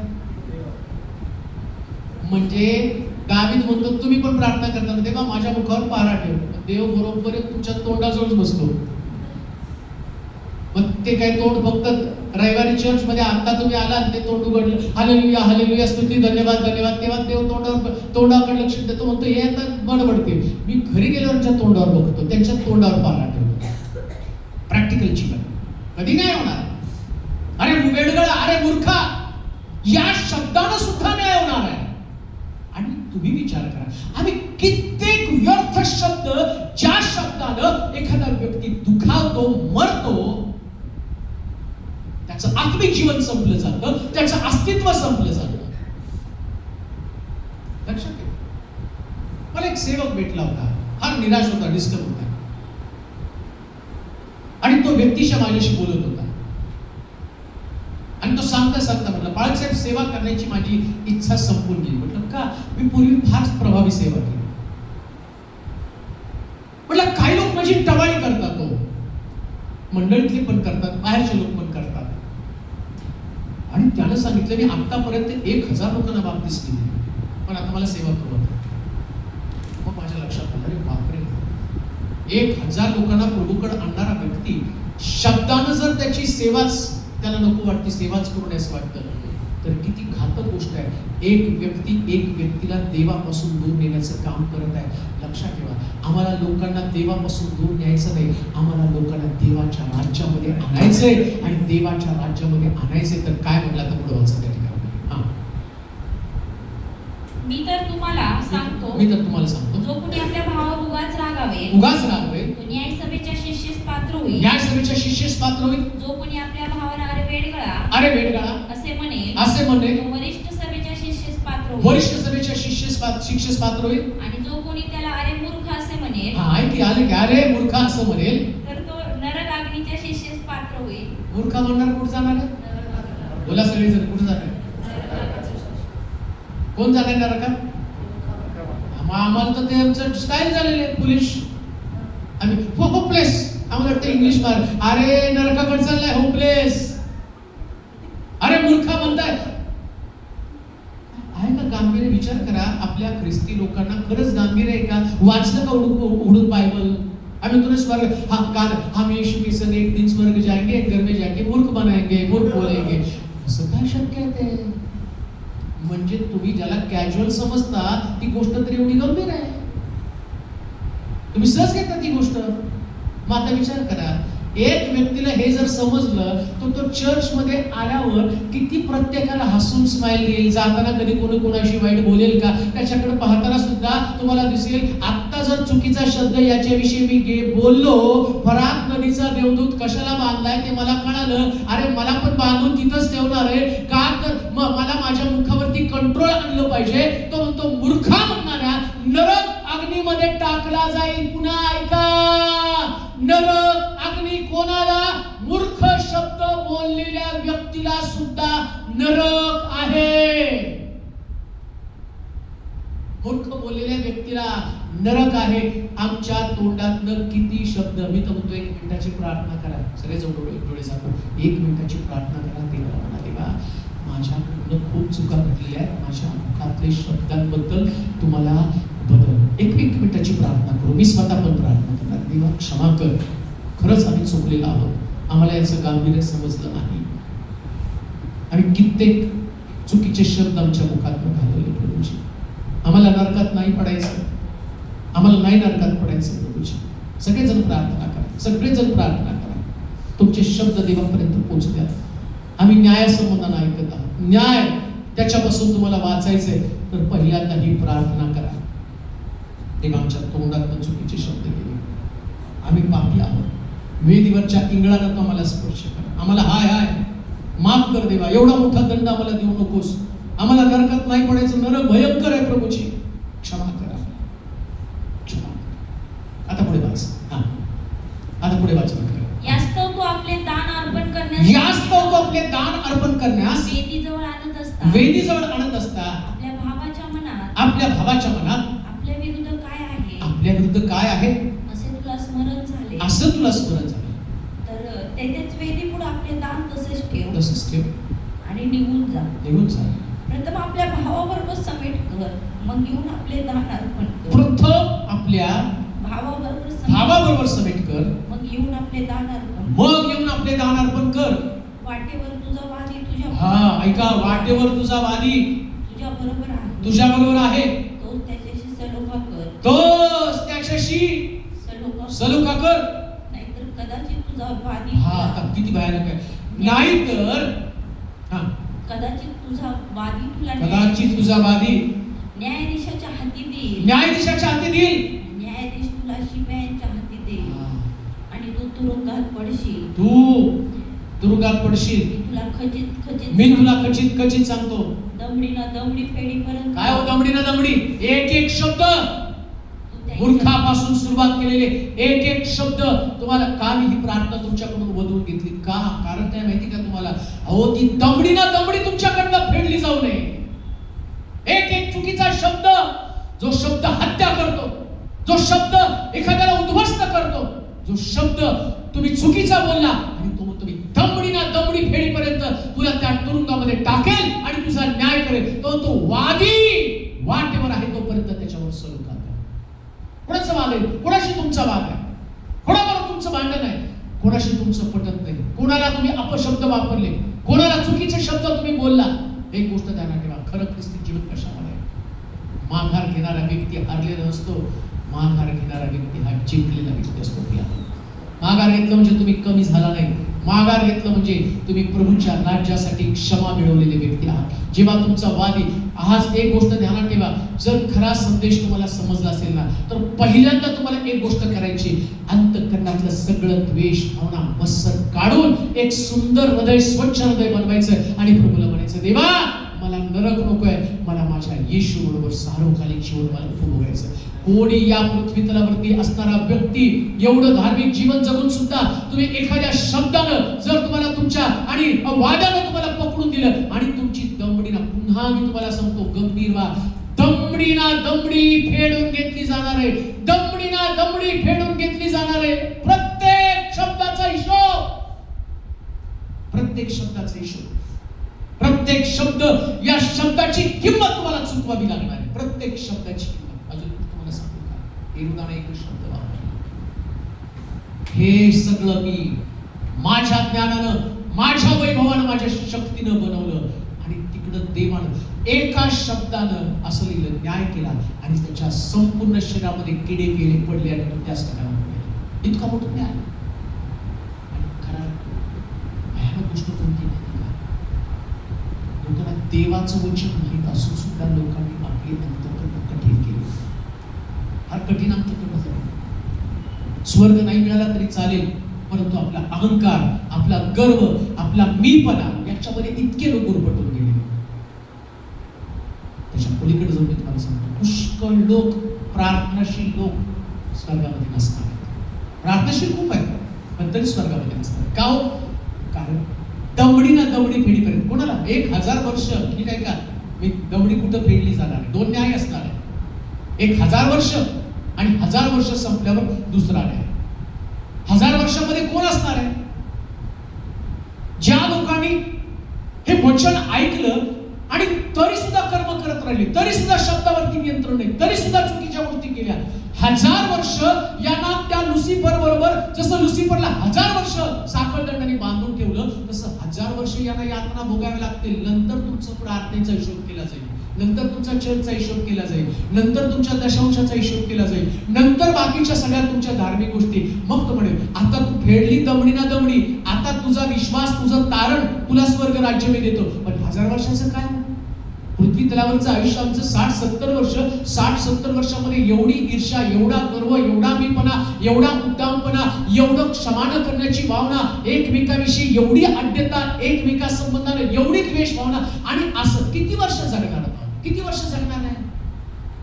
Speaker 1: म्हणजे दावीद म्हणतो तुम्ही पण प्रार्थना करताना देवा माझ्या मुखावर पहारा ठेव. देव बरोबर तुमच्या तोंडाजवळ बसतो. मग ते काय तोंड फक्त रविवारी चर्च मध्ये आता तुम्ही आलात ते तोंड उघडलं हालेलुया हालेलुया स्तुती धन्यवाद धन्यवाद, तेव्हा देव तोंडाकडे लक्ष देतो. म्हणतो हे आता बडबडते. मी घरी गेल्यावर त्यांच्या तोंडावर बघतो, त्यांच्या तोंडावर पहारा ठेवतो. प्रॅक्टिकल जीवन कधी नाही होणार. अरे वेडगळा, अरे मूर्खा या शब्दानं सुद्धा न्याय होणार आहे. आणि तुम्ही विचार करा, आम्ही कित्येक व्यर्थ शब्द, ज्या शब्दानं एखादा व्यक्ती दुखावतो, मरतो, त्याचं आत्मिक जीवन संपलं जातं, त्याचं अस्तित्व संपलं जातं. लक्षात ठेवा. मला एक सेवक भेटला होता, फार निराश होता, डिस्टर्ब होता. आणि तो व्यक्तीच्या माझ्याशी बोलत होता. आणि तो सांगता म्हटलं बाळासाहेब सेवा करण्याची माझी इच्छा संपून गेली. म्हटलं का? मी पूर्वी फार प्रभावी सेवा केली. म्हटलं काही लोक माझी टवाळी करतात, हो मंडळीतले पण करतात, बाहेरचे लोक पण करतात. आणि त्यानं सांगितलं मी आतापर्यंत 1000 लोकांना बाप्तिस्म दिली, पण आता मला सेवा करू वाटते. मग माझ्या लक्षात आलं, अरे बापरे, 1000 लोकांना प्रभूकडे आणणारा व्यक्ती शब्दानं जर त्याची सेवाच त्याला नको वाटते, सेवाच करून असं वाटतं, तर किती घातक गोष्ट आहे. एक व्यक्तीला देवापासून दूर नेण्याचं काम करत आहे. लक्षात ठेवा, आम्हाला लोकांना देवापासून दूर न्यायचं नाही, आम्हाला लोकांना देवाच्या राज्यामध्ये आणायचंय. आणि देवाच्या राज्यामध्ये आणायचंय तर काय म्हटलं तर पुढे वाचा त्या ठिकाणी.
Speaker 2: मी तर तुम्हाला सांगतो, जो कोणी आपल्या भावावर उगाच रागावे तो न्यायसभेच्या शिष्येस पात्र होईल. जो कोणी आपल्या भावाला अरे वेडगळा असे म्हणेल तो वरिष्ठ सभेच्या शिष्येस पात्र होईल. आणि जो कोणी त्याला अरे मूर्ख असे म्हणेल तर तो नरक अग्नीच्या शिष्येस पात्र होईल.
Speaker 1: मूर्ख म्हणणार कुठे जाणार आहे? बोला सगळेजण, कुठे जाणार? कोण जाणार नरकात? आम्हाला तर ते आमचं स्टाईल झालेलं आहे पोलीस. आम्ही होपलेस, आम्हाला वाटतं इंग्लिश मार. अरे नरकाकडे चाललाय होपलेस. अरे मूर्खा म्हणताय. आहे का गांभीर्य? विचार करा. आपल्या ख्रिस्ती लोकांना खरंच गांभीर्य आहे का? वाचलं का उडून बायबल? आम्ही तुला स्वर्ग, हम यीशु के संग एक दिन स्वर्ग जाएंगे, एक घर में जाके मूर्ख बनाएंगे, मूर्ख बोलेंगे. असं काय शक्य आहे ते? म्हणजे तुम्ही ज्याला कॅज्युअल समजता ती गोष्ट तरी एवढी गंभीर आहे. तुम्ही सहज घेता ती गोष्ट. मग आता विचार करा, एक व्यक्तीला हे जर समजलं तर तो चर्च मध्ये आल्यावर किती प्रत्येकाला हसून स्माइल देईल. जाताना कधी कोणी कोणाशी वाईट बोलेल का? त्याच्याकडे पाहताना सुद्धा तुम्हाला दिसेल. आता जर चुकीचा शब्द याच्याविषयी मी बोललो, फरात नदीचा देवदूत कशाला बांधलाय ते मला कळालं. अरे मला पण बांधून तिथंच ठेवणार आहे का? तर मला माझ्या मुखावरती कंट्रोल आणलं पाहिजे. तो म्हणतो मूर्खा म्हणणाऱ्या नरक अग्नीमध्ये टाकला जाईल. पुन्हा ऐका, नरक अग्नी कोणाला? मूर्ख शब्द बोललेल्या व्यक्तीला सुद्धा नरक आहे. मूर्ख बोललेल्या व्यक्तीला नरक आहे. आमच्या तोंडातनं किती शब्द. मी तर म्हणतो 1 मिनिटाची प्रार्थना करा. सगळे डोळे झाकून 1 मिनिटाची प्रार्थना करा. देवा म्हणा, देवा माझ्याकडनं खूप चुका घडलेल्या आहेत. माझ्या मुखातले शब्दांबद्दल तुम्हाला बदल. 1 मिनिटाची प्रार्थना करू. मी स्वतः पण प्रार्थना करणार. देवा क्षमा कर, खरंच आम्ही चुकलेलो आहोत. आम्हाला याचं गांभीर्य समजलं नाही. आम्ही कित्येक चुकीचे शब्द आमच्या मुखातून घालवले प्रभूजी. आम्हाला नरकात नाही पडायचं. आम्हाला नाही नरकात पडायचं प्रभूजी. सगळेजण प्रार्थना करा. सगळेजण प्रार्थना करा. तुमचे शब्द देवापर्यंत पोहोचू द्या. आम्ही न्यायासंबंधानं ऐकत आहोत. न्याय त्याच्यापासून तुम्हाला वाचायचंय तर पहिल्यांदा ही प्रार्थना करा. तेव्हा आमच्या तोंडातून चुकीचे शब्द गेले. आम्ही पापी आहोत. वेदीवरच्या इंगळानं आम्हाला स्पर्श करा. आम्हाला हाय हाय माफ कर देवा. एवढा मोठा दंड आम्हाला देऊ नकोस. आम्हाला नरकात नाही पडायचं. नरक भयंकर आहे प्रभूजी. क्षमा करा, क्षमा करा. आता पुढे वाच. आता पुढे वाच.
Speaker 2: यास्तव तो आपले दान अर्पण करण्यास,
Speaker 1: यास्तव तो आपले दान अर्पण करण्यास
Speaker 2: वेदीजवळ आणत असता,
Speaker 1: वेदीजवळ आणत असता
Speaker 2: आपल्या भावाच्या मनात,
Speaker 1: आपल्या भावाच्या मनात
Speaker 2: आपल्या विरुद्ध काय आहे,
Speaker 1: आपल्या विरुद्ध काय आहे
Speaker 2: असे तुला स्मरण झाले,
Speaker 1: असं तुला स्मरण झालं
Speaker 2: तर तेथेच वेदी पुढे आपले दान तसेच ठेव,
Speaker 1: तसंच ठेव
Speaker 2: आणि निघून जा.
Speaker 1: निघून जा.
Speaker 2: प्रथम आपल्या भावाबरोबर समेट कर, मग येऊन आपले दान अर्पण कर.
Speaker 1: प्रथम आपल्या भावाबरोबर समेट कर,
Speaker 2: मग येऊन आपले दान अर्पण,
Speaker 1: मग येऊन आपले दान अर्पण कर.
Speaker 2: वाटेवर तुझा वादी तुझ्या,
Speaker 1: हा ऐका, वाटेवर तुझा वादी
Speaker 2: तुझ्या बरोबर आहे,
Speaker 1: तुझ्या बरोबर आहे,
Speaker 2: तो त्याच्याशी सलोखा कर,
Speaker 1: तोच त्याच्याशी सलोखा कर.
Speaker 2: नाहीतर कदाचित तुझा वादी,
Speaker 1: हा आता किती भयानक आहे. नाहीतर
Speaker 2: कदाचित तुझा वादी तुला,
Speaker 1: कदाचित तुझा वादी
Speaker 2: न्यायाधीशाच्या हाती देईल,
Speaker 1: न्यायाधीशाच्या हाती देईल,
Speaker 2: न्यायाधीश तुला शिपायांच्या हाती देईल, आणि तू तुरुंगात पडशील,
Speaker 1: तू तुरुंगात पडशील. मी तुला खचित खचित सांगतो,
Speaker 2: दमडीनं दमडी फेडीपर्यंत.
Speaker 1: काय हो दमडीनं दमडी? एक एक शब्द मूर्खापासून सुरुवात केलेले एक एक शब्द तुम्हाला. का मी ही प्रार्थना तुमच्याकडून वधवून घेतली? का? कारण काय माहिती का तुम्हाला? अहो ती दमडीनं दमडी तुमच्याकडनं फेडली जाऊ नये. एक एक चुकीचा शब्द, जो शब्द हत्या करतो, जो शब्द एखाद्याला उद्ध्वस्त करतो, जो शब्द तुम्ही चुकीचा बोलला आणि तो तुम्ही दमडीनं दमडी फेडीपर्यंत तुला त्या तुरुंगामध्ये टाकेल आणि तुझा न्याय करेल. तो वादी वाटेवर आहे तोपर्यंत त्याच्यावर सलोखा. कोणाचा वाद आहे? कोणाशी तुमचा वाद आहे? कोणाबरोबर तुमचं भांडण आहे? कोणाशी तुमचं पटत नाही? कोणाला तुम्ही अपशब्द वापरले? कोणाला चुकीचे शब्द तुम्ही बोलला? एक गोष्ट ध्यानात ठेवा, खरं ख्रिस्ती जीवन कशामध्ये आहे? माघार घेणारा व्यक्ती हारलेला नसतो. माघार घेणारा व्यक्ती हा जिंकलेला व्यक्ती असतो. माघार घेतलं म्हणजे तुम्ही कमी झाला नाही. माघार घेतलं म्हणजे तुम्ही प्रभूच्या राज्यासाठी क्षमा मिळवलेले व्यक्ती आहात. जेव्हा तुमचा वादी, आज एक गोष्ट ध्यानात ठेवा, जर खरा संदेश तुम्हाला समजला असेल ना, तर पहिल्यांदा तुम्हाला एक गोष्ट करायची, अंतःकरणातलं सगळं द्वेष, भावना, मत्सर काढून एक सुंदर हृदय, स्वच्छ हृदय बनवायचं आणि प्रभूला म्हणायचं, देवा मला नरक नकोय, मला माझ्या येशू बरोबर सार्वकालिक जीवन मला उपभोगायचं. कोणी या पृथ्वी तलावरती असणारा व्यक्ती एवढं धार्मिक जीवन जगून सुद्धा तुम्ही एखाद्या शब्दानं जर तुम्हाला तुमच्या आणि वादानं तुम्हाला पकडून दिलं आणि तुमची दमडीना, पुन्हा मी तुम्हाला सांगतो गंभीर व्हा, दमडीना दमडी फेडून घेतली जाणार आहे. दमडीना दमडी फेडून घेतली जाणार आहे. प्रत्येक शब्दाचा हिशोब, प्रत्येक शब्दाचा हिशोब, प्रत्येक शब्द, या शब्दाची किंमत तुम्हाला चुकवावी लागणार आहे. प्रत्येक शब्दाची किंमत. अजून तुम्हाला सांगू का, एरुदाने एक शब्द वापरला, हे सगळं मी माझ्या ज्ञानानं, माझ्या वैभवानं, माझ्या शक्तीनं बनवलं. आणि तिकडं देवानं एका शब्दानं असं लिहिलं, न्याय केला आणि त्याच्या संपूर्ण शरीरामध्ये किडे गेले, पडले आणि तो त्याच ठिकाणी गेला. इतका मोठा न्याय. आणि खरा भयानक गोष्ट कोणती माहिती का, लोकांना देवाचं वचन माहीत असून सुद्धा लोकांनी आपली अंतःकरण कठीण केली. फार कठीण अंतःकरण झालं. स्वर्ग नाही मिळाला तरी चालेल, परंतु आपला अहंकार, आपला गर्व, आपला मीपणा याच्यामध्ये इतके लोक गुरफटून गेले. त्याच्या पलीकडे जाऊन मी तुम्हाला सांगतो, पुष्कळ लोक, प्रार्थनाशील लोक स्वर्गामध्ये नसणार. प्रार्थनाशील खूप आहेत पण तरी स्वर्गामध्ये नसणार. का हो? कारण दमडीना दमडी फेडीपर्यंत कोणाला 1000 वर्ष, ठीक आहे का, मी दमडी कुठं फेडली जाणार आहे, 2 न्याय असणार आहे. 1000 वर्ष आणि 1000 वर्ष संपल्यावर दुसरा न्याय. 1000 वर्षामध्ये कोण असणार आहे? ज्या लोकांनी हे वचन ऐकलं आणि तरी सुद्धा कर्म करत राहिले, तरी सुद्धा शब्दावरती नियंत्रण नाही, तरी सुद्धा चुकीच्या गोष्टी केल्या. 1000 वर्ष यांना त्या लुसिफर बरोबर, जसं लुसिफरला 1000 वर्ष साखळदंडाने बांधून ठेवलं, तसं 1000 वर्ष यांना यातना भोगाव्या लागतील. नंतर तुमचा प्रार्थनेचा हिशोब केला जाईल, नंतर तुमचा चर्चचा हिशोब केला जाईल, नंतर तुमच्या दशांशाचा हिशोब केला जाईल, नंतर बाकीच्या सगळ्या तुमच्या धार्मिक गोष्टी. मग तो म्हणेल, आता तू फेडली दमडीना दमडी, आता तुझा विश्वास, तुझं तारण, तुला स्वर्ग राज्य मी देतो. पण 1000 वर्षाचं काय? पृथ्वी तलावरचं आयुष्य आमचं 60-70 वर्ष. 60-70 वर्षामध्ये एवढी ईर्ष्या, एवढा गर्व, एवढा मीपणा, एवढा उद्दामपणा, एवढं क्षमा न करण्याची भावना, एकमेकांविषयी एवढी अड्डता, एकमेका संबंधाने एवढी द्वेष भावना, आणि असं किती वर्ष जगणार आहोत? किती वर्ष जगणार आहे?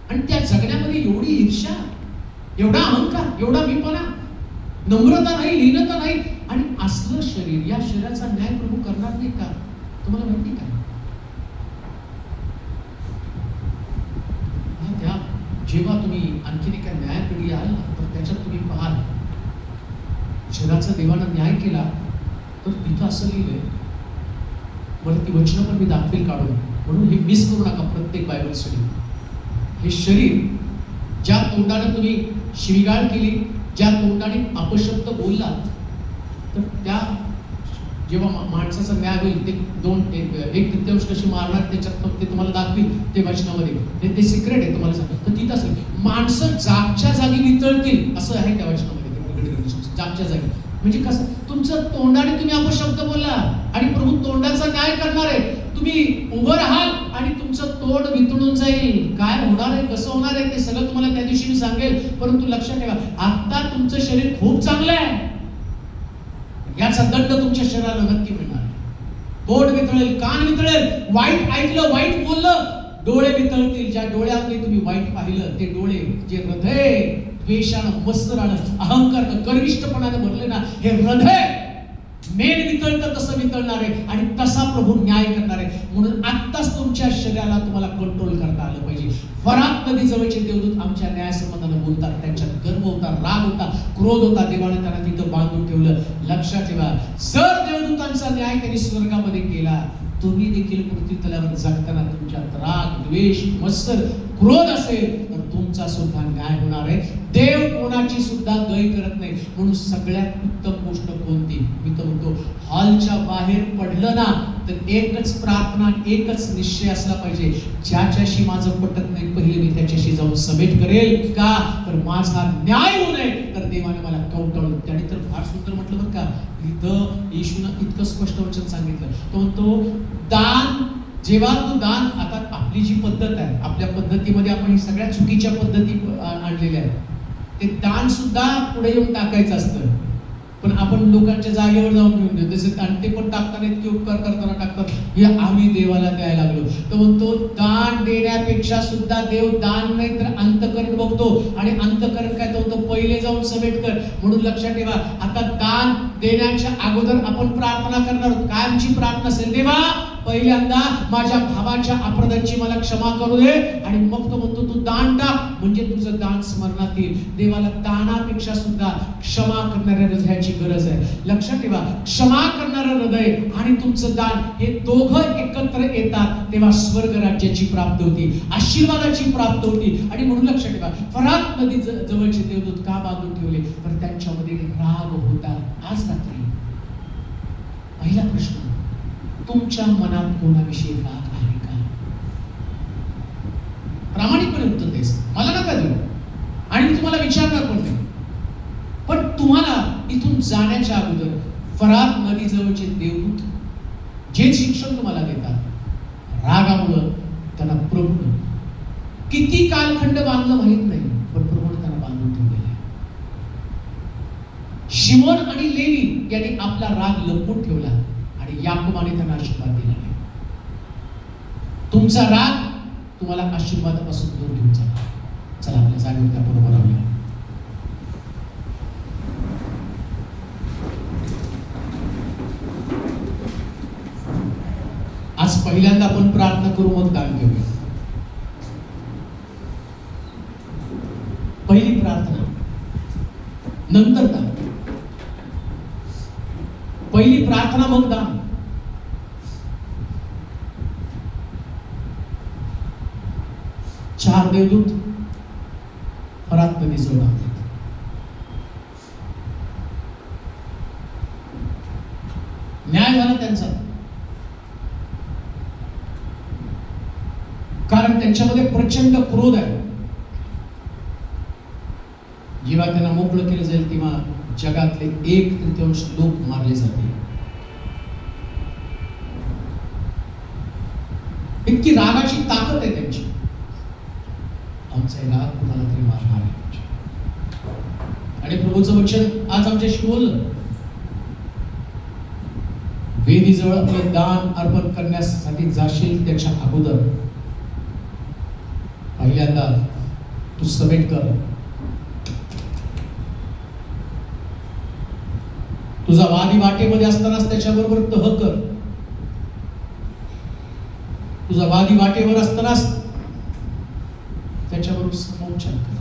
Speaker 1: आणि त्या जगण्यामध्ये एवढी ईर्ष्या, एवढा अहंकार, एवढा मीपणा, नम्रता नाही, लीनता नाही, आणि असलं शरीर, या शरीराचा न्याय प्रभू करणार नाही का? तुम्हाला माहिती का? त्या जेव्हा तुम्ही आणखीन एका न्यायाकडे याल ना, तर त्याच्यात तुम्ही पाहाल, शरीराचा देवानं न्याय केला तर तिथं असं लिहिलंय, मला ती वचनं पण मी दाखवेल काढून, म्हणून हे मिस करू नका प्रत्येक बायबल स्टडी. हे शरीर, ज्या तोंडाने तुम्ही शिवीगाळ केली, ज्या तोंडाने अपशब्द बोलला, तर त्या जेव्हा माणसाचा न्याय होईल, ते 1 तृतीयांश कशी मारणार त्याच्यात मग ते तुम्हाला दाखवील ते वचनामध्ये. ते सिक्रेट आहे, तुम्हाला सांगतो. तर तिथं असेल, माणसं जागच्या जागी वितळतील, असं आहे त्या वचनामध्ये. जागच्या जागी म्हणजे कसं? तुमचं तोंडाने तुम्ही अपशब्द बोलला आणि प्रभू तोंडाचा न्याय करणार आहे. तुम्ही उभं राहाल आणि तुमचं तोंड वितळून जाईल. काय होणार आहे, कसं होणार आहे, ते सगळं तुम्हाला त्या दिवशी मी सांगेल. परंतु लक्षात ठेवा, आता तुमचं शरीर खूप चांगलं आहे, याचा दंड तुमच्या शरीराला नक्की मिळणार. तोंड वितळेल, कान वितळेल, वाईट ऐकलं, वाईट बोललं, डोळे वितळतील. ज्या डोळ्यामध्ये तुम्ही वाईट पाहिलं, ते डोळे, जे हृदय द्वेषानं, मत्सरानं, अहंकारानं, गर्विष्ठपणानं भरले ना, हे हृदय मेन वितळतं तसं वितळणार आहे आणि तसा प्रभू न्याय करणार आहे. म्हणून आत्ताच तुमच्या शरीराला तुम्हाला कंट्रोल करता आलं पाहिजे. फरात नदी जवळचे देवदूत आमच्या न्यायासंबंधानं बोलतात, त्यांच्यात गर्व होता, राग होता, क्रोध होता, देवाने त्यांना तिथं बांधून ठेवलं. लक्षात ठेवा, जर देवदूतांचा न्याय त्यांनी स्वर्गामध्ये केला, तुम्ही देखील पृथ्वी तलावर जगताना तुमच्यात राग, द्वेष, मत्सर, क्रोध असेल तर तुमचा सुद्धा न्याय होणार आहे. देव कोणाची सुद्धा दय करत नाही. म्हणून सगळ्यात उत्तम गोष्ट कोणती? मी तर म्हणतो, हॉलच्या बाहेर पडलं ना तर एकच प्रार्थना, एकच निश्चय असला पाहिजे, ज्याच्याशी माझं पटत नाही पहिले मी त्याच्याशी जाऊन सबमिट करेल. का तर माझा न्याय होऊ नये, तर देवाने मला कवटाळलं. त्याने तर फार सुंदर म्हटलं बरं का, इथं येशूनं इतकं स्पष्ट वचन सांगितलं. तो म्हणतो, दान, जेव्हा तू दान, आता आपली जी पद्धत आहे, आपल्या पद्धतीमध्ये आपण सगळ्या चुकीच्या पद्धती आणलेल्या आहेत, ते दान सुद्धा पुढे येऊन टाकायचं असतं, पण आपण लोकांच्या जागेवर जाऊन घेऊन देतो. तसे ते पण टाकताना इतके उपकार करताना टाकतात, हे आम्ही देवाला द्यायला लागलो. तो म्हणतो, दान देण्यापेक्षा सुद्धा देव दान नाही तर अंतकरण बघतो. आणि अंतकरण काय? तो पहिलं पहिले जाऊन सबमिट कर. म्हणून लक्षात ठेवा, आता दान देण्याच्या अगोदर आपण प्रार्थना करणार आहोत. काय आमची प्रार्थना असेल? देवा पहिल्यांदा माझ्या भावाच्या अपराधांची मला क्षमा करू दे. आणि मग तो म्हणतो तू दान टाक, म्हणजे तुझं दान स्मरणात येईल. देवाला दानापेक्षा सुद्धा क्षमा करणाऱ्या हृदयाची गरज आहे. लक्षात ठेवा, क्षमा करणारं हृदय आणि तुमचं दान हे दोघं एकत्र येतात तेव्हा स्वर्ग राज्याची प्राप्ती होती, आशीर्वादाची प्राप्ती होती. आणि म्हणून लक्षात ठेवा, फरात नदी जवळचे देवदूत का बांधून ठेवले? तर त्यांच्यामध्ये राग होता. आज रात्री पहिला प्रश्न, तुमच्या मनात कोणाविषयी राग आहे का? प्रामाणिकपणे उत्तर द्यायचं, मला नका देऊ आणि मी तुम्हाला विचारणार पण नाही. पण तुम्हाला इथून जाण्याच्या अगोदर फरात नदी जवळचे देवदूत जे शिक्षण तुम्हाला देतात, रागामुळं त्यांना प्रभूने किती कालखंड बांधलं माहित नाही, पण प्रभूने त्यांना बांधून ठेवलेलं आहे. शिमोन आणि लेवी यांनी आपला राग लपवून ठेवला आणि याकोबाने त्यांना आशीर्वाद दिला नाही. तुमचा राग तुम्हाला आशीर्वादापासून दूर घेऊन जातो. चला आपल्या जागेवर त्या बरोबर राहूया. आज पहिल्यांदा आपण प्रार्थना करू, मग दान घेऊया. पहिली प्रार्थना, नंतर दान. पहिली प्रार्थना मग दान. चार देवदूत फरात नदीजवळ आले. न्याय झाला त्यांचा, कारण त्यांच्यामध्ये प्रचंड क्रोध आहे. जेव्हा त्यांना मोकळं केलं जाईल तेव्हा जगातले 1/3 लोक मारले जातील. इतकी रागाची ताकद आहे त्यांची. आमचा राग कुणाला तरी मारणार आहे. आणि प्रभूचं वचन आज आमच्याशी बोललं, वेदीजवळ आपलं दान अर्पण करण्यासाठी जाशील त्याच्या अगोदर पहिल्यांदा तू सबमिट कर. तुझा वादी वाटेमध्ये असतानाच त्याच्याबरोबर तह कर. तुझा वादी वाटेवर असतानाच त्याच्याबरोबर समोपचार कर.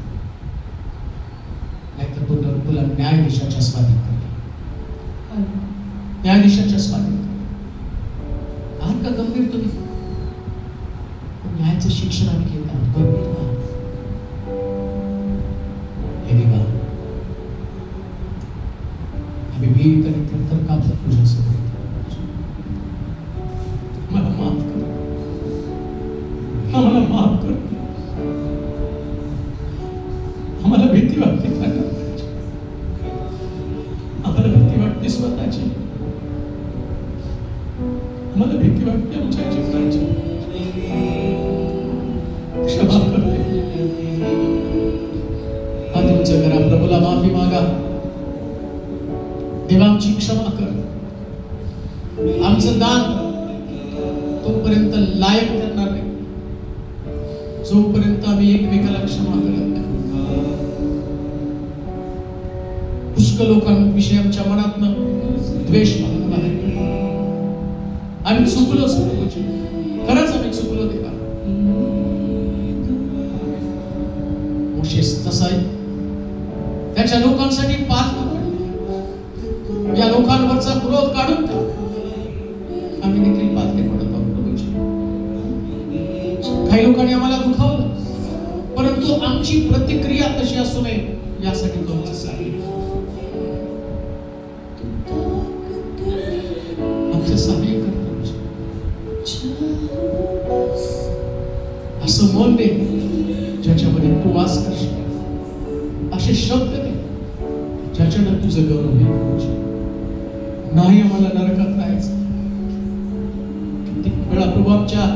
Speaker 1: नाहीतर तो तुला न्यायाधीशाच्या स्वाधीन कर. न्यायाधीशाच्या स्वाधीन कर. आहात का गंभीर तुम्ही? न्यायाचं शिक्षण आम्ही घेत आहोत. गंभीर व्हा. हे देवा, आम्ही भीत आणि थरथर कापत तुझ्यासमोर. मला माफ कर, आम्हाला माफ कर. आम्हाला भीती वाटते, आम्हाला भीती वाटते स्वतःची, आम्हाला भीती वाटते आमच्या जीवनाची. क्षमा करते. हा तुमचं करा, प्रभूला माफी मागा. देवा आमची क्षमा कर. आमचं दान तोपर्यंत लायक करणार नाही जोपर्यंत आम्ही एकमेकाला क्षमा करत नाही. पुष्कळ लोकांविषयी आमच्या मनातनं द्वेष भावना आहे. आम्ही चुकलो, खरंच आम्ही चुकलो देवा. मोशेस तसाही त्याच्या लोकांसाठी प्रार्थना कर. या लोकांवरचा क्रोध काढून टाक. आम्ही देखील पातळी पडत आहोत. काही लोकांनी आम्हाला दुखावलं, परंतु आमची प्रतिक्रिया तशी असू नये यासाठी तुमचं सांगितलं. आमचं सहाय्य कर. असं मन दे ज्याच्यामध्ये तू वास करशील. असे शब्द दे ज्याच्यानं तुझं गौरव होईल. नाही आम्हाला नरकात राहायचं. कित्येक वेळा प्रभू आमच्या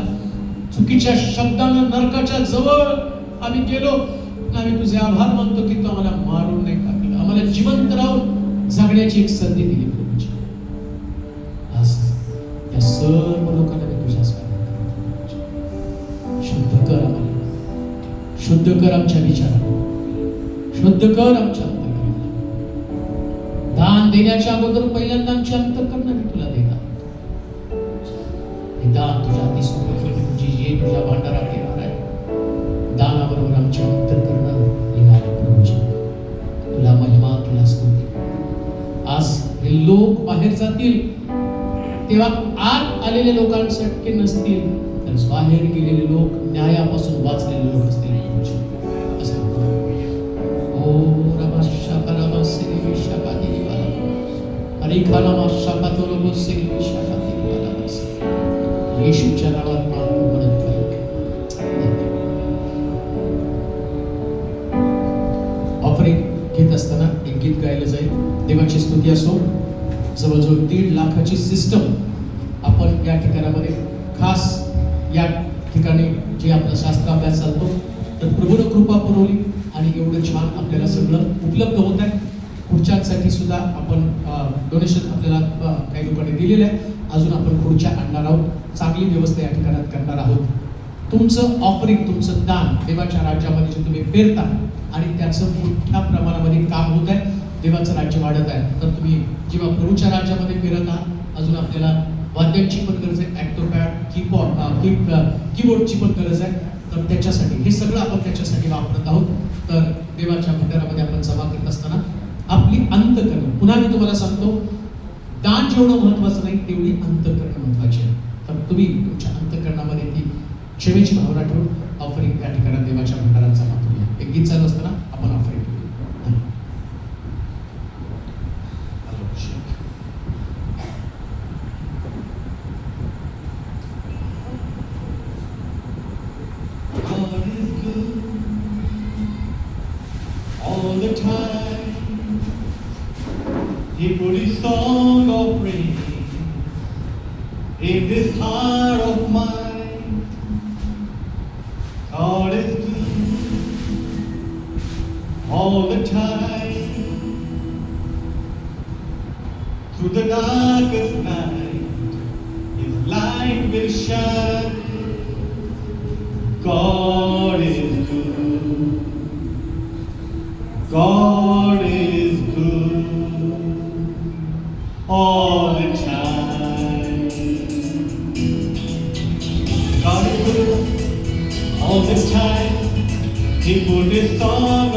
Speaker 1: चुकीच्या शब्दानं नरकाच्या जवळ आम्ही गेलो. आम्ही तुझे आभार मानतो की तू आम्हाला मारून नाही टाकलं, आम्हाला जिवंत राहून जगण्याची एक संधी दिली. प्रभूची आज त्या सर्व लोकांना मी तुझ्या स्वागत करतो. शुद्ध कर आम्हाला, शुद्ध कर आमच्या विचाराला, शुद्ध कर आमच्या दान देण्याच्या अगोदर पहिल्यांदा आमची अंतःकरण मी तुला देणार. हे दान तुझ्या तुझी जे तुझ्या भांडारात येणार आहे, दानाबरोबर आमची अंतःकरण येणार आहे. प्रभूजी तुला महिमा, तुला स्तुती. आज हे लोक बाहेर जातील तेव्हा आत आलेले लोकांसाठी नसतील, तर बाहेर गेलेले लोक, न्यायापासून वाचलेले लोक असतील. येशूच्या नावात म्हणत ऑफरिंग घेत असताना एक गीत गायलं जाईल. देवाची स्तुती असो. जवळजवळ 1.5 लाखाची सिस्टम आपण या ठिकाणामध्ये, खास या ठिकाणी जे आपला शास्त्र अभ्यास चालतो, तर प्रभूनं कृपा पुरवली आणि एवढं छान आपल्याला सगळं उपलब्ध होत आहे. खुर्च्यांसाठी सुद्धा आपण डोनेशन आपल्याला काही लोकांनी दिलेलं आहे. अजून आपण खुर्च्या आणणार आहोत. चांगली व्यवस्था या ठिकाणात करणार आहोत. तुमचं ऑफरिंग, तुमचं दान देवाच्या राज्यामध्ये जे तुम्ही पेरता आणि त्याचं मोठ्या प्रमाणामध्ये काम होत आहे, देवाचं राज्य वाढत आहे. तर तुम्ही जेव्हा प्रभूच्या राज्यामध्ये पेरत आहात, अजून आपल्याला वाद्यांची पण गरज आहे, ॲक्टोपॅड, कीबोर्डची पण गरज आहे. तर त्याच्यासाठी हे सगळं आपण त्याच्यासाठी वापरत आहोत. तर देवाच्या भंडारामध्ये आपण जमा करत असताना आपली अंतःकरण, पुन्हा मी तुम्हाला सांगतो, दान जेवढं महत्वाचं नाही तेवढी अंतःकरण महत्वाची आहे. तर तुम्ही तुमच्या अंतःकरणामध्ये ती क्षमेची भावना ठेवून ऑफरिंग या ठिकाणी देवाच्या भंडारात जमा करूया. एक गीत चालू असताना आपण ऑफरिंग करूया.
Speaker 4: All the time, He put His song of praise in this heart of mine. God is good all the time. Through the darkest night, His light will shine. God is good. God is good all the time. God is good all the time. He put His song